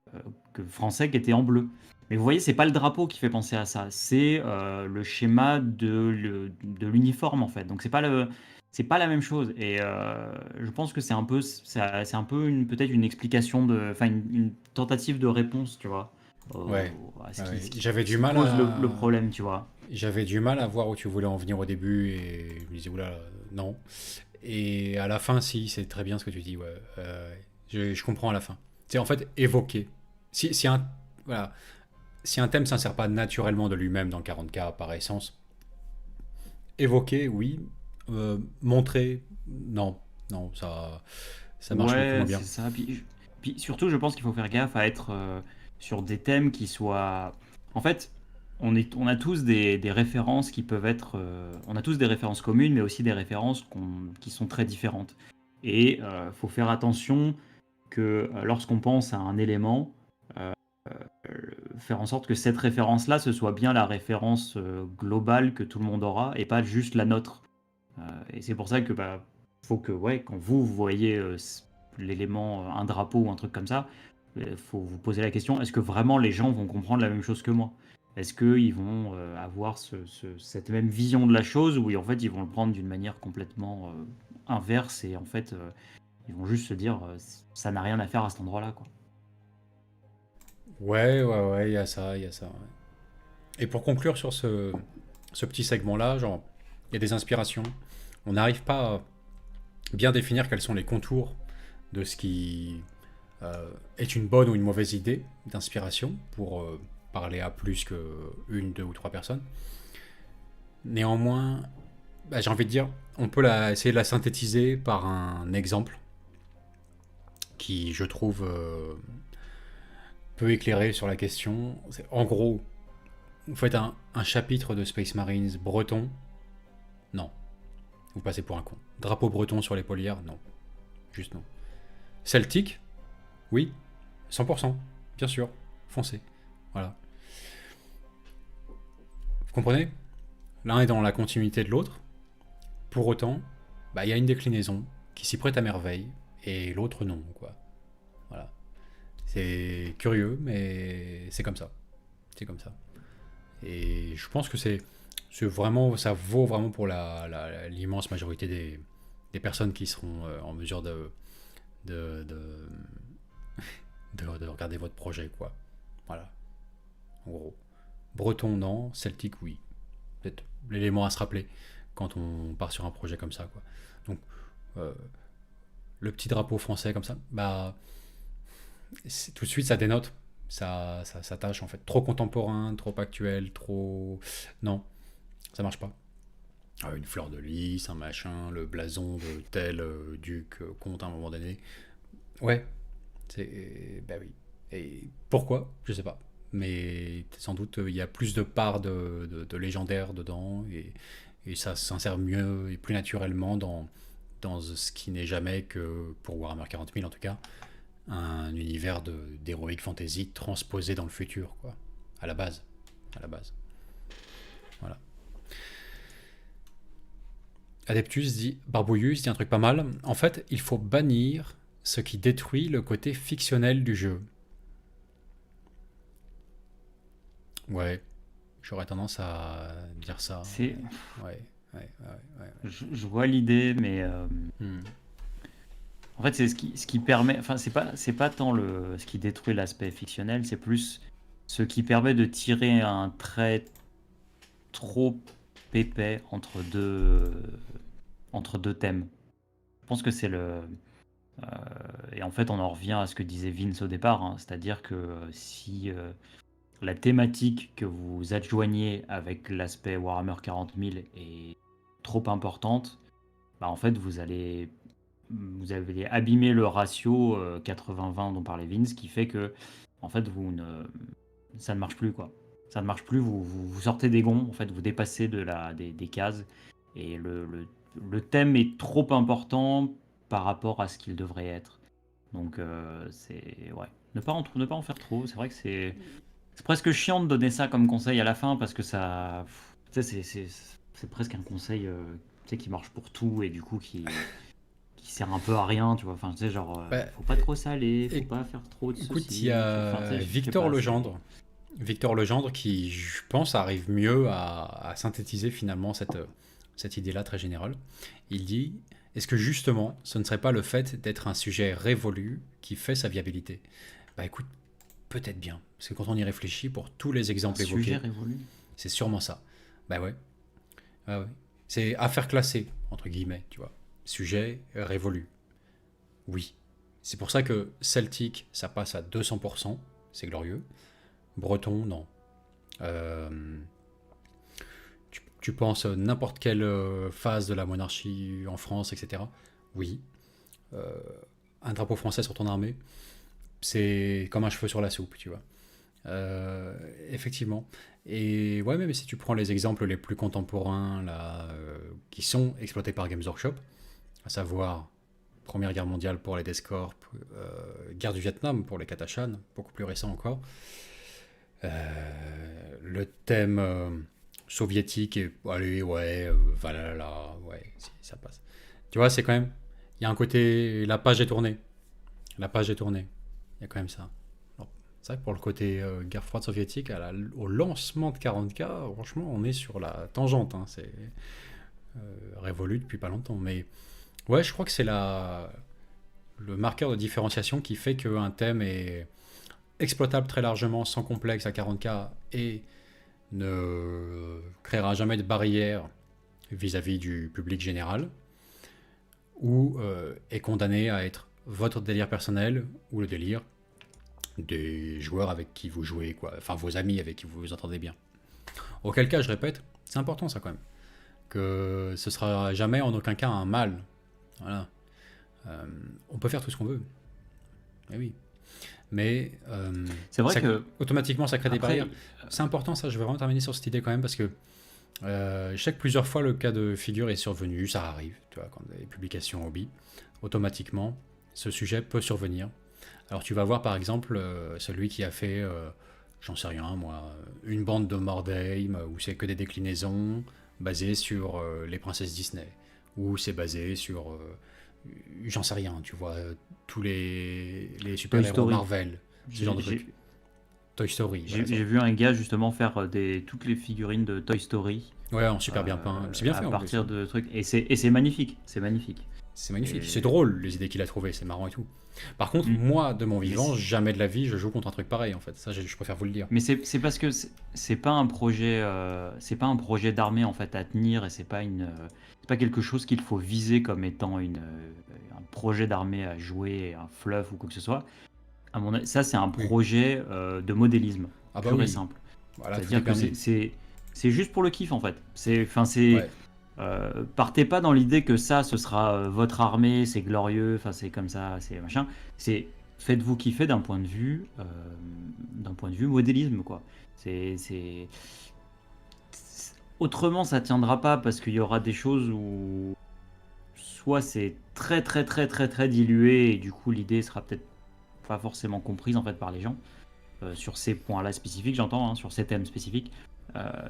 que français qui étaient en bleu. Mais vous voyez, c'est pas le drapeau qui fait penser à ça, c'est le schéma de l'uniforme en fait. Donc c'est pas la même chose. Et je pense que c'est un peu peut-être une explication enfin une tentative de réponse, tu vois, Ouais, à ouais, ouais. ce J'avais du qui mal pose le à. problème, tu vois. J'avais du mal à voir où tu voulais en venir au début et je me disais, oula, non. Et à la fin, si, c'est très bien ce que tu dis, ouais. Je comprends à la fin. C'est en fait évoquer. Si un, voilà, si un thème ne s'insère pas naturellement de lui-même dans 40K par essence, évoquer, oui. Montrer, non. Non, ça marche beaucoup Ouais, moins bien. c'est ça. Puis surtout, je pense qu'il faut faire gaffe à être sur des thèmes qui soient. En fait, on a tous des références qui peuvent être. On a tous des références communes, mais aussi des références qui sont très différentes. Et il faut faire attention que lorsqu'on pense à un élément, euh, faire en sorte que cette référence-là, ce soit bien la référence globale que tout le monde aura et pas juste la nôtre. Et c'est pour ça que faut que ouais, quand vous voyez l'élément, un drapeau ou un truc comme ça, il faut vous poser la question, est-ce que vraiment les gens vont comprendre la même chose que moi? Est-ce qu'ils vont avoir cette même vision de la chose ou en fait ils vont le prendre d'une manière complètement inverse et en fait ils vont juste se dire ça n'a rien à faire à cet endroit-là quoi. Ouais, ouais, ouais, il y a ça, il y a ça. Ouais. Et pour conclure sur ce petit segment-là, genre, il y a des inspirations. On n'arrive pas à bien définir quels sont les contours de ce qui est une bonne ou une mauvaise idée d'inspiration pour parler à plus que une, deux ou trois personnes. Néanmoins, j'ai envie de dire, on peut essayer de la synthétiser par un exemple qui, je trouve, peut éclairer sur la question. En gros, vous faites un chapitre de Space Marines breton. Non, vous passez pour un con. Drapeau breton sur les polières. Non, juste non. Celtique. Oui, 100%, bien sûr, foncez. Voilà. Vous comprenez? L'un est dans la continuité de l'autre. Pour autant, il y a une déclinaison qui s'y prête à merveille et l'autre non, quoi. Voilà. C'est curieux, mais c'est comme ça. C'est comme ça. Et je pense que c'est vraiment, ça vaut vraiment pour l'immense majorité des personnes qui seront en mesure de, de, de regarder votre projet, quoi. Voilà, en gros. Breton, non. Celtique, oui. Peut-être l'élément à se rappeler quand on part sur un projet comme ça, quoi. Donc, euh, le petit drapeau français comme ça, tout de suite, ça dénote. Ça tâche, en fait. Trop contemporain, trop actuel, trop... Non, ça marche pas. Une fleur de lys, un machin, le blason de tel duc, comte à un moment donné. Ouais, bah oui. Et pourquoi? Je sais pas. Mais sans doute il y a plus de parts de légendaire dedans et ça s'insère mieux et plus naturellement dans ce qui n'est jamais que, pour Warhammer 40 000 en tout cas, un univers d'heroic fantasy transposé dans le futur, quoi. À la base. À la base. Voilà. Adeptus dit, Barbouillus dit un truc pas mal. En fait, il faut bannir ce qui détruit le côté fictionnel du jeu. Ouais, j'aurais tendance à dire ça. C'est Ouais, ouais, ouais. je vois l'idée mais Hmm. en fait, c'est ce qui permet. Enfin, c'est pas tant ce qui détruit l'aspect fictionnel, c'est plus ce qui permet de tirer un trait trop épais entre deux thèmes. Je pense que c'est euh, et en fait, on en revient à ce que disait Vince au départ, hein, c'est-à-dire que si la thématique que vous adjoignez avec l'aspect Warhammer 40 000 est trop importante, en fait, vous allez abîmer le ratio 80-20 dont parlait Vince, qui fait que en fait ça ne marche plus quoi. Ça ne marche plus, vous sortez des gonds, en fait vous dépassez des cases et le thème est trop important par rapport à ce qu'il devrait être. Donc c'est ouais, ne pas en faire trop. C'est vrai que c'est presque chiant de donner ça comme conseil à la fin parce que ça, tu sais, c'est presque un conseil qui marche pour tout et du coup qui sert un peu à rien, tu vois. Enfin, tu sais, genre, Bah, faut pas trop saler, faut é- pas faire trop de Écoute, il ceci. y Enfin, tu a sais, je sais Victor pas, Legendre. Victor Legendre qui, je pense, arrive mieux à synthétiser finalement cette idée-là très générale. Il dit, est-ce que justement, ce ne serait pas le fait d'être un sujet révolu qui fait sa viabilité? Bah écoute, peut-être bien. Parce que quand on y réfléchit, pour tous les un exemples sujet évoqués, révolu. c'est sûrement ça. Bah ouais. Ah ouais. C'est affaire classée, entre guillemets, tu vois. Sujet révolu. Oui. C'est pour ça que Celtic, ça passe à 200%, c'est glorieux. Breton, non. Euh, tu penses n'importe quelle phase de la monarchie en France, etc. Oui. Euh, un drapeau français sur ton armée, c'est comme un cheveu sur la soupe, tu vois. Euh, Effectivement. Et ouais, même si tu prends les exemples les plus contemporains là, qui sont exploités par Games Workshop, à savoir Première Guerre mondiale pour les Descorp, Guerre du Vietnam pour les Katachan, beaucoup plus récent encore, le thème soviétique, et allez, ouais, Valhalla, ouais, si, ça passe. Tu vois, c'est quand même, il y a un côté, la page est tournée, la page est tournée, il y a quand même ça. Alors, c'est vrai que pour le côté guerre froide soviétique, au lancement de 40K, franchement, on est sur la tangente, hein, c'est révolu depuis pas longtemps, mais ouais, je crois que c'est le marqueur de différenciation qui fait qu'un thème est exploitable très largement, sans complexe à 40K et ne créera jamais de barrière vis-à-vis du public général, ou est condamné à être votre délire personnel ou le délire des joueurs avec qui vous jouez, quoi. Enfin vos amis avec qui vous vous entendez bien. Auquel cas, je répète, c'est important ça quand même, que ce sera jamais en aucun cas un mal. Voilà. On peut faire tout ce qu'on veut. Eh oui. Mais C'est vrai que automatiquement, ça crée des après, barrières. C'est important, ça. Je vais vraiment terminer sur cette idée quand même parce que je sais que plusieurs fois le cas de figure est survenu. Ça arrive, tu vois, quand des publications hobby, automatiquement, ce sujet peut survenir. Alors, tu vas voir par exemple celui qui a fait, j'en sais rien, moi, une bande de Mordheim où c'est que des déclinaisons basées sur les princesses Disney, où c'est basé sur j'en sais rien, tu vois, tous les super-héros Story. Marvel, ce genre de trucs. Toy Story, J'ai voilà, ça. j'ai vu un gars justement faire toutes les figurines de Toy Story Ouais, en super bien peint. C'est bien à fait en plus. partir de trucs. Et c'est magnifique. C'est magnifique. C'est magnifique. Et- C'est drôle, les idées qu'il a trouvées, c'est marrant et tout. Par contre, Mm. moi, de mon Mais vivant, c'est- jamais de la vie, je joue contre un truc pareil, en fait. Ça, je préfère vous le dire. Mais c'est parce que c'est pas un projet, c'est pas un projet d'armée en fait à tenir et c'est pas quelque chose qu'il faut viser comme étant un projet d'armée à jouer, un fluff ou quoi que ce soit. À mon avis, ça c'est un Oui. projet de modélisme Ah bah pur et oui, simple. voilà, tout est C'est-à-dire que permis. c'est juste pour le kiff en fait. C'est Ouais. partez pas dans l'idée que ça ce sera votre armée, c'est glorieux, enfin c'est comme ça, c'est machin. C'est faites-vous kiffer d'un point de vue modélisme quoi. C'est autrement ça tiendra pas parce qu'il y aura des choses où soit c'est très très très très très dilué et du coup l'idée sera peut-être pas forcément comprise en fait par les gens sur ces points-là spécifiques, j'entends, hein, sur ces thèmes spécifiques.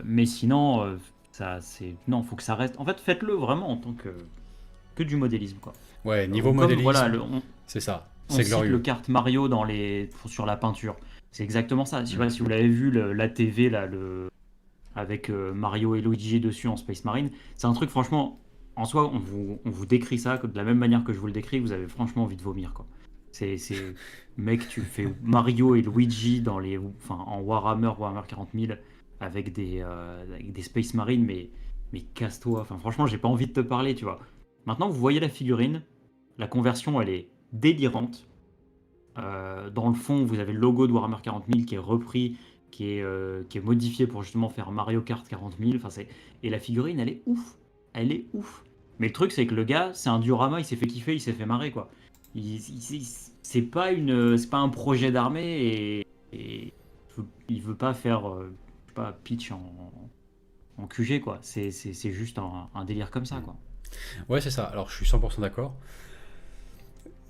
Mais sinon, ça, c'est non, faut que ça reste. En fait, faites-le vraiment en tant que du modélisme, quoi. Ouais, niveau Comme modélisme, voilà, c'est ça. on C'est cite le glorieux. kart Mario sur la peinture. C'est exactement ça. Je sais pas si vous l'avez vu, la TV là, avec Mario et Luigi dessus en Space Marine. C'est un truc, franchement, en soi, on vous décrit ça de la même manière que je vous le décris, vous avez franchement envie de vomir, quoi. Mec, tu fais Mario et Luigi en Warhammer 40 000 avec des Space Marines, mais casse-toi. Enfin, franchement, j'ai pas envie de te parler, tu vois. Maintenant, vous voyez la figurine, la conversion, elle est délirante. Dans le fond, vous avez le logo de Warhammer 40 000 qui est repris, qui est modifié pour justement faire Mario Kart 40 000. Enfin, et la figurine, elle est ouf. Elle est ouf. Mais le truc, c'est que le gars, c'est un diorama, il s'est fait kiffer, il s'est fait marrer, quoi. C'est pas un projet d'armée et il veut pas faire je sais pas, pitch en QG, quoi. C'est juste un délire comme ça, quoi. Ouais, c'est ça. Alors, je suis 100% d'accord.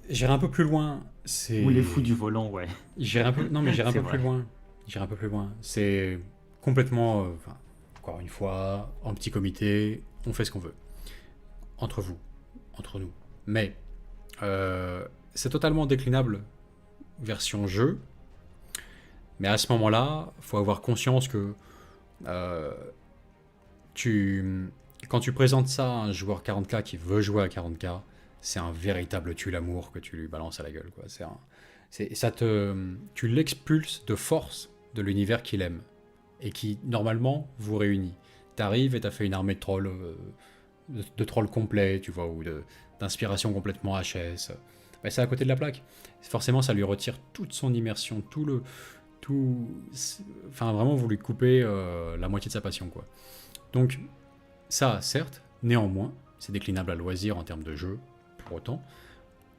J'irai un peu plus loin. Ou les fous du volant, ouais. J'irai un peu. Non, mais j'irai un C'est peu plus vrai. loin. J'irai un peu plus loin. C'est complètement. Enfin, encore une fois, en petit comité, on fait ce qu'on veut. Entre vous, entre nous. Mais c'est totalement déclinable version jeu. Mais à ce moment-là, faut avoir conscience que euh, quand tu présentes ça à un joueur 40K qui veut jouer à 40K, c'est un véritable tue-l'amour que tu lui balances à la gueule, quoi. Tu l'expulses de force de l'univers qu'il aime et qui normalement vous réunit. t'arrives et t'as fait une armée de trolls, de trolls complets, tu vois, ou d'inspiration complètement HS. Bah, c'est à côté de la plaque. Forcément, ça lui retire toute son immersion, tout, enfin vraiment, vous lui coupez la moitié de sa passion, quoi. Donc, ça, certes, néanmoins, c'est déclinable à loisir en termes de jeu, pour autant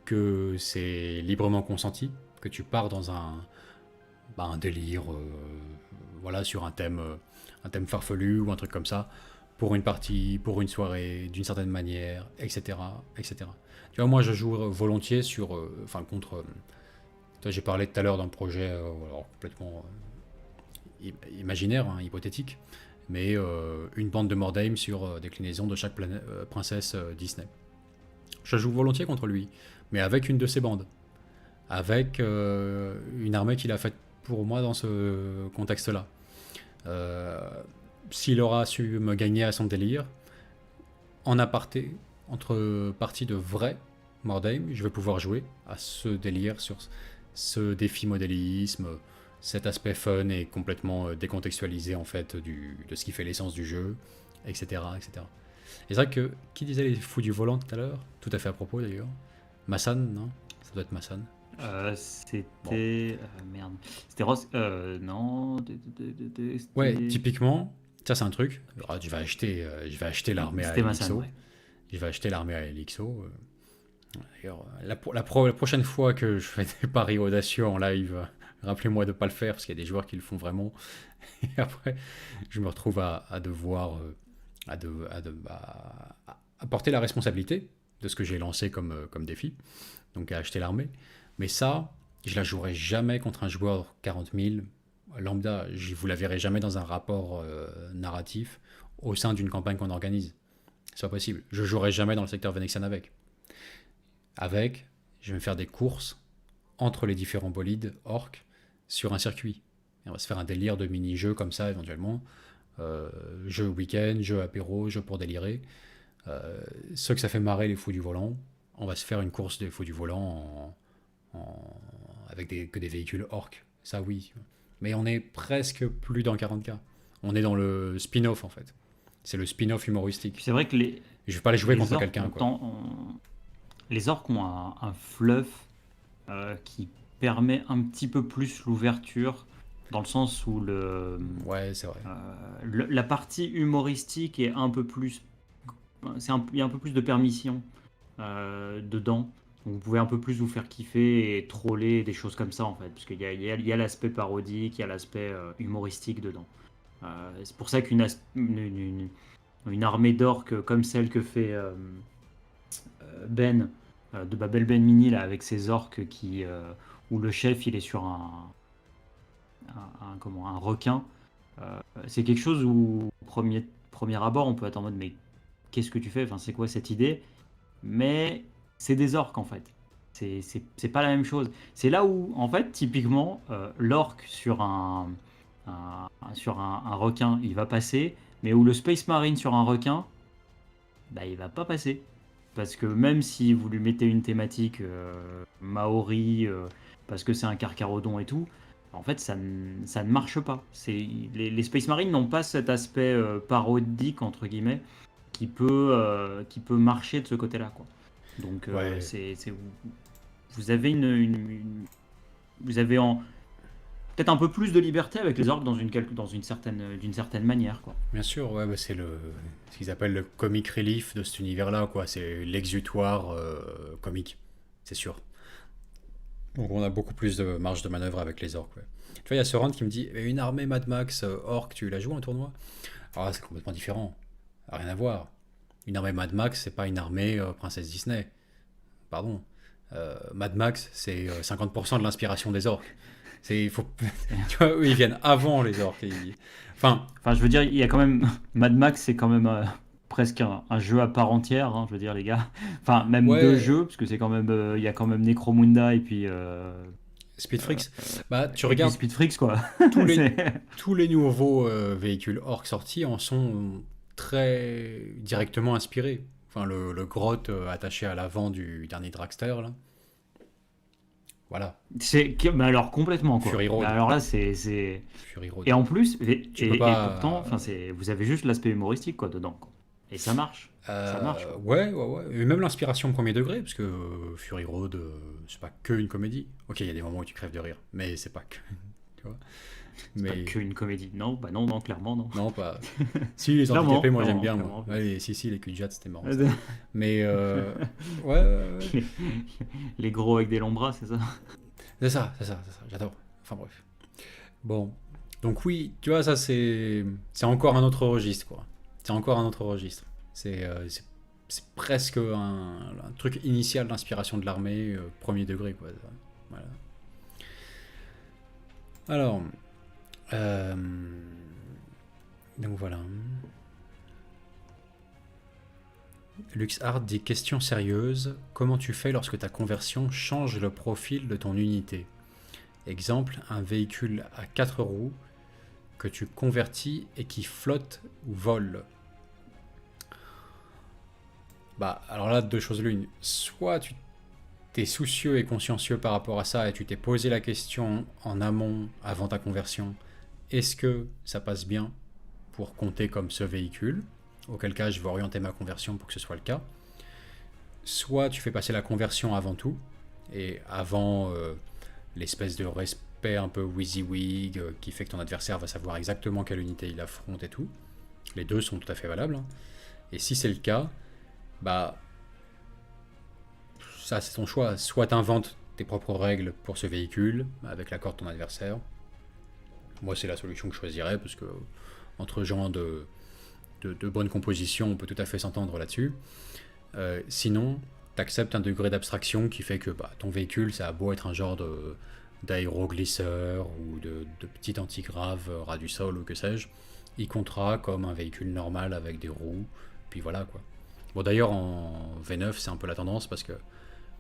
que c'est librement consenti, que tu pars dans un délire, voilà, sur un thème farfelu ou un truc comme ça, pour une partie, pour une soirée, d'une certaine manière, etc., etc. Tu vois, moi, je joue volontiers contre. Toi, j'ai parlé tout à l'heure d'un projet alors, complètement imaginaire, hein, hypothétique, mais une bande de Mordheim sur déclinaison de chaque princesse Disney. Je joue volontiers contre lui, mais avec une de ses bandes, avec une armée qu'il a faite pour moi dans ce contexte-là. Euh, S'il aura su me gagner à son délire, en aparté, entre parties de vrai Mordheim, je vais pouvoir jouer à ce délire, sur ce défi modélisme, cet aspect fun et complètement décontextualisé en fait de ce qui fait l'essence du jeu, etc. etc. Et c'est vrai que, qui disait les fous du volant tout à l'heure, tout à fait à propos d'ailleurs, Massan, non? Ça doit être Massan. C'était... merde. C'était Ross... non... Ouais, typiquement, ça c'est un truc. Alors, je vais acheter l'armée à C'était Massan, Elixo. ouais. Je vais acheter l'armée à Elixo. D'ailleurs, la prochaine fois que je fais des paris audacieux en live, rappelez-moi de ne pas le faire parce qu'il y a des joueurs qui le font vraiment. Et après, je me retrouve à devoir à porter la responsabilité de ce que j'ai lancé comme défi, donc à acheter l'armée. Mais ça, je la jouerai jamais contre un joueur 40 000 lambda. Vous la verrez jamais dans un rapport narratif au sein d'une campagne qu'on organise. C'est pas possible. Je jouerai jamais dans le secteur Venexian avec. Avec, je vais me faire des courses entre les différents bolides orques sur un circuit. Et on va se faire un délire de mini-jeux comme ça éventuellement. Jeu week-end, jeu apéro, jeu pour délirer. Ceux que ça fait marrer les fous du volant, on va se faire une course des fous du volant avec que des véhicules orques. Ça oui. Mais on est presque plus dans 40K. On est dans le spin-off en fait. C'est le spin-off humoristique. C'est vrai que Je vais pas les jouer les contre orques quelqu'un, quoi. les orques ont un fluff qui permet un petit peu plus l'ouverture, dans le sens où Ouais, c'est vrai. la partie humoristique est un peu plus... il y a un peu plus de permission dedans. Donc vous pouvez un peu plus vous faire kiffer et troller des choses comme ça en fait. Parce qu'il y a l'aspect parodique, il y a l'aspect humoristique dedans. C'est pour ça une armée d'orques comme celle que fait Ben de Babel Ben Mini là, avec ses orques où le chef il est sur un requin. C'est quelque chose où premier abord on peut être en mode mais qu'est-ce que tu fais, enfin, c'est quoi cette idée? Mais c'est des orques en fait. C'est pas la même chose. C'est là où en fait typiquement l'orque sur un requin il va passer, mais où le Space Marine sur un requin, bah, il va pas passer. Parce que même si vous lui mettez une thématique maori, parce que c'est un carcharodon et tout, en fait ça ne marche pas. Les Space Marines n'ont pas cet aspect parodique entre guillemets qui peut marcher de ce côté-là, quoi. Donc Ouais. vous avez vous avez peut-être un peu plus de liberté avec les orques d'une certaine manière, quoi. Bien sûr, ouais, bah, c'est ce qu'ils appellent le comic relief de cet univers-là, quoi. C'est l'exutoire comique, c'est sûr. Donc on a beaucoup plus de marge de manœuvre avec les orques, ouais. Tu vois, il y a Sorand qui me dit une armée Mad Max orc, tu la joues en tournoi? Ah, c'est complètement différent. Rien à voir. Une armée Mad Max, c'est pas une armée princesse Disney. Pardon. Mad Max, c'est 50% de l'inspiration des orques. Tu vois, eux, ils viennent avant les orques. Enfin, je veux dire, il y a quand même Mad Max, c'est quand même presque un jeu à part entière, hein, je veux dire les gars. Enfin, même ouais, deux jeux, parce que c'est quand même il y a quand même Necromunda et puis Speedfrix. Bah, tu et puis regardes Speedfrix, quoi. tous les, C'est- tous les nouveaux véhicules orques sortis en sont très directement inspirés. Enfin, le grotte attaché à l'avant du dernier Dragster, là. Voilà, Mais alors complètement quoi. Fury Road. Mais alors là c'est Fury Road. et en plus Tu peux pas- et pourtant enfin c'est vous avez juste l'aspect humoristique quoi dedans quoi. Et ça marche. Ça marche. Quoi. Ouais. Et même l'inspiration premier degré, parce que Fury Road, c'est pas que une comédie. Ok, il y a des moments où tu crèves de rire, mais c'est pas que. Tu vois. C'est pas qu'une comédie. Non, bah non, clairement non. Non, pas. Si, les Clairement, handicapés, moi j'aime clairement, bien. Moi. clairement. Ouais, si, les cul c'était marrant. Les, Mais ouais. les gros avec des longs bras, c'est ça? C'est ça, j'adore. Enfin bref. Bon. Donc oui, tu vois, ça c'est encore un autre registre, quoi. C'est encore un autre registre. C'est presque un truc initial d'inspiration de l'armée, premier degré, quoi. Voilà. Alors, donc voilà. LuxArt dit question sérieuse. Comment tu fais lorsque ta conversion change le profil de ton unité? Exemple, un véhicule à 4 roues que tu convertis et qui flotte ou vole. Bah, alors là, deux choses l'une. Soit tu t'es soucieux et consciencieux par rapport à ça et tu t'es posé la question en amont, avant ta conversion, est-ce que ça passe bien pour compter comme ce véhicule? Auquel cas, je vais orienter ma conversion pour que ce soit le cas. Soit tu fais passer la conversion avant tout, et avant l'espèce de respect un peu WYSIWYG qui fait que ton adversaire va savoir exactement quelle unité il affronte et tout. Les deux sont tout à fait valables. Et si c'est le cas, bah ça c'est ton choix. Soit tu inventes tes propres règles pour ce véhicule, avec l'accord de ton adversaire. Moi c'est la solution que je choisirais, parce que entre gens de bonne composition, on peut tout à fait s'entendre là-dessus. Sinon, tu acceptes un degré d'abstraction qui fait que ton véhicule, ça a beau être un genre d'aéroglisseur ou de petit antigrave ras du sol ou que sais-je, il comptera comme un véhicule normal avec des roues, puis voilà quoi. Bon d'ailleurs en V9 c'est un peu la tendance parce que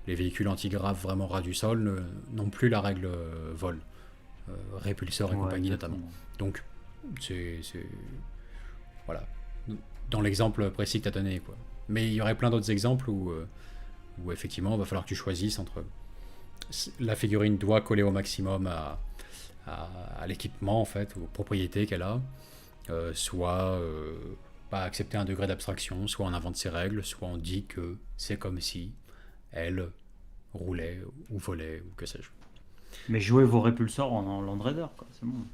les véhicules antigraves vraiment ras du sol n'ont plus la règle vol, répulseur et compagnie exactement. notamment. Donc c'est voilà, dans l'exemple précis que tu as donné quoi. Mais il y aurait plein d'autres exemples où effectivement il va falloir que tu choisisses entre la figurine doit coller au maximum à l'équipement en fait, aux propriétés qu'elle a, soit pas accepter un degré d'abstraction, soit on invente ses règles, soit on dit que c'est comme si elle roulait ou volait ou que sais-je. Mais jouez vos répulsors en Land Raider, quoi, c'est bon.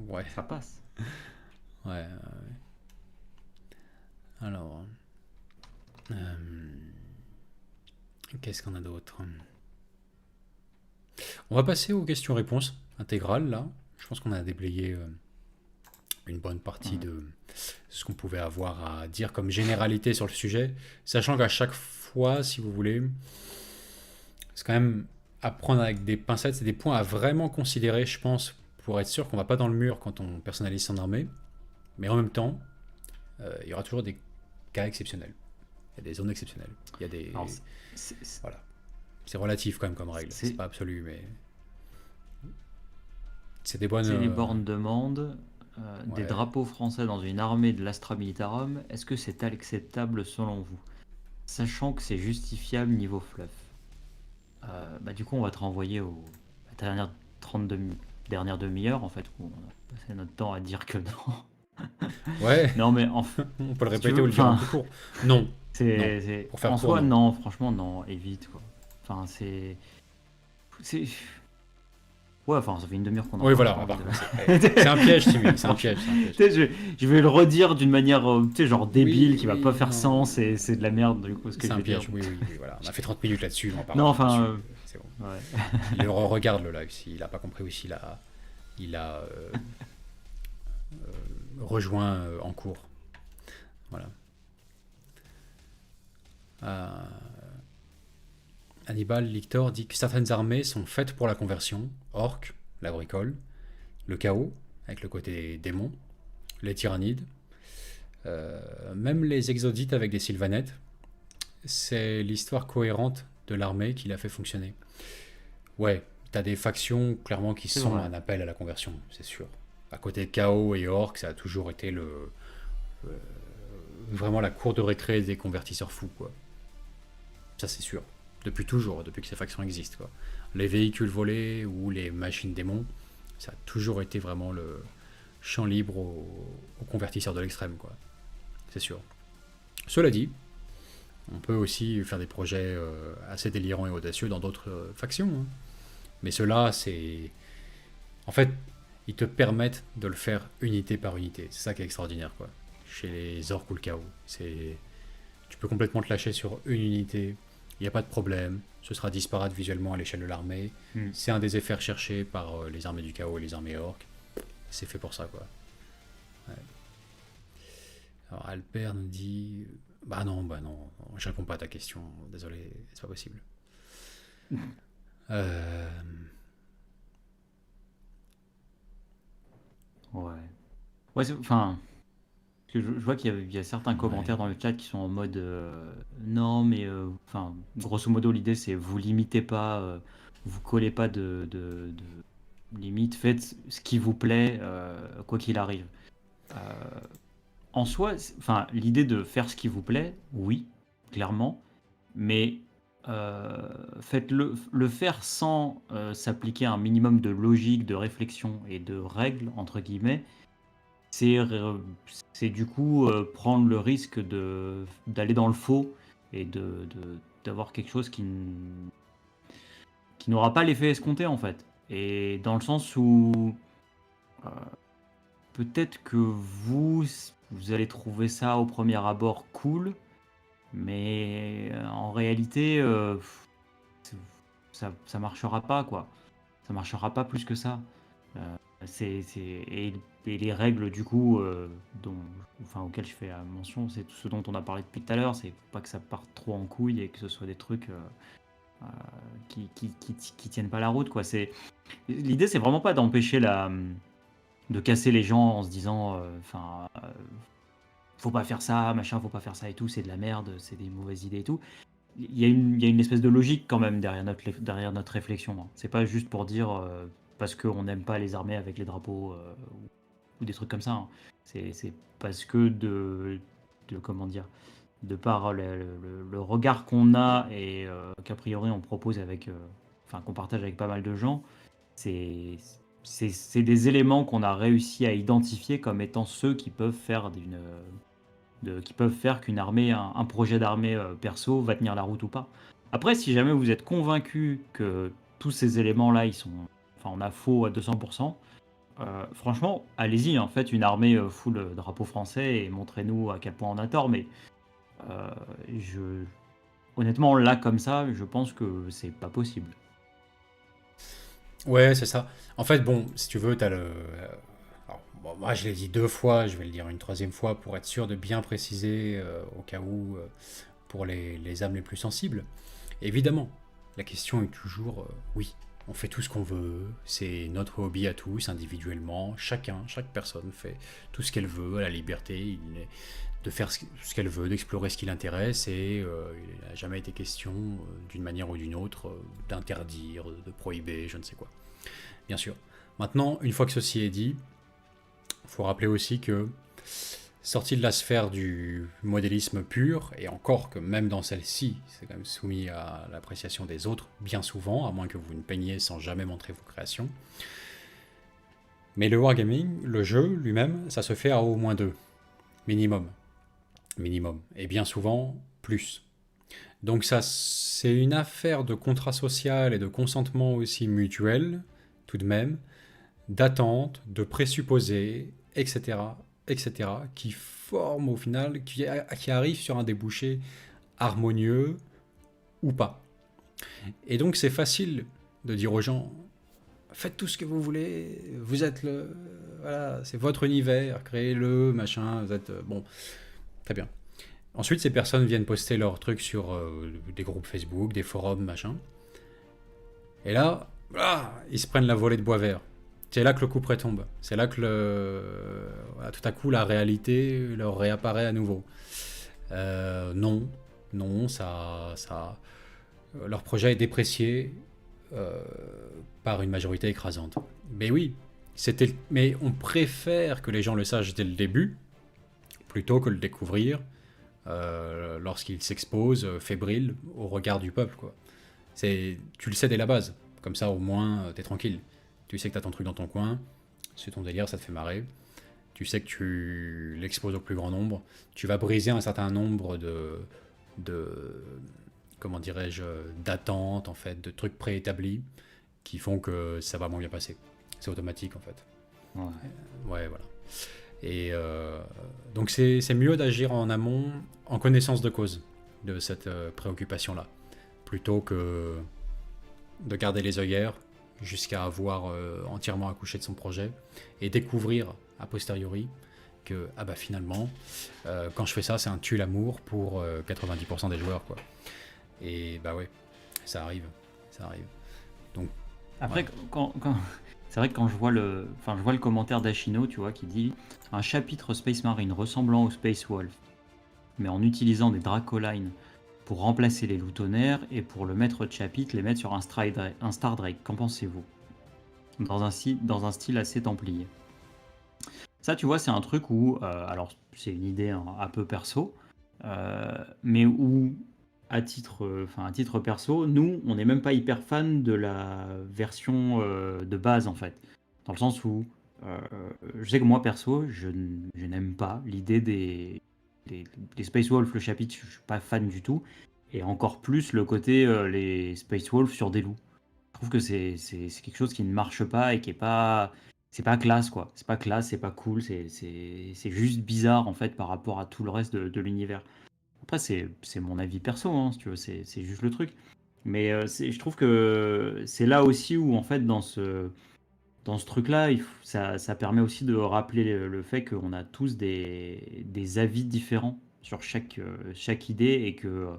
Ouais. Ça passe. Ouais. Alors. Qu'est-ce qu'on a d'autre? On va passer aux questions-réponses intégrales là. Je pense qu'on a déblayé une bonne partie de ce qu'on pouvait avoir à dire comme généralité sur le sujet, sachant qu'à chaque fois, si vous voulez, c'est quand même à prendre avec des pincettes, c'est des points à vraiment considérer, je pense, pour être sûr qu'on va pas dans le mur quand on personnalise son armée, mais en même temps, il y aura toujours des cas exceptionnels. Il y a des zones exceptionnelles. Il y a des... Alors, Voilà. C'est relatif quand même comme règle. C'est- C'est pas absolu, mais... C'est des bonnes... Thierry Born demande des ouais. drapeaux français dans une armée de l'Astra Militarum, est-ce que c'est acceptable selon vous? Sachant que c'est justifiable niveau fluff. Du coup, on va te renvoyer à la dernière demi-heure, en fait, où on a passé notre temps à dire que non. Ouais, Non, mais on peut le si tu répéter veux, ou le dire un enfin, peu court. Non. Pour faire en court, soi, non. non, franchement, non, évite, quoi. Enfin, c'est... Ouais, enfin, ça fait une demi-heure qu'on en Oui, parle, voilà. j'ai pas bah, envie de- c'est un piège, Timmy. C'est un piège. C'est un piège. Tu sais, je vais le redire d'une manière, tu sais, genre débile, Oui, qui va oui, pas faire non. sens, et c'est de la merde, du coup, ce que C'est je un vais piège, dire. oui, voilà. On a fait 30 minutes là-dessus, on va pas Non, revenir enfin, dessus. C'est bon. Ouais. Il regarde le live, s'il a pas compris aussi, il a rejoint en cours. Voilà. Hannibal Lictor dit que certaines armées sont faites pour la conversion. Orc, la bricole, le chaos, avec le côté démon, les tyrannides, même les exodites avec des sylvanettes. C'est l'histoire cohérente de l'armée qui l'a fait fonctionner. Ouais, t'as des factions clairement qui C'est sont vrai. un appel à la conversion, c'est sûr. À côté de chaos et orc, ça a toujours été vraiment la cour de récré des convertisseurs fous, quoi. Ça c'est sûr. Depuis toujours, depuis que ces factions existent, quoi. les véhicules volés ou les machines démons, ça a toujours été vraiment le champ libre aux convertisseurs de l'extrême, quoi. C'est sûr. Cela dit, on peut aussi faire des projets assez délirants et audacieux dans d'autres factions, hein. Mais ceux-là, c'est... En fait, ils te permettent de le faire unité par unité. C'est ça qui est extraordinaire, quoi. Chez les orques ou le chaos. Tu peux complètement te lâcher sur une unité, il n'y a pas de problème, ce sera disparate visuellement à l'échelle de l'armée. C'est un des effets recherchés par les armées du chaos et les armées orques. C'est fait pour ça, quoi. Ouais. Alors Albert nous dit... bah non, je réponds pas à ta question, désolé, c'est pas possible. Ouais. Ouais, enfin, parce que je vois qu'il y a certains commentaires dans le chat qui sont en mode non, mais enfin, grosso modo, l'idée c'est vous limitez pas, vous collez pas de limite, faites ce qui vous plaît, quoi qu'il arrive. Euh, En soi, enfin, l'idée de faire ce qui vous plaît, oui, clairement, mais faites-le le faire sans s'appliquer un minimum de logique, de réflexion et de règles, entre guillemets, c'est c'est du coup prendre le risque d'aller dans le faux et d'avoir quelque chose qui n'aura pas l'effet escompté en fait. Et dans le sens où euh, peut-être que vous allez trouver ça au premier abord cool, mais en réalité, ça marchera pas, quoi. Ça marchera pas plus que ça. Et les règles, du coup, auxquelles je fais mention, c'est tout ce dont on a parlé depuis tout à l'heure. C'est pas que ça parte trop en couille et que ce soit des trucs qui tiennent pas la route, quoi. L'idée, c'est vraiment pas d'empêcher de casser les gens en se disant, faut pas faire ça, machin, faut pas faire ça et tout, c'est de la merde, c'est des mauvaises idées et tout. Il y a une espèce de logique quand même derrière notre réflexion, hein. C'est pas juste pour dire parce qu'on n'aime pas les armées avec les drapeaux ou des trucs comme ça, hein. C'est parce que comment dire, de par le regard qu'on a et qu'a priori on propose qu'on partage avec pas mal de gens, c'est c'est des éléments qu'on a réussi à identifier comme étant ceux qui peuvent faire qui peuvent faire qu'une armée, un projet d'armée perso va tenir la route ou pas. Après, si jamais vous êtes convaincu que tous ces éléments-là, on a faux à 200%, franchement, allez-y, en fait, une armée full drapeau français et montrez-nous à quel point on a tort. Mais euh, honnêtement, là, comme ça, je pense que c'est pas possible. Ouais, c'est ça. En fait, bon, si tu veux, t'as le... alors, bon, moi, je l'ai dit 2 fois, je vais le dire une 3e fois pour être sûr de bien préciser au cas où pour les âmes les plus sensibles. Évidemment, la question est toujours, oui, on fait tout ce qu'on veut, c'est notre hobby à tous, individuellement, chaque personne fait tout ce qu'elle veut, à la liberté de faire ce qu'elle veut, d'explorer ce qui l'intéresse, et il n'a jamais été question, d'une manière ou d'une autre, d'interdire, de prohiber, je ne sais quoi. Bien sûr. Maintenant, une fois que ceci est dit, il faut rappeler aussi que, sorti de la sphère du modélisme pur, et encore que même dans celle-ci, c'est quand même soumis à l'appréciation des autres, bien souvent, à moins que vous ne peigniez sans jamais montrer vos créations. Mais le wargaming, le jeu lui-même, ça se fait à au moins 2. Minimum. Et bien souvent, plus. Donc ça, c'est une affaire de contrat social et de consentement aussi mutuel, tout de même, d'attente, de présupposés, etc., qui forment au final, qui arrivent sur un débouché harmonieux ou pas. Et donc c'est facile de dire aux gens, faites tout ce que vous voulez, vous êtes voilà, c'est votre univers, créez-le, machin, vous êtes, bon, très bien. Ensuite, ces personnes viennent poster leurs trucs sur des groupes Facebook, des forums, machin. Et là, ils se prennent la volée de bois vert. C'est là que le coup près tombe. C'est là que voilà, tout à coup la réalité leur réapparaît à nouveau. Non, leur projet est déprécié par une majorité écrasante. Mais oui, mais on préfère que les gens le sachent dès le début, plutôt que le découvrir lorsqu'ils s'exposent fébriles au regard du peuple, quoi. Tu le sais dès la base. Comme ça, au moins, t'es tranquille. Tu sais que t'as ton truc dans ton coin, c'est ton délire, ça te fait marrer. Tu sais que tu l'exposes au plus grand nombre. Tu vas briser un certain nombre de comment dirais-je, d'attentes, en fait, de trucs préétablis qui font que ça va moins bien passer. C'est automatique, en fait. Ouais. Ouais, voilà. Et donc c'est mieux d'agir en amont, en connaissance de cause de cette préoccupation-là, plutôt que de garder les œillères jusqu'à avoir entièrement accouché de son projet et découvrir a posteriori que ah bah finalement quand je fais ça c'est un tue l'amour pour 90% des joueurs quoi. Et bah ouais, ça arrive. Donc Après, ouais. c'est vrai que quand je vois je vois le commentaire d'Ashino, tu vois, qui dit un chapitre Space Marine ressemblant au Space Wolf, mais en utilisant des Dracolines pour remplacer les loutonnaires et pour le maître de chapitre, les mettre sur un Star Drake. Qu'en pensez-vous? Dans un style assez templier. Ça, tu vois, c'est un truc où, alors c'est une idée un peu perso, mais où à titre perso, nous, on n'est même pas hyper fan de la version de base en fait, dans le sens où je sais que moi perso, je n'aime pas l'idée des Space Wolf, le chapitre, je suis pas fan du tout, et encore plus le côté les Space Wolf sur des loups. Je trouve que c'est quelque chose qui ne marche pas et qui est pas. C'est pas classe, quoi. C'est pas classe, c'est pas cool, c'est juste bizarre, en fait, par rapport à tout le reste de l'univers. Après, c'est mon avis perso, hein, si tu veux, c'est juste le truc. Mais je trouve que c'est là aussi où, en fait, dans ce truc-là, ça permet aussi de rappeler le fait qu'on a tous des avis différents sur chaque idée et que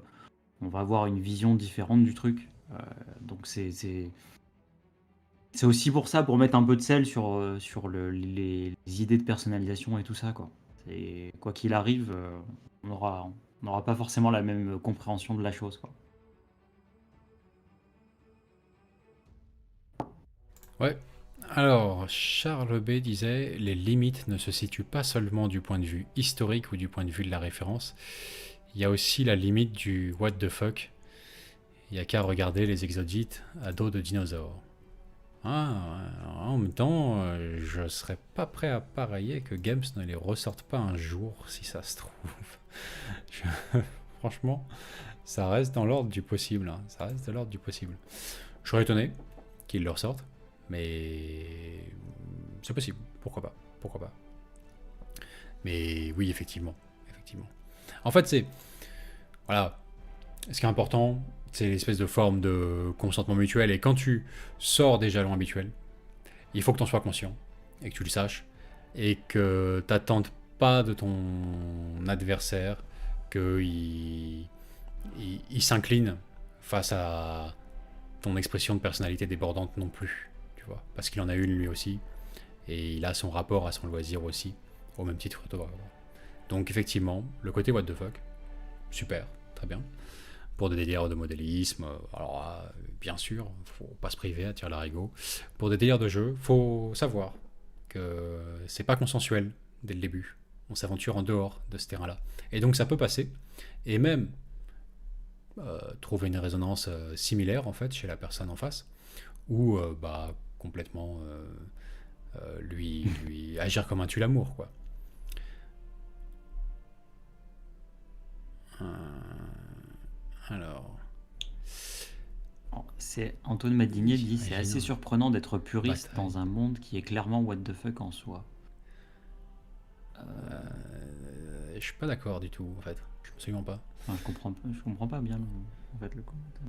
on va avoir une vision différente du truc. Donc c'est aussi pour ça, pour mettre un peu de sel sur les idées de personnalisation et tout ça, quoi. Quoi qu'il arrive, on n'aura pas forcément la même compréhension de la chose, quoi. Ouais. Alors, Charles B disait les limites ne se situent pas seulement du point de vue historique ou du point de vue de la référence. Il y a aussi la limite du what the fuck. Il n'y a qu'à regarder les exodites à dos de dinosaures. Ah, en même temps, je serais pas prêt à parier que Games ne les ressorte pas un jour, si ça se trouve. Je- Franchement, ça reste dans l'ordre du possible. Hein. Ça reste dans l'ordre du possible. Je serais étonné qu'ils le ressortent, mais c'est possible. Pourquoi pas? Pourquoi pas? Mais oui, effectivement. Effectivement. En fait, c'est... Voilà. Ce qui est important, c'est l'espèce de forme de consentement mutuel. Et quand tu sors des jalons habituels, il faut que tu en sois conscient et que tu le saches et que tu n'attendes pas de ton adversaire qu'il il s'incline face à ton expression de personnalité débordante non plus, tu vois, parce qu'il en a une lui aussi et il a son rapport à son loisir aussi, au même titre que toi. Donc effectivement, le côté what the fuck, super, très bien. Pour des délires de modélisme, alors bien sûr, faut pas se priver à tirer l'arigot. Pour des délires de jeu, faut savoir que c'est pas consensuel dès le début. On s'aventure en dehors de ce terrain-là. Et donc ça peut passer, et même trouver une résonance similaire en fait chez la personne en face, ou bah complètement lui agir comme un tue-l'amour quoi. Alors, C'est Antoine Madinier dit c'est j'imagine. assez surprenant d'être puriste Bataille. dans un monde qui est clairement what the fuck en soi. Je suis pas d'accord du tout en fait. Absolument pas. Enfin, je comprends pas bien en fait le commentaire.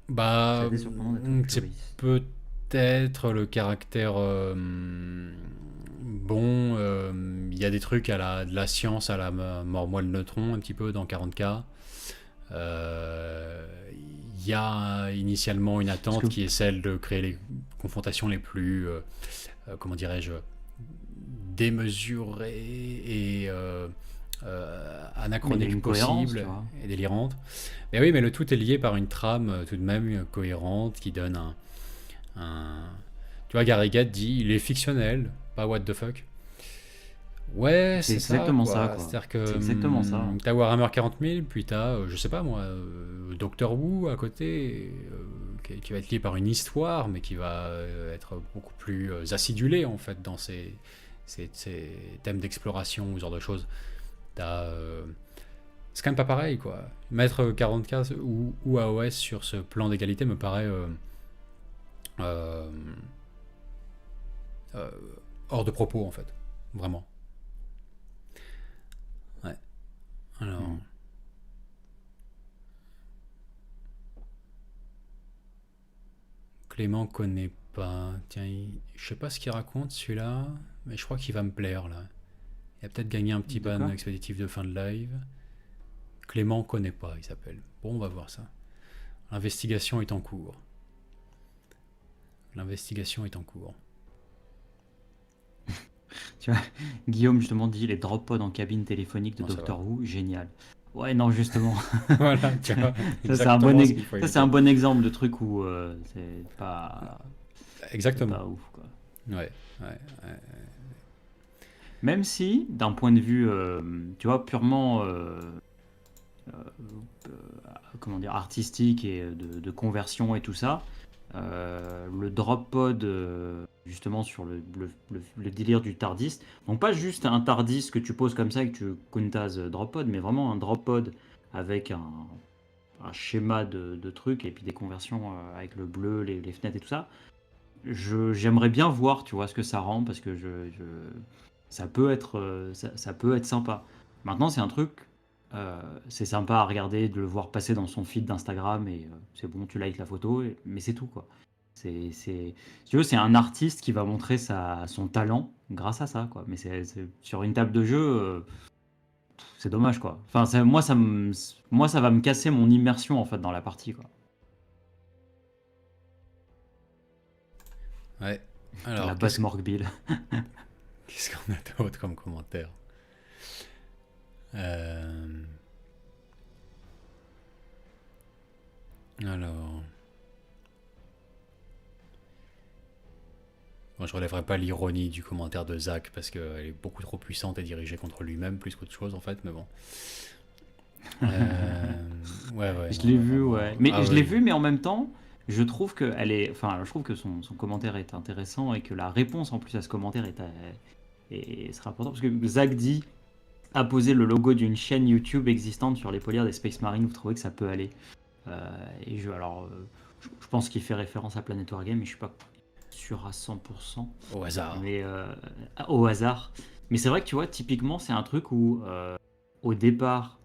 C'est Bah, assez surprenant d'être c'est puriste. peut-être le caractère bon. Il y a des trucs de la science à la mort-moelle neutron, un petit peu dans 40K. Il y a initialement une Parce attente que qui est celle de créer les confrontations les plus, comment dirais-je, démesurées et mais il y a anachroniques une cohérence, tu possibles vois. et délirantes. Mais oui, mais le tout est lié par une trame tout de même cohérente qui donne un... Tu vois, Garrigat dit il est fictionnel, pas what the fuck. Ouais, C'est c'est ça, exactement ça, quoi. quoi. C'est-à-dire que C'est exactement ça. t'as Warhammer 40 000, puis t'as, je sais pas moi, Doctor Who à côté, qui va être lié par une histoire, mais qui va être beaucoup plus acidulé en fait dans ces thèmes d'exploration ou ce genre de choses. C'est quand même pas pareil quoi. Mettre 40K ou AOS sur ce plan d'égalité me paraît euh, euh, hors de propos en fait, vraiment. Ouais. Alors. Clément connaît pas. Tiens, je sais pas ce qu'il raconte celui-là, mais je crois qu'il va me plaire là. Il a peut-être gagné un petit ban D'accord. expéditif de fin de live. Clément connaît pas, il s'appelle. Bon, on va voir ça. L'investigation est en cours. L'investigation est en cours. Tu vois, Guillaume justement dit les drop pods en cabine téléphonique de Non, ça Doctor Who, génial. Ouais, non, justement. Voilà, tu vois. Ça, c'est un bon, exactement ce qu'il faut ça, c'est un éviter. bon exemple de truc où c'est Exactement. pas ouf, quoi. Ouais, ouais, ouais. Même si, d'un point de vue, tu vois, purement, euh, comment dire, artistique et de conversion et tout ça, le drop pod, justement, sur le délire du TARDIS, donc pas juste un TARDIS que tu poses comme ça et que tu Kuntas drop pod, mais vraiment un drop pod avec un schéma de trucs et puis des conversions avec le bleu, les fenêtres et tout ça. J'aimerais bien voir, tu vois, ce que ça rend parce que ça peut être, ça peut être sympa. Maintenant, c'est un truc, c'est sympa à regarder, de le voir passer dans son feed d'Instagram et c'est bon, tu likes la photo, mais c'est tout quoi. Si tu veux, c'est un artiste qui va montrer son talent grâce à ça quoi. Mais sur une table de jeu, c'est dommage quoi. Enfin, moi, ça va me casser mon immersion en fait dans la partie quoi. Ouais. La Alors, basse Morgbill. qu'est-ce qu'on a d'autre comme commentaire? Euh, Alors. Bon, je relèverai pas l'ironie du commentaire de Zach parce qu'elle est beaucoup trop puissante et dirigée contre lui-même plus qu'autre chose en fait, mais bon. Ouais, Je non, l'ai ouais, vu, vraiment. ouais. Mais Ah je l'ai oui. vu, mais en même temps, je trouve que je trouve que son commentaire est intéressant et que la réponse en plus à ce commentaire sera importante parce que Zach dit apposer le logo d'une chaîne YouTube existante sur les polières des Space Marines, vous trouvez que ça peut aller? Je pense qu'il fait référence à Planet Wargame, mais je suis pas sûr à 100%. Au hasard. Mais au hasard. Mais c'est vrai que tu vois, typiquement, c'est un truc où au départ,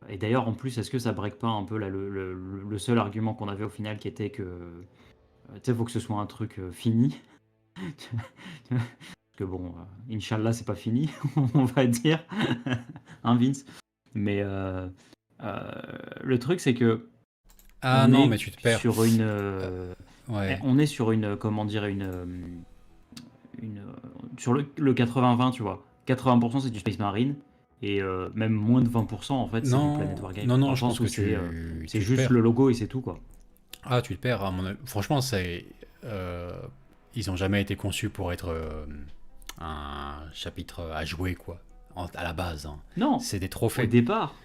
et d'ailleurs en plus, est-ce que ça break pas un peu là, le seul argument qu'on avait au final qui était que tu sais, faut que ce soit un truc fini. Parce que bon, Inch'Allah, c'est pas fini, on va dire, hein, Vince. Mais le truc, c'est que Ah on non, est mais tu te perds. sur une, Ouais. on est sur une, comment dire, sur le 80-20, tu vois. 80% c'est du Space Marine et même moins de 20% en fait c'est du Planet Non, Wargame. non, Dans non, le je pense sens que où c'est tu te juste perds. le logo et c'est tout quoi. Ah, tu te perds. Franchement, euh, ils ont jamais été conçus pour être un chapitre à jouer, quoi. À la base, hein. Non, C'est des au trophées. départ,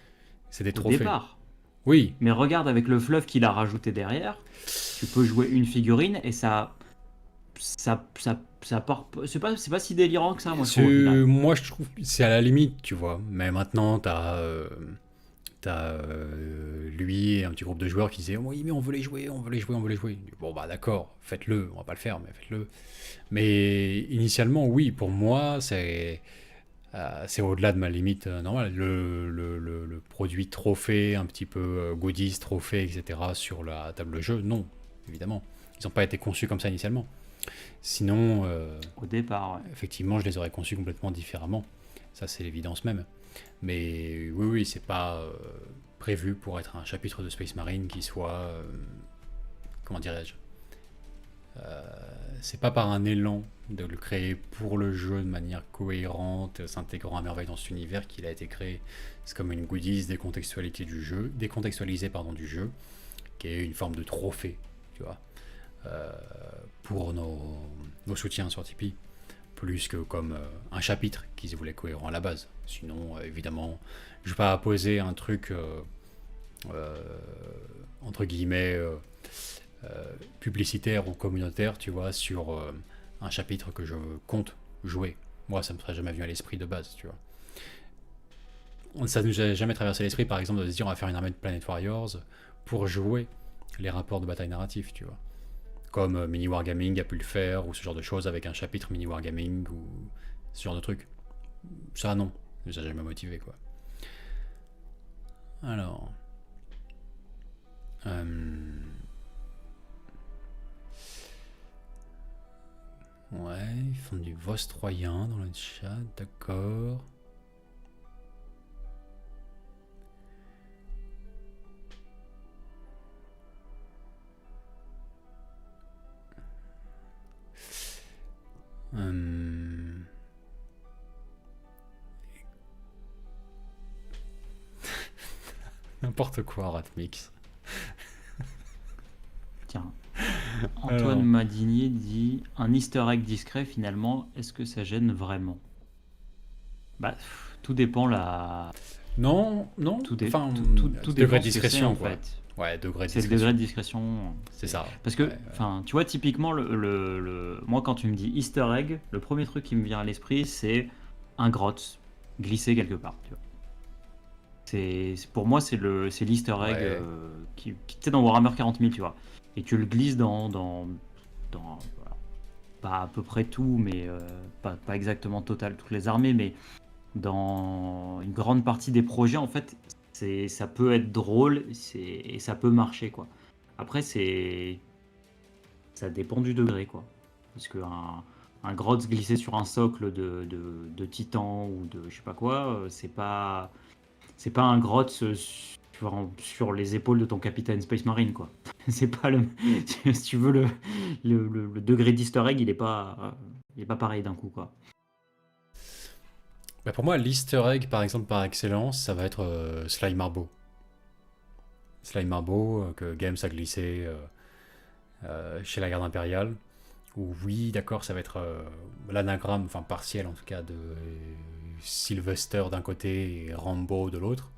C'est des au trophées. départ. Oui, Mais regarde avec le fluff qu'il a rajouté derrière, tu peux jouer une figurine et ça part. C'est pas si délirant que ça, moi je trouve au final. moi je trouve que c'est à la limite, tu vois. Mais maintenant, t'as lui et un petit groupe de joueurs qui disaient oui, mais on veut les jouer, on veut les jouer, on veut les jouer. Bon, bah d'accord, faites-le. On va pas le faire, mais faites-le. Mais initialement, oui, pour moi, c'est au-delà de ma limite normale. Le produit trophée, un petit peu goodies, trophée, etc. sur la table de jeu, non, évidemment. Ils n'ont pas été conçus comme ça initialement. Sinon, Au départ, ouais. effectivement, je les aurais conçus complètement différemment. Ça, c'est l'évidence même. Mais oui, c'est pas prévu pour être un chapitre de Space Marine qui soit. Comment dirais-je C'est pas par un élan de le créer pour le jeu de manière cohérente, s'intégrant à merveille dans cet univers qu'il a été créé. C'est comme une goodies décontextualisée pardon, du jeu, qui est une forme de trophée, tu vois, pour nos soutiens sur Tipeee, plus que comme un chapitre qu'ils voulaient cohérent à la base. Sinon, évidemment, je vais pas poser un truc entre guillemets publicitaire ou communautaire, tu vois, sur un chapitre que je compte jouer. Moi, ça me serait jamais venu à l'esprit de base, tu vois. Ça ne nous a jamais traversé l'esprit, par exemple, de se dire on va faire une armée de Planet Warriors pour jouer les rapports de bataille narratifs, tu vois. Comme Mini Wargaming a pu le faire, ou ce genre de choses avec un chapitre Mini Wargaming, ou ce genre de truc. Ça, non, ça n'a jamais motivé, quoi. Alors. Ouais, ils font du Vos troyen dans le chat, d'accord. N'importe quoi, Ratmix. Tiens. Alors. Antoine Madinier dit un easter egg discret finalement, est-ce que ça gêne vraiment? Bah, tout dépend la. Non, non. Tout, dé- Enfin, tout degré dépend de ce que c'est, discrétion, en quoi. fait. Ouais, degré de C'est le discrétion. degré de discrétion. C'est ça. Parce que, Ouais, enfin, tu vois, typiquement, moi, quand tu me dis easter egg, le premier truc qui me vient à l'esprit, c'est un grotte glissé quelque part. Tu vois. Pour moi, c'est l'easter egg Ouais. qui tu sais, dans Warhammer 40 000, tu vois. Et tu le glisses dans voilà, pas à peu près tout, mais pas exactement total toutes les armées, mais dans une grande partie des projets, en fait, ça peut être drôle et ça peut marcher, quoi. Après, ça dépend du degré, quoi. Parce un grotte glissé sur un socle de titan ou de je sais pas quoi, c'est pas un grotte sur les épaules de ton capitaine Space Marine, quoi. C'est pas le. Si tu veux, le degré d'easter egg, il est pas pareil d'un coup, quoi. Bah pour moi, l'easter egg, par exemple, par excellence, ça va être Sly Marbo. Sly Marbo, que Games a glissé chez la garde impériale. Où oui, d'accord, ça va être l'anagramme, enfin partiel en tout cas, de Sylvester d'un côté et Rambo de l'autre.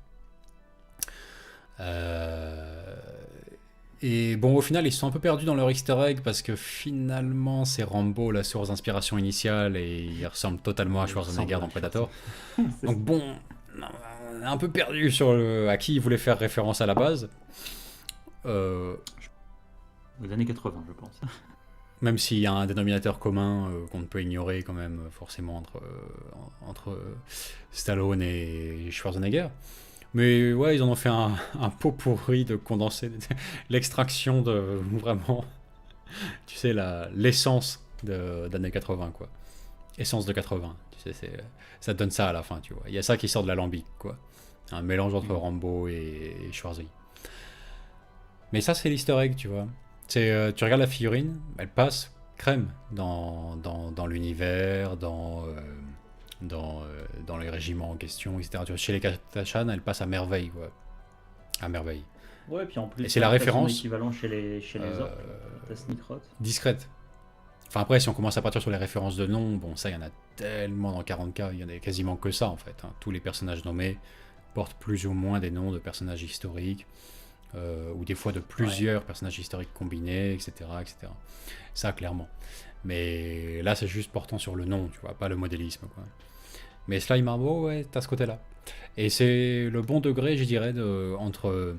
Et bon, au final, ils se sont un peu perdus dans leur easter egg parce que finalement, c'est Rambo la source d'inspiration initiale et il ressemble totalement à Il Schwarzenegger ressemble dans à Predator. C'est Donc bon, on est un peu perdu sur à qui ils voulaient faire référence à la base. aux années 80, je pense. Même s'il y a un dénominateur commun qu'on ne peut ignorer quand même forcément entre Stallone et Schwarzenegger. Mais ouais, ils en ont fait un pot pourri de condenser l'extraction de vraiment, tu sais, l'essence d'années 80, quoi. Essence de 80, tu sais, ça te donne ça à la fin, tu vois. Il y a ça qui sort de l'alambic, quoi. Un mélange entre Rambo et Schwarzy. Mais ça, c'est l'easter egg, tu vois. Tu regardes la figurine, elle passe crème dans l'univers, dans les régiments en question, etc. Tu vois, chez les Katachan, elle passe à merveille, quoi. À merveille. Ouais, puis en plus, Et c'est la référence. Son équivalent chez les orques, t'as Sneakrot. Discrète. Enfin après, si on commence à partir sur les références de noms, bon ça, il y en a tellement dans 40K, il y en a quasiment que ça en fait. Hein. Tous les personnages nommés portent plus ou moins des noms de personnages historiques, ou des fois de plusieurs personnages historiques combinés, etc., etc. Ça, clairement. Mais là, c'est juste portant sur le nom, tu vois, pas le modélisme, quoi. Mais Sly Marbo, ouais, t'as ce côté-là. Et c'est le bon degré, je dirais, entre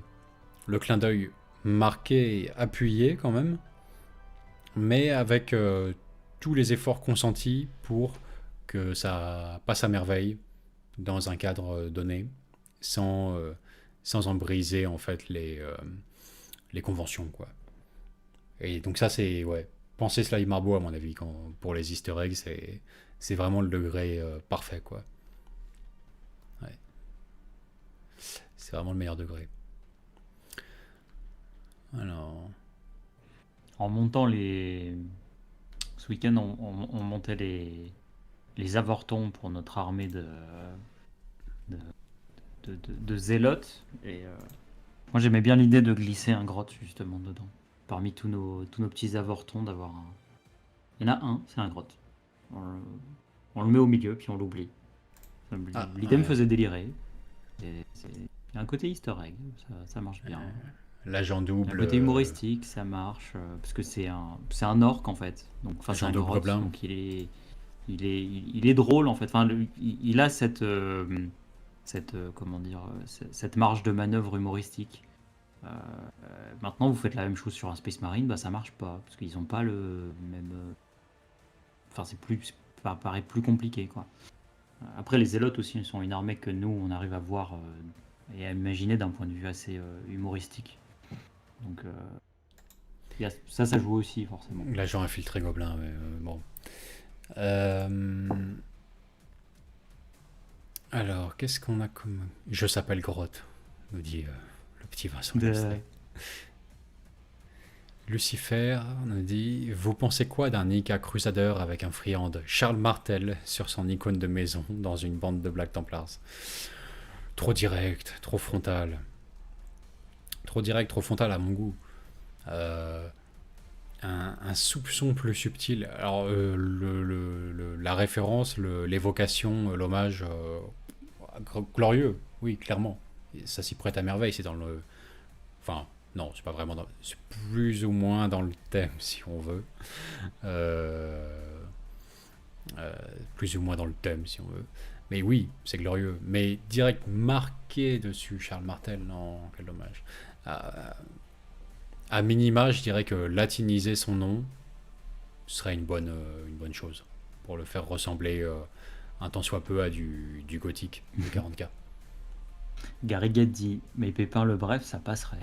le clin d'œil marqué et appuyé, quand même, mais avec tous les efforts consentis pour que ça passe à merveille dans un cadre donné, sans en briser, en fait, les conventions, quoi. Et donc ça, c'est, ouais, penser Sly Marbo, à mon avis, pour les easter eggs, c'est vraiment le degré parfait, quoi. Ouais. C'est vraiment le meilleur degré. Alors... En montant ce week-end, on montait les avortons pour notre armée de zélotes. Et moi, j'aimais bien l'idée de glisser un grotte, justement, dedans. Parmi tous nos petits avortons, d'avoir un... Il y en a un, c'est un grotte. On le met au milieu, puis on l'oublie. L'idée me faisait délirer. Il y a un côté easter egg, ça marche bien. L'agent Le double. côté humoristique, ça marche, parce que c'est un orc en fait. Donc, enfin, c'est Agent un double grotte, gobelin. donc il est drôle en fait. Enfin, il a comment dire, cette marge de manœuvre humoristique. Maintenant, vous faites la même chose sur un Space Marine, bah ça marche pas, parce qu'ils ont pas le même. Enfin, ça paraît plus compliqué quoi. Après, les Zélotes aussi sont une armée que nous, on arrive à voir et à imaginer d'un point de vue assez humoristique. Donc, ça joue aussi forcément. L'agent infiltré gobelin, mais bon. Euh, Alors, qu'est-ce qu'on a comme. Je s'appelle Grotte, nous dit le petit Vincent Lemsley. Lucifer nous dit: Vous pensez quoi d'un Nika Crusader avec un friand Charles Martel sur son icône de maison dans une bande de Black Templars? Trop direct, trop frontal. Trop direct, trop frontal à mon goût. Euh, un soupçon plus subtil. Alors, la référence, l'évocation, l'hommage, glorieux, oui, clairement. Et ça s'y prête à merveille, c'est dans le. Enfin, non, c'est pas vraiment dans. C'est plus ou moins dans le thème, si on veut. Euh, Plus ou moins dans le thème, si on veut. Mais oui, c'est glorieux. Mais direct marqué dessus, Charles Martel, non, quel dommage. À minima, je dirais que latiniser son nom serait une bonne chose pour le faire ressembler un tant soit peu à du gothique de 40K. Gary Gett dit, mais Pépin le Bref, ça passerait.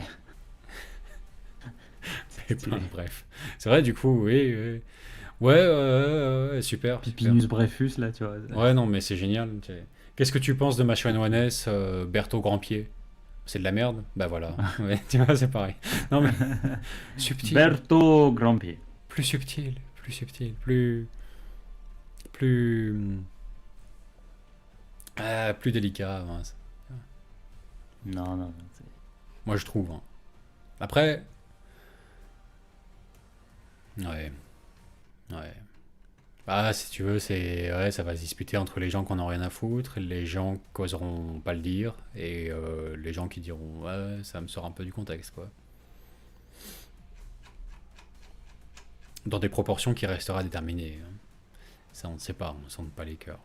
Bref. C'est vrai, du coup, oui. Oui. Ouais, super. Pipinus Brefus, là, tu vois. Ouais, non, mais c'est génial. Qu'est-ce que tu penses de ma chanoinesse, Berthaud Grandpied? C'est de la merde? Bah voilà. Ouais, tu vois, c'est pareil. Non, mais subtil. Berthaud Grandpied. Plus subtil, plus. Plus. Plus délicat. Mince. Non. Moi, je trouve. Hein. Après. Ouais. Bah, si tu veux, ça va se disputer entre les gens qui en ont rien à foutre, les gens qui oseront pas le dire, et les gens qui diront ouais, ça me sort un peu du contexte, quoi. Dans des proportions qui restera déterminées. Hein. Ça, on ne sait pas, on ne sonde pas les cœurs.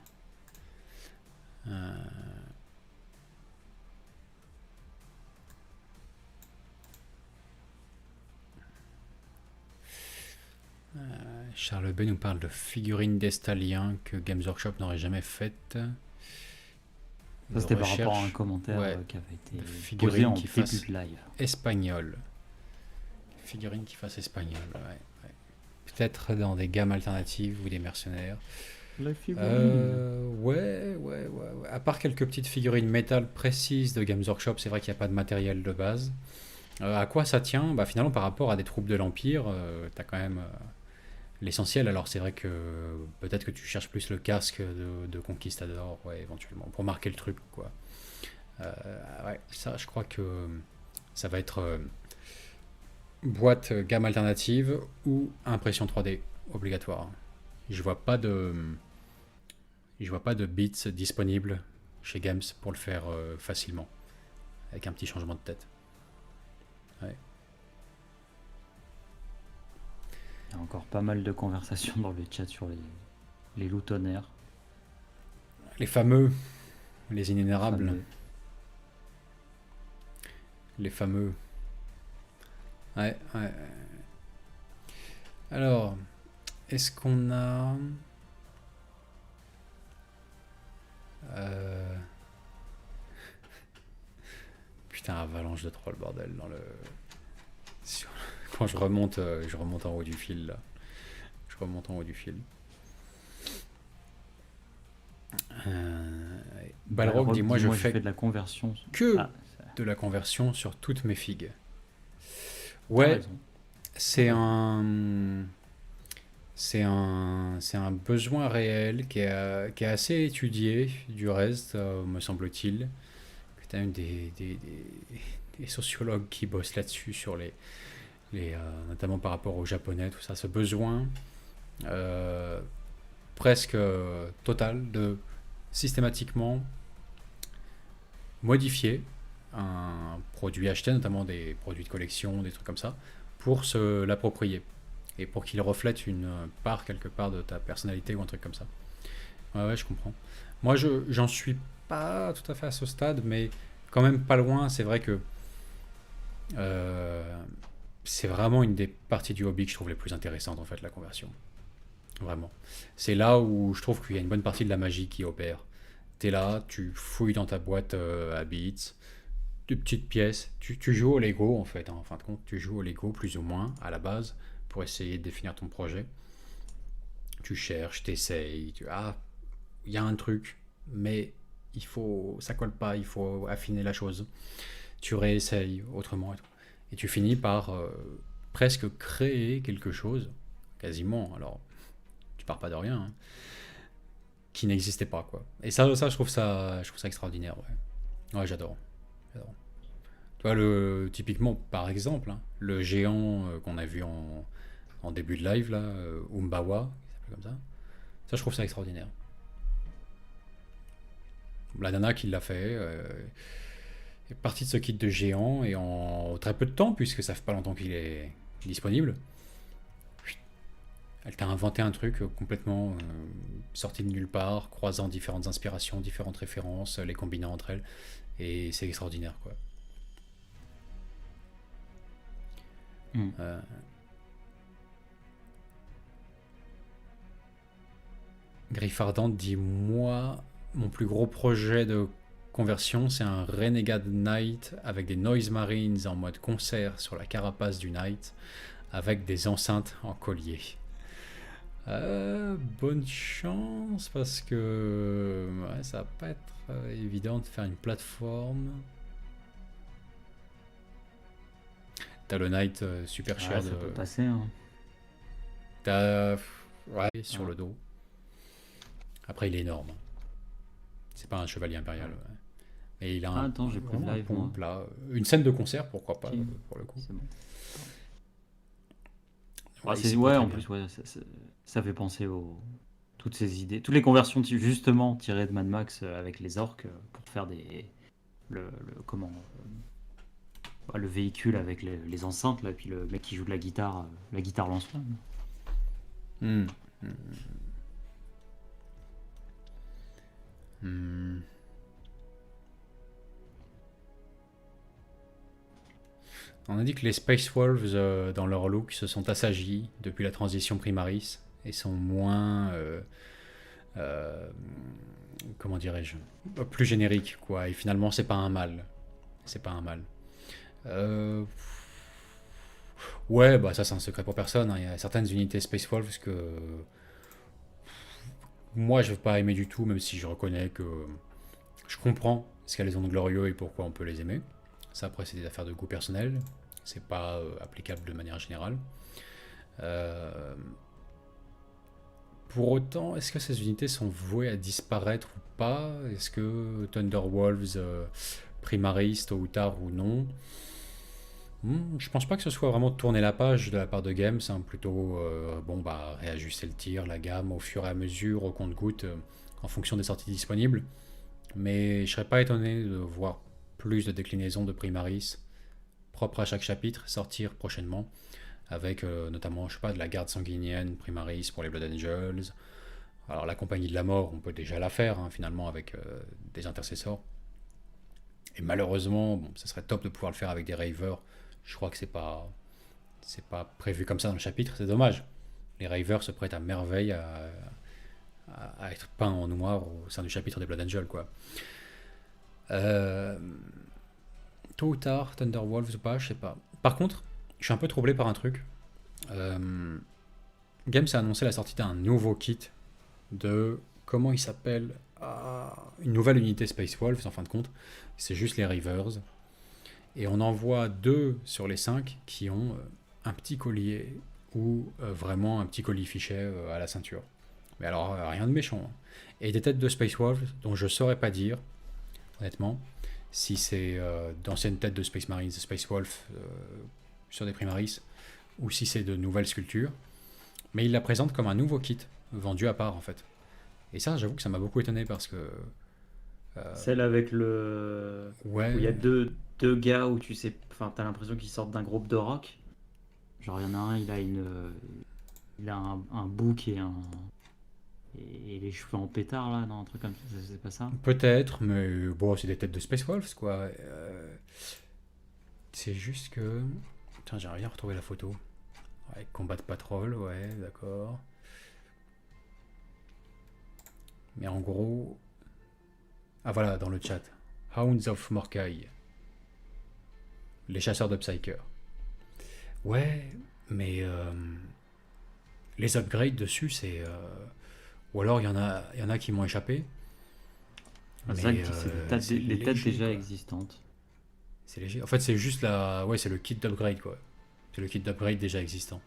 Charles B nous parle de figurines d'Estalien que Games Workshop n'aurait jamais faites. Ça, c'était par rapport à un commentaire qui avait été posé en début de live. Espagnol. Figurines qui fassent espagnol, ouais. Peut-être dans des gammes alternatives ou des mercenaires. La figurine. Ouais. À part quelques petites figurines métal précises de Games Workshop, c'est vrai qu'il n'y a pas de matériel de base. À quoi ça tient? Bah, finalement, par rapport à des troupes de l'Empire, t'as quand même l'essentiel. Alors, c'est vrai que peut-être que tu cherches plus le casque de Conquistador, ouais, éventuellement, pour marquer le truc, quoi. Ouais, ça, je crois que ça va être boîte gamme alternative ou impression 3D obligatoire. Je vois pas de bits disponibles chez Games pour le faire facilement, avec un petit changement de tête. Ouais. Il y a encore pas mal de conversations dans le chat sur les loutonnaires. Les fameux, les inénérables. Les fameux. Ouais. Alors, est-ce qu'on a... Putain, avalanche de trolls, bordel, dans le... Quand je remonte en haut du fil, là. Je remonte en haut du fil. Balrog dit, moi je fais de la conversion. De la conversion sur toutes mes figues. Ouais, c'est un besoin réel qui est assez étudié du reste, me semble-t-il. Tu as des sociologues qui bossent là-dessus sur notamment par rapport aux japonais, tout ça, ce besoin presque total de systématiquement modifier un produit acheté, notamment des produits de collection, des trucs comme ça, pour se l'approprier et pour qu'il reflète une part quelque part de ta personnalité ou un truc comme ça. Ouais, ouais, je comprends. Moi, j'en suis pas tout à fait à ce stade, mais quand même pas loin. C'est vrai que euh, c'est vraiment une des parties du hobby que je trouve les plus intéressantes, en fait, la conversion. Vraiment. C'est là où je trouve qu'il y a une bonne partie de la magie qui opère. T'es là, tu fouilles dans ta boîte à bits, de petites pièces. Tu joues au Lego, en fait, hein, en fin de compte. Tu joues au Lego, plus ou moins, à la base, pour essayer de définir ton projet. Tu cherches, t'essayes. Ah, il y a un truc, mais ça colle pas, il faut affiner la chose. Tu réessayes autrement et tout. Et tu finis par presque créer quelque chose, quasiment. Alors, tu pars pas de rien, hein, qui n'existait pas, quoi. Et ça, je trouve ça extraordinaire, ouais. Ouais, j'adore. J'adore. Tu vois, typiquement, par exemple, hein, le géant qu'on a vu en début de live, là, Umbawa, il s'appelle comme ça, je trouve ça extraordinaire. La nana qui l'a fait est partie de ce kit de géant et en très peu de temps, puisque ça fait pas longtemps qu'il est disponible, elle t'a inventé un truc complètement sorti de nulle part, croisant différentes inspirations, différentes références, les combinant entre elles, et c'est extraordinaire, quoi. Mm. Griffardante dit moi, mon plus gros projet de conversion, c'est un Renegade Knight avec des Noise Marines en mode concert sur la carapace du Knight, avec des enceintes en collier. Bonne chance parce que ouais, ça va pas être évident de faire une plateforme. T'as le Knight super cher. Ça peut passer. Hein. T'as ouais, sur le dos. Après, il est énorme. C'est pas un chevalier impérial. Ouais. Mais il a un, attends, j'ai pris le live, pompe là. Une scène de concert, pourquoi pas, pour le coup. C'est bon. Ouais, en plus, ouais, ça fait penser toutes ces idées, toutes les conversions justement tirées de Mad Max avec les orques pour faire le véhicule avec les enceintes là, et puis le mec qui joue de la guitare lance-flamme. On a dit que les Space Wolves, dans leur look, se sont assagis depuis la transition Primaris et sont moins, comment dirais-je, plus génériques, quoi. Et finalement, c'est pas un mal. C'est pas un mal. Ouais, bah ça c'est un secret pour personne, hein. Il y a certaines unités Space Wolves que moi je vais pas aimer du tout, même si je reconnais que je comprends ce qu'elles ont de glorieux et pourquoi on peut les aimer. Ça après c'est des affaires de goût personnel, c'est pas applicable de manière générale. Pour autant, est-ce que ces unités sont vouées à disparaître ou pas? Est-ce que Thunderwolves Primaris tôt ou tard ou non? Je pense pas que ce soit vraiment tourner la page de la part de Games, hein, plutôt réajuster le tir, la gamme au fur et à mesure, au compte-gouttes, en fonction des sorties disponibles. Mais je serais pas étonné de voir plus de déclinaisons de Primaris propres à chaque chapitre sortir prochainement, avec notamment, je sais pas, de la garde sanguinienne Primaris pour les Blood Angels. Alors la compagnie de la mort, on peut déjà la faire, hein, finalement, avec des intercessors. Et malheureusement, bon, ça serait top de pouvoir le faire avec des Ravers. Je crois que c'est pas prévu comme ça dans le chapitre, c'est dommage. Les Ravers se prêtent à merveille à être peints en noir au sein du chapitre des Blood Angels, quoi. Tôt ou tard, Thunderwolves ou pas, je sais pas. Par contre, je suis un peu troublé par un truc. Games a annoncé la sortie d'un nouveau kit de... Comment il s'appelle? Une nouvelle unité Space Wolves, en fin de compte. C'est juste les Ravers. Et on en voit 2 sur les 5 qui ont un petit collier ou vraiment un petit collier fichet à la ceinture. Mais alors, rien de méchant. Hein. Et des têtes de Space Wolves dont je saurais pas dire, honnêtement, si c'est d'anciennes têtes de Space Marines, de Space Wolf sur des Primaris, ou si c'est de nouvelles sculptures. Mais il la présente comme un nouveau kit, vendu à part en fait. Et ça, j'avoue que ça m'a beaucoup étonné parce que Celle avec le... Ouais. où il y a deux gars où tu sais... Enfin, t'as l'impression qu'ils sortent d'un groupe de rock. Genre, il y en a un, il a un bouc et les cheveux en pétard, là, non, un truc comme ça, c'est pas ça? Peut-être, mais bon, c'est des têtes de Space Wolves, quoi. C'est juste que... Putain, j'aimerais bien retrouver la photo. Ouais, combat de patrol, ouais, d'accord. Mais en gros... Ah voilà, dans le chat. Hounds of Morkai. Les chasseurs de Psyker. Ouais, mais... les upgrades dessus, c'est... Ou alors, il y en a qui m'ont échappé. Ah, c'est Mais ça, c'est c'est les têtes léger, déjà quoi. existantes. C'est léger. En fait, c'est juste la... Ouais, c'est le kit d'upgrade, quoi. C'est le kit d'upgrade déjà existant.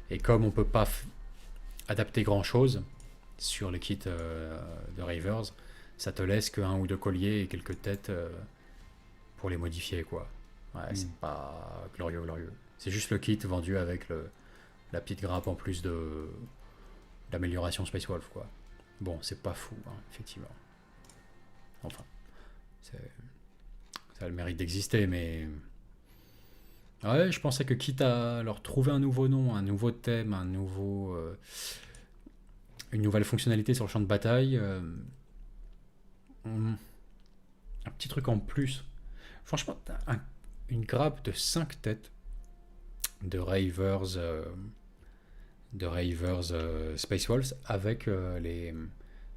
Et comme on peut pas adapter grand-chose sur les kits de Ravers, ça te laisse qu'un ou deux colliers et quelques têtes pour les modifier, quoi. Ouais, c'est pas glorieux, glorieux. C'est juste le kit vendu avec la petite grappe en plus de l'amélioration Space Wolf, quoi. Bon, c'est pas fou, hein, effectivement. Enfin, ça a le mérite d'exister, mais... Ouais, je pensais que quitte à leur trouver un nouveau nom, un nouveau thème, une nouvelle fonctionnalité sur le champ de bataille, un petit truc en plus. Franchement, une grappe de 5 têtes de Ravers Space Wolves avec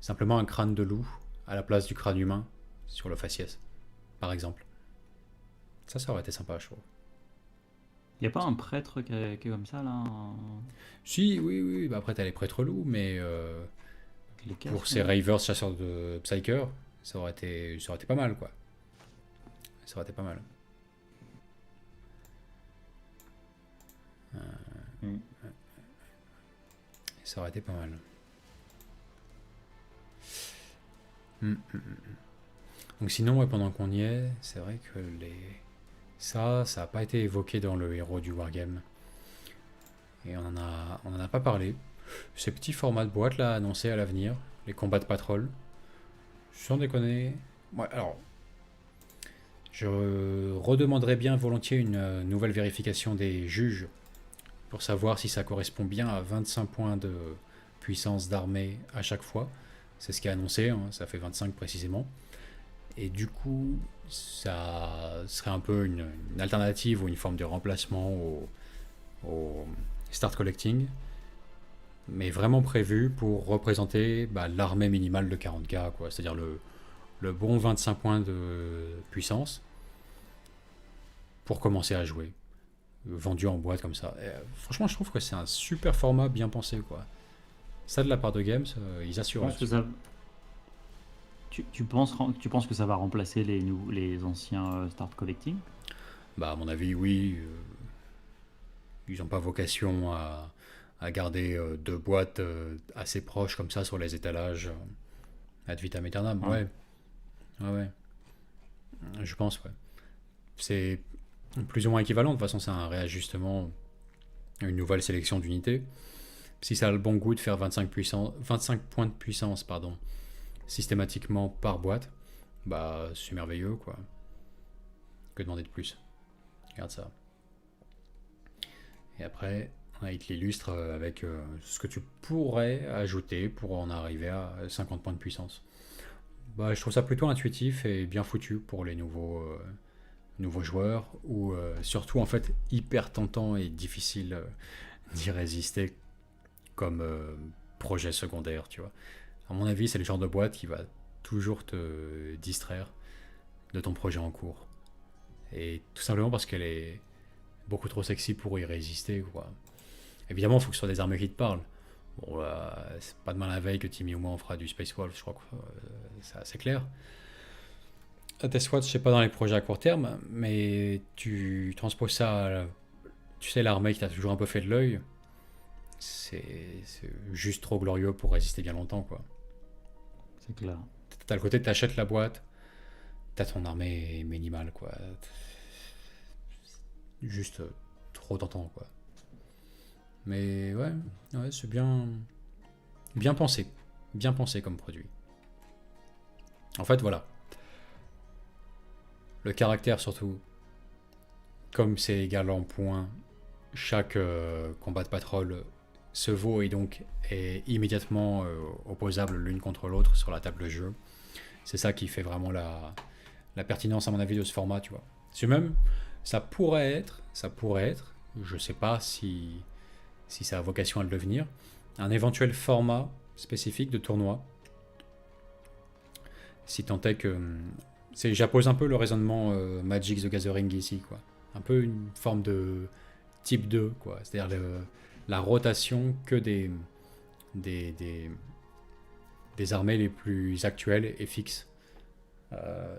simplement un crâne de loup à la place du crâne humain sur le faciès, par exemple. Ça aurait été sympa, je trouve. Y a pas un prêtre qui est comme ça, là, Si, oui, oui, bah après t'as les prêtres loups, mais avec les pour casques, ces là? Ravers chasseurs de Psyker, ça aurait été pas mal, quoi. Ça aurait été pas mal. Mm. Ça aurait été pas mal. Donc sinon, ouais, pendant qu'on y est, c'est vrai que ça n'a pas été évoqué dans le héros du Wargame. Et on en a pas parlé. Ces petits formats de boîte là annoncés à l'avenir, les combats de patrol, sans déconner. Ouais, alors, je redemanderais bien volontiers une nouvelle vérification des juges pour savoir si ça correspond bien à 25 points de puissance d'armée à chaque fois. C'est ce qui est annoncé, hein, ça fait 25 précisément. Et du coup, ça serait un peu une alternative ou une forme de remplacement au start collecting, mais vraiment prévu pour représenter l'armée minimale de 40k, quoi. C'est-à-dire le bon 25 points de puissance pour commencer à jouer. Vendu en boîte comme ça. Et, franchement, je trouve que c'est un super format bien pensé, quoi. Ça, de la part de Games, ils Je assurent pense que là-dessus. tu penses que ça va remplacer les anciens Start Collecting? Bah, à mon avis, oui. Ils n'ont pas vocation à garder deux boîtes assez proches comme ça sur les étalages ad vitam aeternam. Hein? Ouais, ouais, ouais. Je pense, ouais. C'est plus ou moins équivalent. De toute façon, c'est un réajustement, une nouvelle sélection d'unités. Si ça a le bon goût de faire 25 points de puissance, pardon, systématiquement par boîte, bah c'est merveilleux, quoi. Que demander de plus? Regarde ça. Et après, il te l'illustre avec ce que tu pourrais ajouter pour en arriver à 50 points de puissance. Bah, je trouve ça plutôt intuitif et bien foutu pour les nouveaux joueurs, ou surtout en fait hyper tentant et difficile d'y résister comme projet secondaire, tu vois. À mon avis, c'est le genre de boîte qui va toujours te distraire de ton projet en cours. Et tout simplement parce qu'elle est beaucoup trop sexy pour y résister, quoi. Évidemment, il faut que ce soit des armées qui te parlent. Bon, c'est pas demain la veille que Timmy ou moi on fera du Space Wolf, je crois que c'est assez clair. Test Watch, c'est pas dans les projets à court terme, mais tu transposes ça à tu sais, l'armée qui t'a toujours un peu fait de l'œil, c'est juste trop glorieux pour résister bien longtemps, quoi. C'est clair. T'as le côté, t'achètes la boîte, t'as ton armée minimale, quoi. Juste trop tentant, quoi. Mais ouais, c'est bien pensé comme produit. En fait, voilà, Le caractère surtout, comme c'est égal en points, chaque combat de patrol se vaut et donc est immédiatement opposable l'une contre l'autre sur la table de jeu. C'est ça qui fait vraiment la pertinence à mon avis de ce format, tu vois. C'est même, ça pourrait être, je sais pas si ça a vocation à le devenir, un éventuel format spécifique de tournoi. Si tant est que... J'appose un peu le raisonnement Magic the Gathering ici, quoi. Un peu une forme de type 2, quoi. C'est-à-dire la rotation que des armées les plus actuelles et fixes.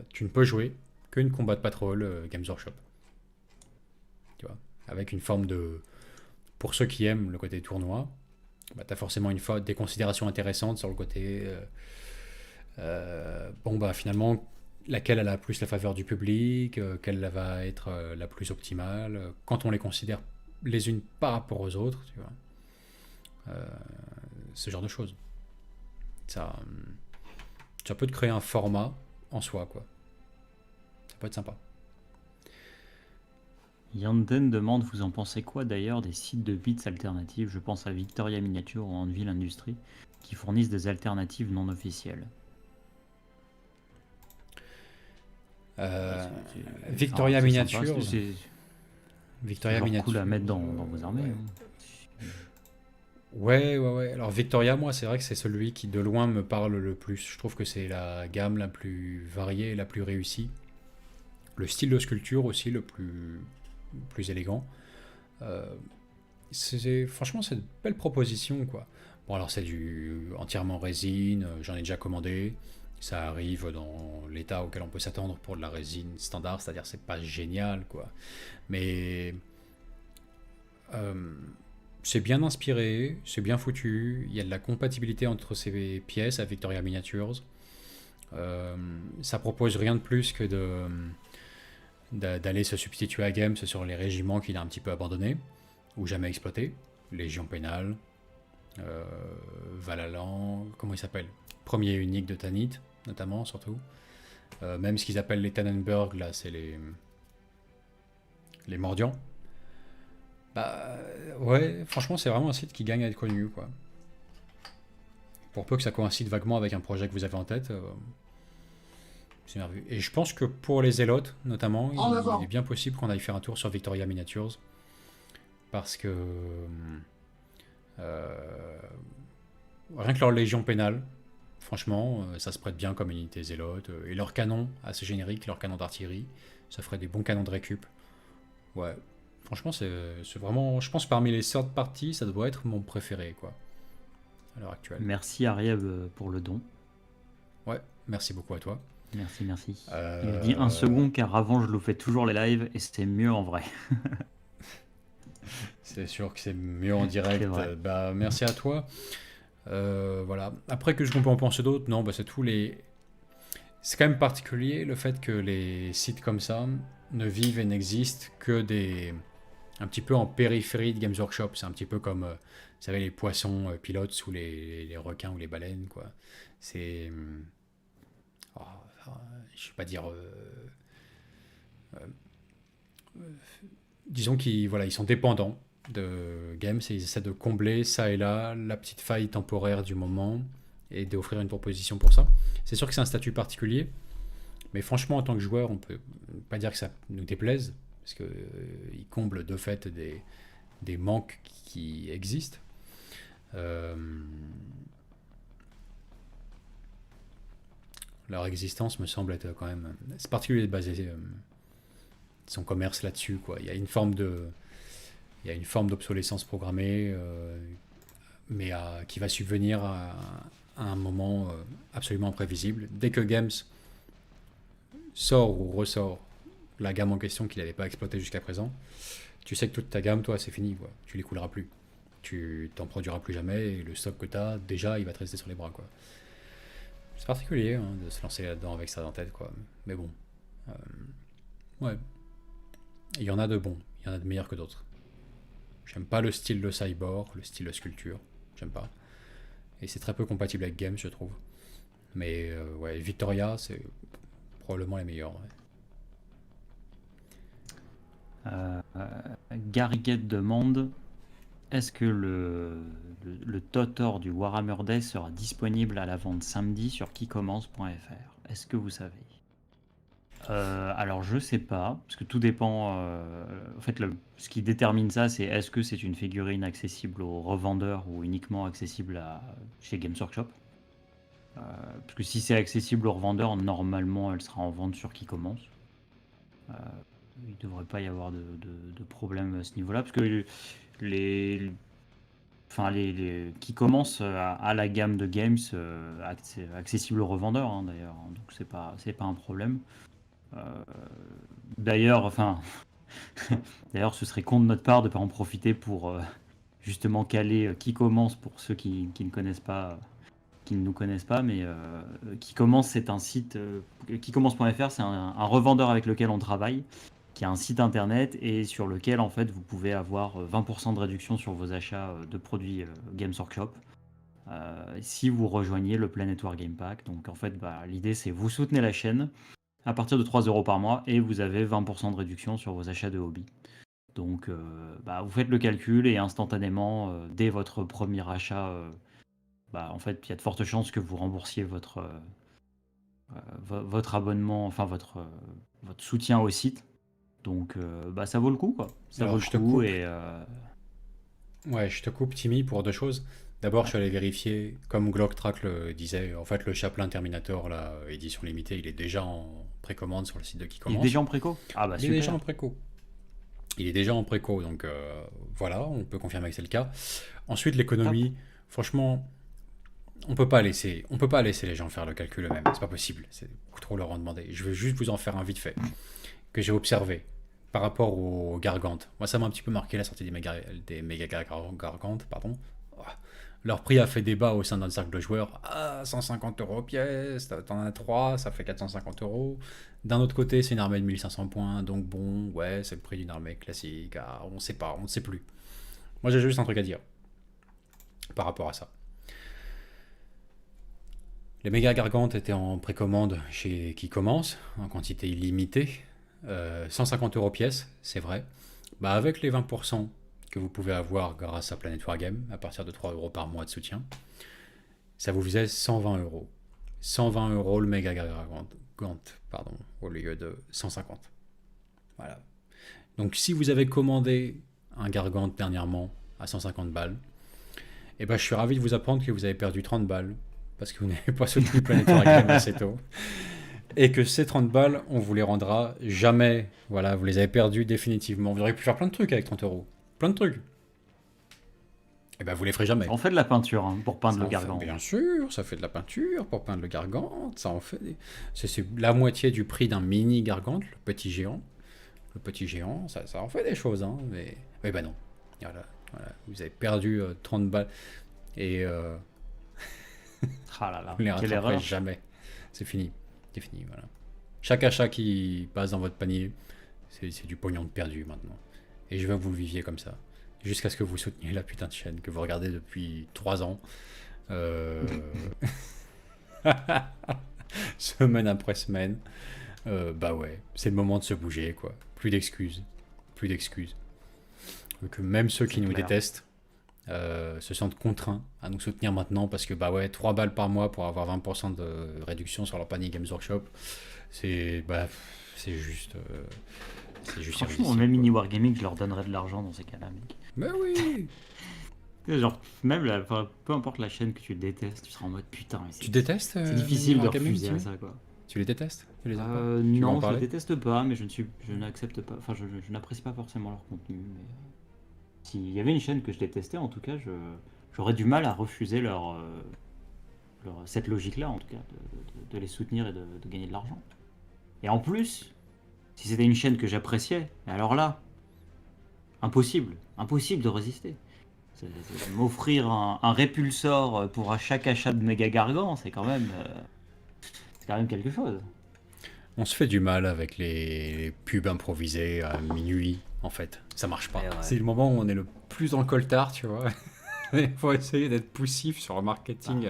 Tu ne peux jouer qu'une combat de patrol Games Workshop. Tu vois, avec une forme de... Pour ceux qui aiment le côté tournoi, bah, tu as forcément des considérations intéressantes sur le côté... bon, bah finalement, laquelle a la plus la faveur du public, quelle va être la plus optimale, quand on les considère les unes par rapport aux autres, tu vois. Ce genre de choses. Ça peut te créer un format en soi, quoi. Ça peut être sympa. Yanden demande, vous en pensez quoi d'ailleurs des sites de bits alternatifs? Je pense à Victoria Miniature ou Anvil Industries qui fournissent des alternatives non officielles. Victoria Miniature. Victoria Miniature. Cool à mettre dans vos armées. Ouais. Hein. Ouais. Alors Victoria, moi, c'est vrai que c'est celui qui de loin me parle le plus. Je trouve que c'est la gamme la plus variée et la plus réussie. Le style de sculpture aussi le plus élégant. Franchement, c'est une belle proposition, quoi. Bon, alors c'est du entièrement résine, j'en ai déjà commandé. Ça arrive dans l'état auquel on peut s'attendre pour de la résine standard, c'est-à-dire c'est pas génial, quoi. Mais c'est bien inspiré, c'est bien foutu, il y a de la compatibilité entre ces pièces à Victoria Miniatures. Ça propose rien de plus que d'aller se substituer à Games sur les régiments qu'il a un petit peu abandonnés ou jamais exploités. Légion Pénale, Valalan, comment il s'appelle, Premier et unique de Tanit, notamment, surtout. Même ce qu'ils appellent les Tannenberg, là, c'est les Mordians. Bah, ouais, franchement, c'est vraiment un site qui gagne à être connu, quoi. Pour peu que ça coïncide vaguement avec un projet que vous avez en tête, c'est merveilleux. Et je pense que pour les Zélotes, notamment, il est bien possible qu'on aille faire un tour sur Victoria Miniatures. Parce que... rien que leur Légion Pénale, franchement, ça se prête bien comme unité Zélote. Et leur canon, assez générique, leur canon d'artillerie, ça ferait des bons canons de récup. Ouais, franchement, c'est vraiment... Je pense parmi les sortes parties, ça doit être mon préféré, quoi. À l'heure actuelle. Merci Arieb pour le don. Ouais, merci beaucoup à toi. Merci. Il dit un second car avant je le fais toujours les lives et c'était mieux en vrai. C'est sûr que c'est mieux en direct. Bah, merci à toi. Voilà. Après que je comprends en penser d'autres, non, bah, c'est tous les... C'est quand même particulier le fait que les sites comme ça ne vivent et n'existent que un petit peu en périphérie de Games Workshop. C'est un petit peu comme, vous savez, les poissons pilotes sous les requins ou les baleines, quoi. C'est... je vais pas dire... disons qu'ils ils sont dépendants de Games et ils essaient de combler ça et là la petite faille temporaire du moment et d'offrir une proposition pour ça. C'est sûr que c'est un statut particulier, mais franchement en tant que joueur on peut pas dire que ça nous déplaise parce que ils comblent de fait des manques qui existent. Leur existence me semble être quand même... C'est particulier de baser son commerce là-dessus, quoi. Il y a une forme d'obsolescence programmée, mais qui va subvenir à un moment absolument imprévisible. Dès que Games sort ou ressort la gamme en question qu'il n'avait pas exploitée jusqu'à présent, tu sais que toute ta gamme, toi, c'est fini, quoi. Tu l'écouleras plus. Tu t'en produiras plus jamais et le stock que tu as, déjà, il va te rester sur les bras, quoi. C'est particulier hein, de se lancer là-dedans avec ça en tête, quoi. Mais bon. Ouais. Il y en a de bons, il y en a de meilleurs que d'autres. J'aime pas le style de cyborg, le style de sculpture. J'aime pas. Et c'est très peu compatible avec Games, je trouve. Mais ouais, Victoria, c'est probablement les meilleurs. Ouais. Garriguette demande est-ce que le Totor du Warhammer Day sera disponible à la vente samedi sur quicommence.fr? Est-ce que vous savez? Alors je sais pas, parce que tout dépend. En fait, ce qui détermine ça, c'est est-ce que c'est une figurine accessible aux revendeurs ou uniquement accessible chez Games Workshop. Parce que si c'est accessible aux revendeurs, normalement elle sera en vente sur Quicommence. Il ne devrait pas y avoir de problème à ce niveau-là, parce que les Quicommence à la gamme de games accessible aux revendeurs, hein, d'ailleurs, donc c'est pas un problème. D'ailleurs, d'ailleurs, ce serait con de notre part de ne pas en profiter pour justement caler Quicommence pour ceux qui ne connaissent pas, qui ne nous connaissent pas, mais Quicommence, c'est un site. Quicommence.fr, c'est un revendeur avec lequel on travaille, qui a un site internet et sur lequel en fait vous pouvez avoir 20% de réduction sur vos achats de produits Games Workshop si vous rejoignez le Planet War Game Pack. Donc en fait, l'idée c'est vous soutenez la chaîne à partir de 3 € par mois et vous avez 20% de réduction sur vos achats de hobby. Donc vous faites le calcul et instantanément, dès votre premier achat, en fait, il y a de fortes chances que vous remboursiez votre abonnement, enfin votre soutien au site. Donc ça vaut le coup, quoi. Ça Alors, vaut je le te coup coupe. et Ouais, je te coupe, Timmy, pour deux choses. D'abord, je suis allé vérifier, comme Glocktrack le disait, en fait, le Chaplin Terminator, là, édition limitée, il est déjà en précommande sur le site de il est Quicommence. déjà en préco. Ah bah Il est déjà super. en préco. Il est déjà en préco, donc voilà, on peut confirmer que c'est le cas. Ensuite, l'économie, franchement, on peut pas laisser les gens faire le calcul eux-mêmes. C'est pas possible, c'est beaucoup trop leur en demander. Je veux juste vous en faire un vite fait que j'ai observé par rapport aux gargantes. Moi, ça m'a un petit peu marqué la sortie des méga gargantes, pardon. Oh. Leur prix a fait débat au sein d'un cercle de joueurs. Ah, 150 € pièce, t'en as 3, ça fait 450 €. D'un autre côté, c'est une armée de 1500 points, donc bon, ouais, c'est le prix d'une armée classique. Ah, on sait pas, on ne sait plus. Moi, j'ai juste un truc à dire par rapport à ça. Les méga gargantes étaient en précommande chez Quicommence, en quantité illimitée. 150 € pièce, c'est vrai. Avec les 20% que vous pouvez avoir grâce à Planet War Game, à partir de 3 € par mois de soutien, ça vous faisait 120 €. 120 € le méga gargante, pardon, au lieu de 150. Voilà. Donc si vous avez commandé un gargante dernièrement à 150 balles, je suis ravi de vous apprendre que vous avez perdu 30 balles parce que vous n'avez pas soutenu Planet War Game assez tôt. Et que ces 30 balles, on vous les rendra jamais. Voilà, vous les avez perdus définitivement. Vous auriez pu faire plein de trucs avec 30 €. Plein de trucs. Vous les ferez jamais. On fait de la peinture pour peindre le gargant. Bien sûr, ça fait de la peinture pour peindre le gargante. Ça en fait. C'est la moitié du prix d'un mini gargante, le petit géant. Le petit géant, ça en fait des choses. Hein, mais non. Voilà. Vous avez perdu 30 balles. Et Ah là là, vous les quelle rattraperez erreur. jamais. C'est fini. C'est fini, voilà. Chaque achat qui passe dans votre panier, c'est du pognon de perdu maintenant. Et je veux que vous le viviez comme ça. Jusqu'à ce que vous souteniez la putain de chaîne que vous regardez depuis 3 ans. Semaine après semaine. Ouais, c'est le moment de se bouger, quoi. Plus d'excuses. Plus d'excuses. Donc même ceux qui nous clair. détestent se sentent contraints à nous soutenir maintenant parce que 3 balles par mois pour avoir 20% de réduction sur leur panier Games Workshop, c'est juste Franchement, irrésistible, même quoi. Mini Wargaming, je leur donnerais de l'argent dans ces cas-là, mec. Mais oui. Genre, même peu importe la chaîne que tu détestes, tu seras en mode putain. Mais Tu détestes c'est difficile de Wargaming, refuser à Timmy ça, quoi. Tu les détestes? Tu les aimes pas? Tu veux en Non, je les parler? déteste pas, mais je n'accepte pas. Enfin, je n'apprécie pas forcément leur contenu. Mais s'il y avait une chaîne que je détestais, en tout cas, j'aurais du mal à refuser cette logique-là, en tout cas, de les soutenir et de gagner de l'argent. Et en plus, si c'était une chaîne que j'appréciais, alors là, impossible de résister. M'offrir un répulsor pour chaque achat de méga gargant, c'est quand même quelque chose. On se fait du mal avec les pubs improvisées à minuit, en fait. Ça marche pas. Et ouais. C'est le moment où on est le plus dans le coltard, tu vois. Il faut essayer d'être poussif sur le marketing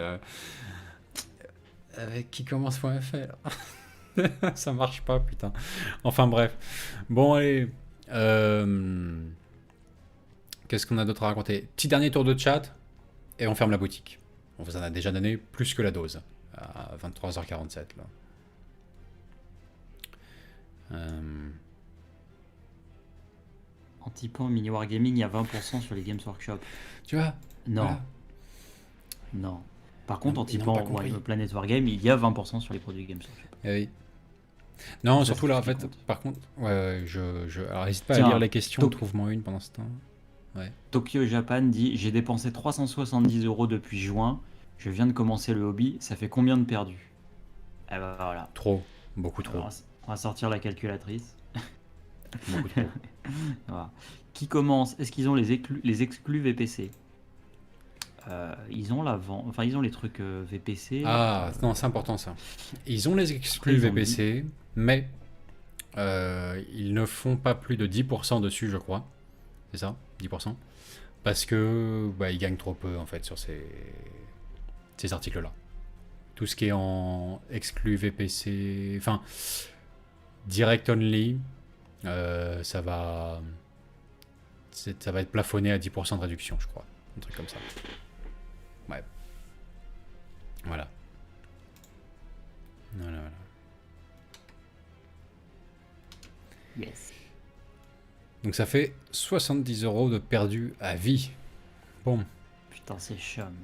avec quicommence.fr. Ça marche pas, putain. Enfin bref. Bon, allez, Qu'est-ce qu'on a d'autre à raconter? Petit dernier tour de chat et on ferme la boutique. On vous en a déjà donné plus que la dose à 23h47 là. Antipan, Mini Wargaming, il y a 20% sur les Games Workshop. Tu vois? Non, Voilà. non. Par contre, Ils n'ont pas Antipan, compris. Planet Wargame, il y a 20% sur les produits Games Workshop. Eh oui. Non, Ça, surtout c'est là, en ce qui fait, compte. par contre, alors n'hésite pas Tiens, à lire les questions, top. trouve-moi une pendant ce temps. Tokyo Japan dit: j'ai dépensé 370 € depuis juin. Je viens de commencer le hobby. Ça fait combien de perdus? Eh ben voilà. Trop, beaucoup trop, Alors, on va sortir la calculatrice. beaucoup trop. Voilà. Qui commence? Est-ce qu'ils ont les exclus VPC? Ils ont la vente, enfin ils ont les trucs VPC. Ah, non, c'est important ça. Ils ont les exclus Après, ils ont VPC, mais ils ne font pas plus de 10% dessus, je crois. C'est ça, 10%. Parce que ils gagnent trop peu en fait sur ces articles-là. Tout ce qui est en exclu VPC, enfin direct only, ça va être plafonné à 10% de réduction, je crois. Un truc comme ça. Ouais. Voilà. Voilà. Yes. Donc ça fait 70 € de perdu à vie. Bon. Putain, c'est chum.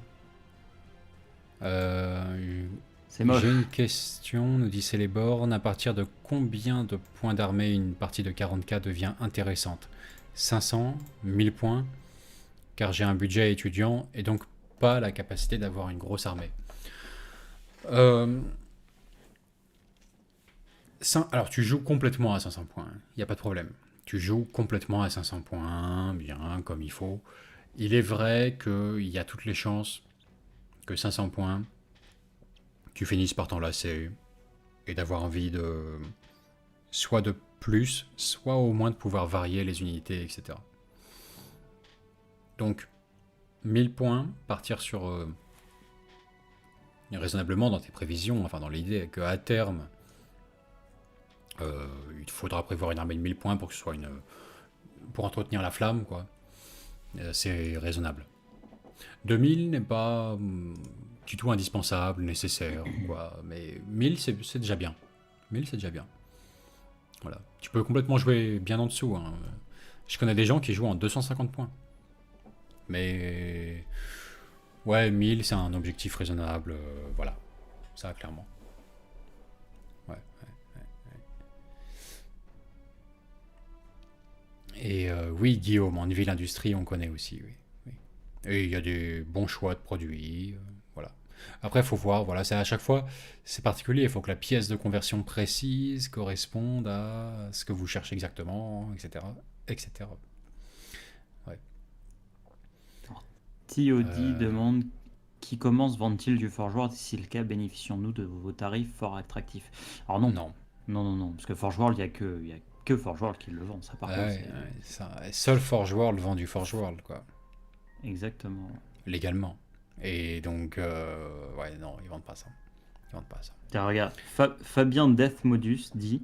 C'est moche. J'ai une question, nous dit Céléborn. À partir de combien de points d'armée une partie de 40K devient intéressante? 500, 1000 points, car j'ai un budget étudiant et donc pas la capacité d'avoir une grosse armée. Alors tu joues complètement à 500 points, il n'y a pas de problème. Tu joues complètement à 500 points, bien comme il faut. Il est vrai qu'il y a toutes les chances que 500 points, tu finisses par t'enlacer et d'avoir envie de soit de plus, soit au moins de pouvoir varier les unités, etc. Donc 1000 points, partir sur raisonnablement dans tes prévisions, enfin dans l'idée qu'à terme, il faudra prévoir une armée de 1000 points pour que ce soit pour entretenir la flamme, quoi. C'est raisonnable. 2000 n'est pas du tout indispensable, nécessaire, quoi. Mais 1000 c'est déjà bien. 1000 c'est déjà bien. Voilà. Tu peux complètement jouer bien en dessous, hein. Je connais des gens qui jouent en 250 points. Mais ouais, 1000 c'est un objectif raisonnable, voilà. Ça clairement. Ouais. Et oui, Guillaume, en ville industrie, on connaît aussi, oui. Et il y a des bons choix de produits, voilà. Après, il faut voir, voilà, c'est à chaque fois, c'est particulier, il faut que la pièce de conversion précise corresponde à ce que vous cherchez exactement, etc., etc. Ouais. TOD demande: qui commence vend-il du Forge World? Si c'est le cas, bénéficions-nous de vos tarifs fort attractifs? Alors non, parce que Forge World, il y a que Forge World qui le vend, ça par contre. Seul Forge World vend du Forge World, quoi. Exactement. Légalement. Et donc, ouais, non, ils vendent pas ça. Tiens, regarde, Fabien Death Modus dit: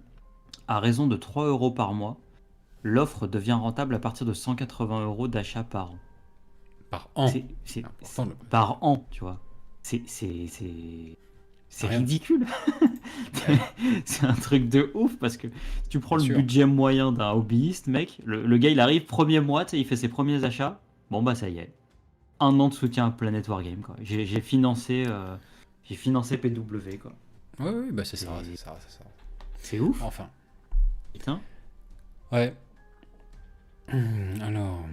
à raison de 3 € par mois, l'offre devient rentable à partir de 180 € d'achat par an. Par an. C'est Important, par an, tu vois. C'est Rien. ridicule. C'est un truc de ouf parce que si tu prends Bien le sûr. budget moyen d'un hobbyiste, mec, le gars il arrive, premier mois, tu sais, il fait ses premiers achats. Bon bah ça y est. 1 an de soutien à Planet Wargame, quoi. J'ai financé PW, quoi. Oui, bah c'est ça. C'est ouf. Enfin. Putain. Ouais. Alors.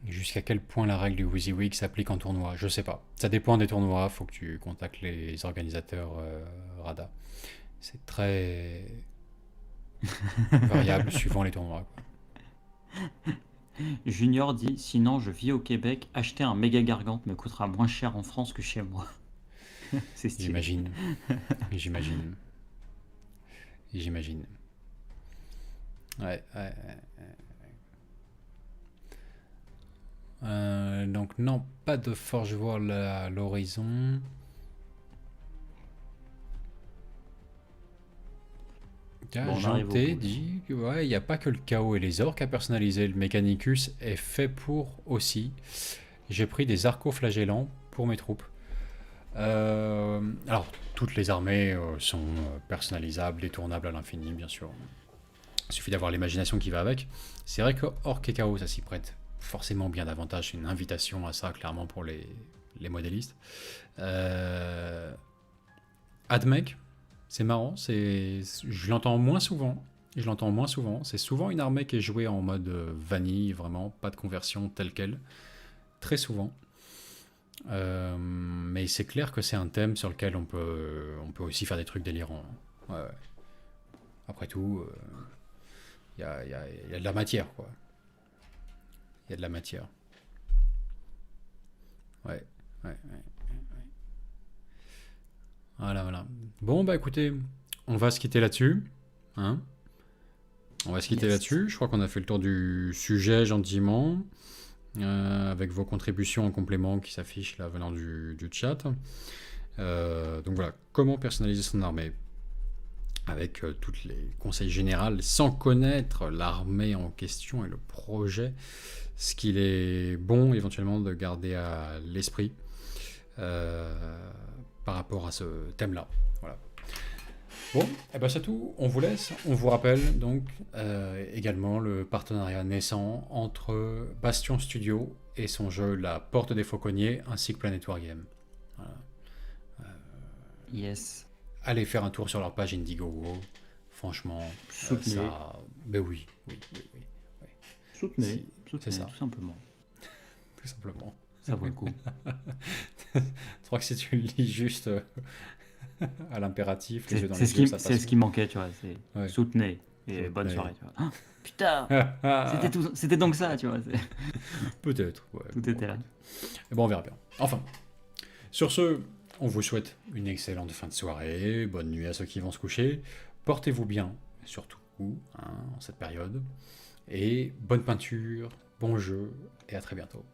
Jusqu'à quel point la règle du WYSIWYG s'applique en tournoi? Je sais pas. Ça dépend des tournois, faut que tu contactes les organisateurs RADA. C'est très variable suivant les tournois, quoi. Junior dit: sinon je vis au Québec, acheter un méga gargante me coûtera moins cher en France que chez moi. C'est stylé. J'imagine. Ouais. Donc non, pas de Forge World à l'horizon. Bon, on arrive au Janté bout. dit que, ouais, il n'y a pas que le chaos et les orques à personnaliser. Le Mechanicus est fait pour aussi. J'ai pris des arcoflagellants pour mes troupes. Alors, toutes les armées sont personnalisables, détournables à l'infini, bien sûr. Il suffit d'avoir l'imagination qui va avec. C'est vrai que orques et chaos, ça s'y prête forcément bien davantage. C'est une invitation à ça, clairement, pour les modélistes. Admech, c'est marrant, je l'entends moins souvent. Je l'entends moins souvent. C'est souvent une armée qui est jouée en mode vanille, vraiment, pas de conversion telle quelle. Très souvent. Mais c'est clair que c'est un thème sur lequel on peut aussi faire des trucs délirants. Ouais, ouais. Après tout, il y a de la matière, quoi. Il y a de la matière. Ouais, ouais, ouais. Voilà, voilà. Bon, bah écoutez, on va se quitter là-dessus. Hein, on va se quitter Yes. là-dessus. Je crois qu'on a fait le tour du sujet gentiment, avec vos contributions en complément qui s'affichent là venant du chat. Donc voilà, comment personnaliser son armée avec toutes les conseils généraux sans connaître l'armée en question et le projet, ce qu'il est bon éventuellement de garder à l'esprit par rapport à ce thème-là. Voilà. Bon, et ben c'est tout. On vous laisse. On vous rappelle donc également le partenariat naissant entre Bastion Studio et son jeu La Porte des Fauconniers ainsi que Planet Wargame. Voilà. Yes. Allez faire un tour sur leur page Indiegogo. Franchement, Soutenez. ça. Ben oui, oui, oui, oui, oui. Soutenez. Si, Soutenez, c'est ça. tout simplement. Tout simplement. Ça vaut le coup. Je crois que si tu le lis juste à l'impératif, les C'est yeux dans c'est les ce yeux, qui, ça c'est passe. ce qui manquait, tu vois. C'est Ouais. soutenez. Et bonne Soutenez. soirée, tu vois. Ah, putain, c'était donc ça, tu vois. Peut-être. Ouais. Tout était là. Et bon, on verra bien. Enfin, sur ce, on vous souhaite une excellente fin de soirée, bonne nuit à ceux qui vont se coucher, portez-vous bien, surtout en cette période, et bonne peinture, bon jeu, et à très bientôt.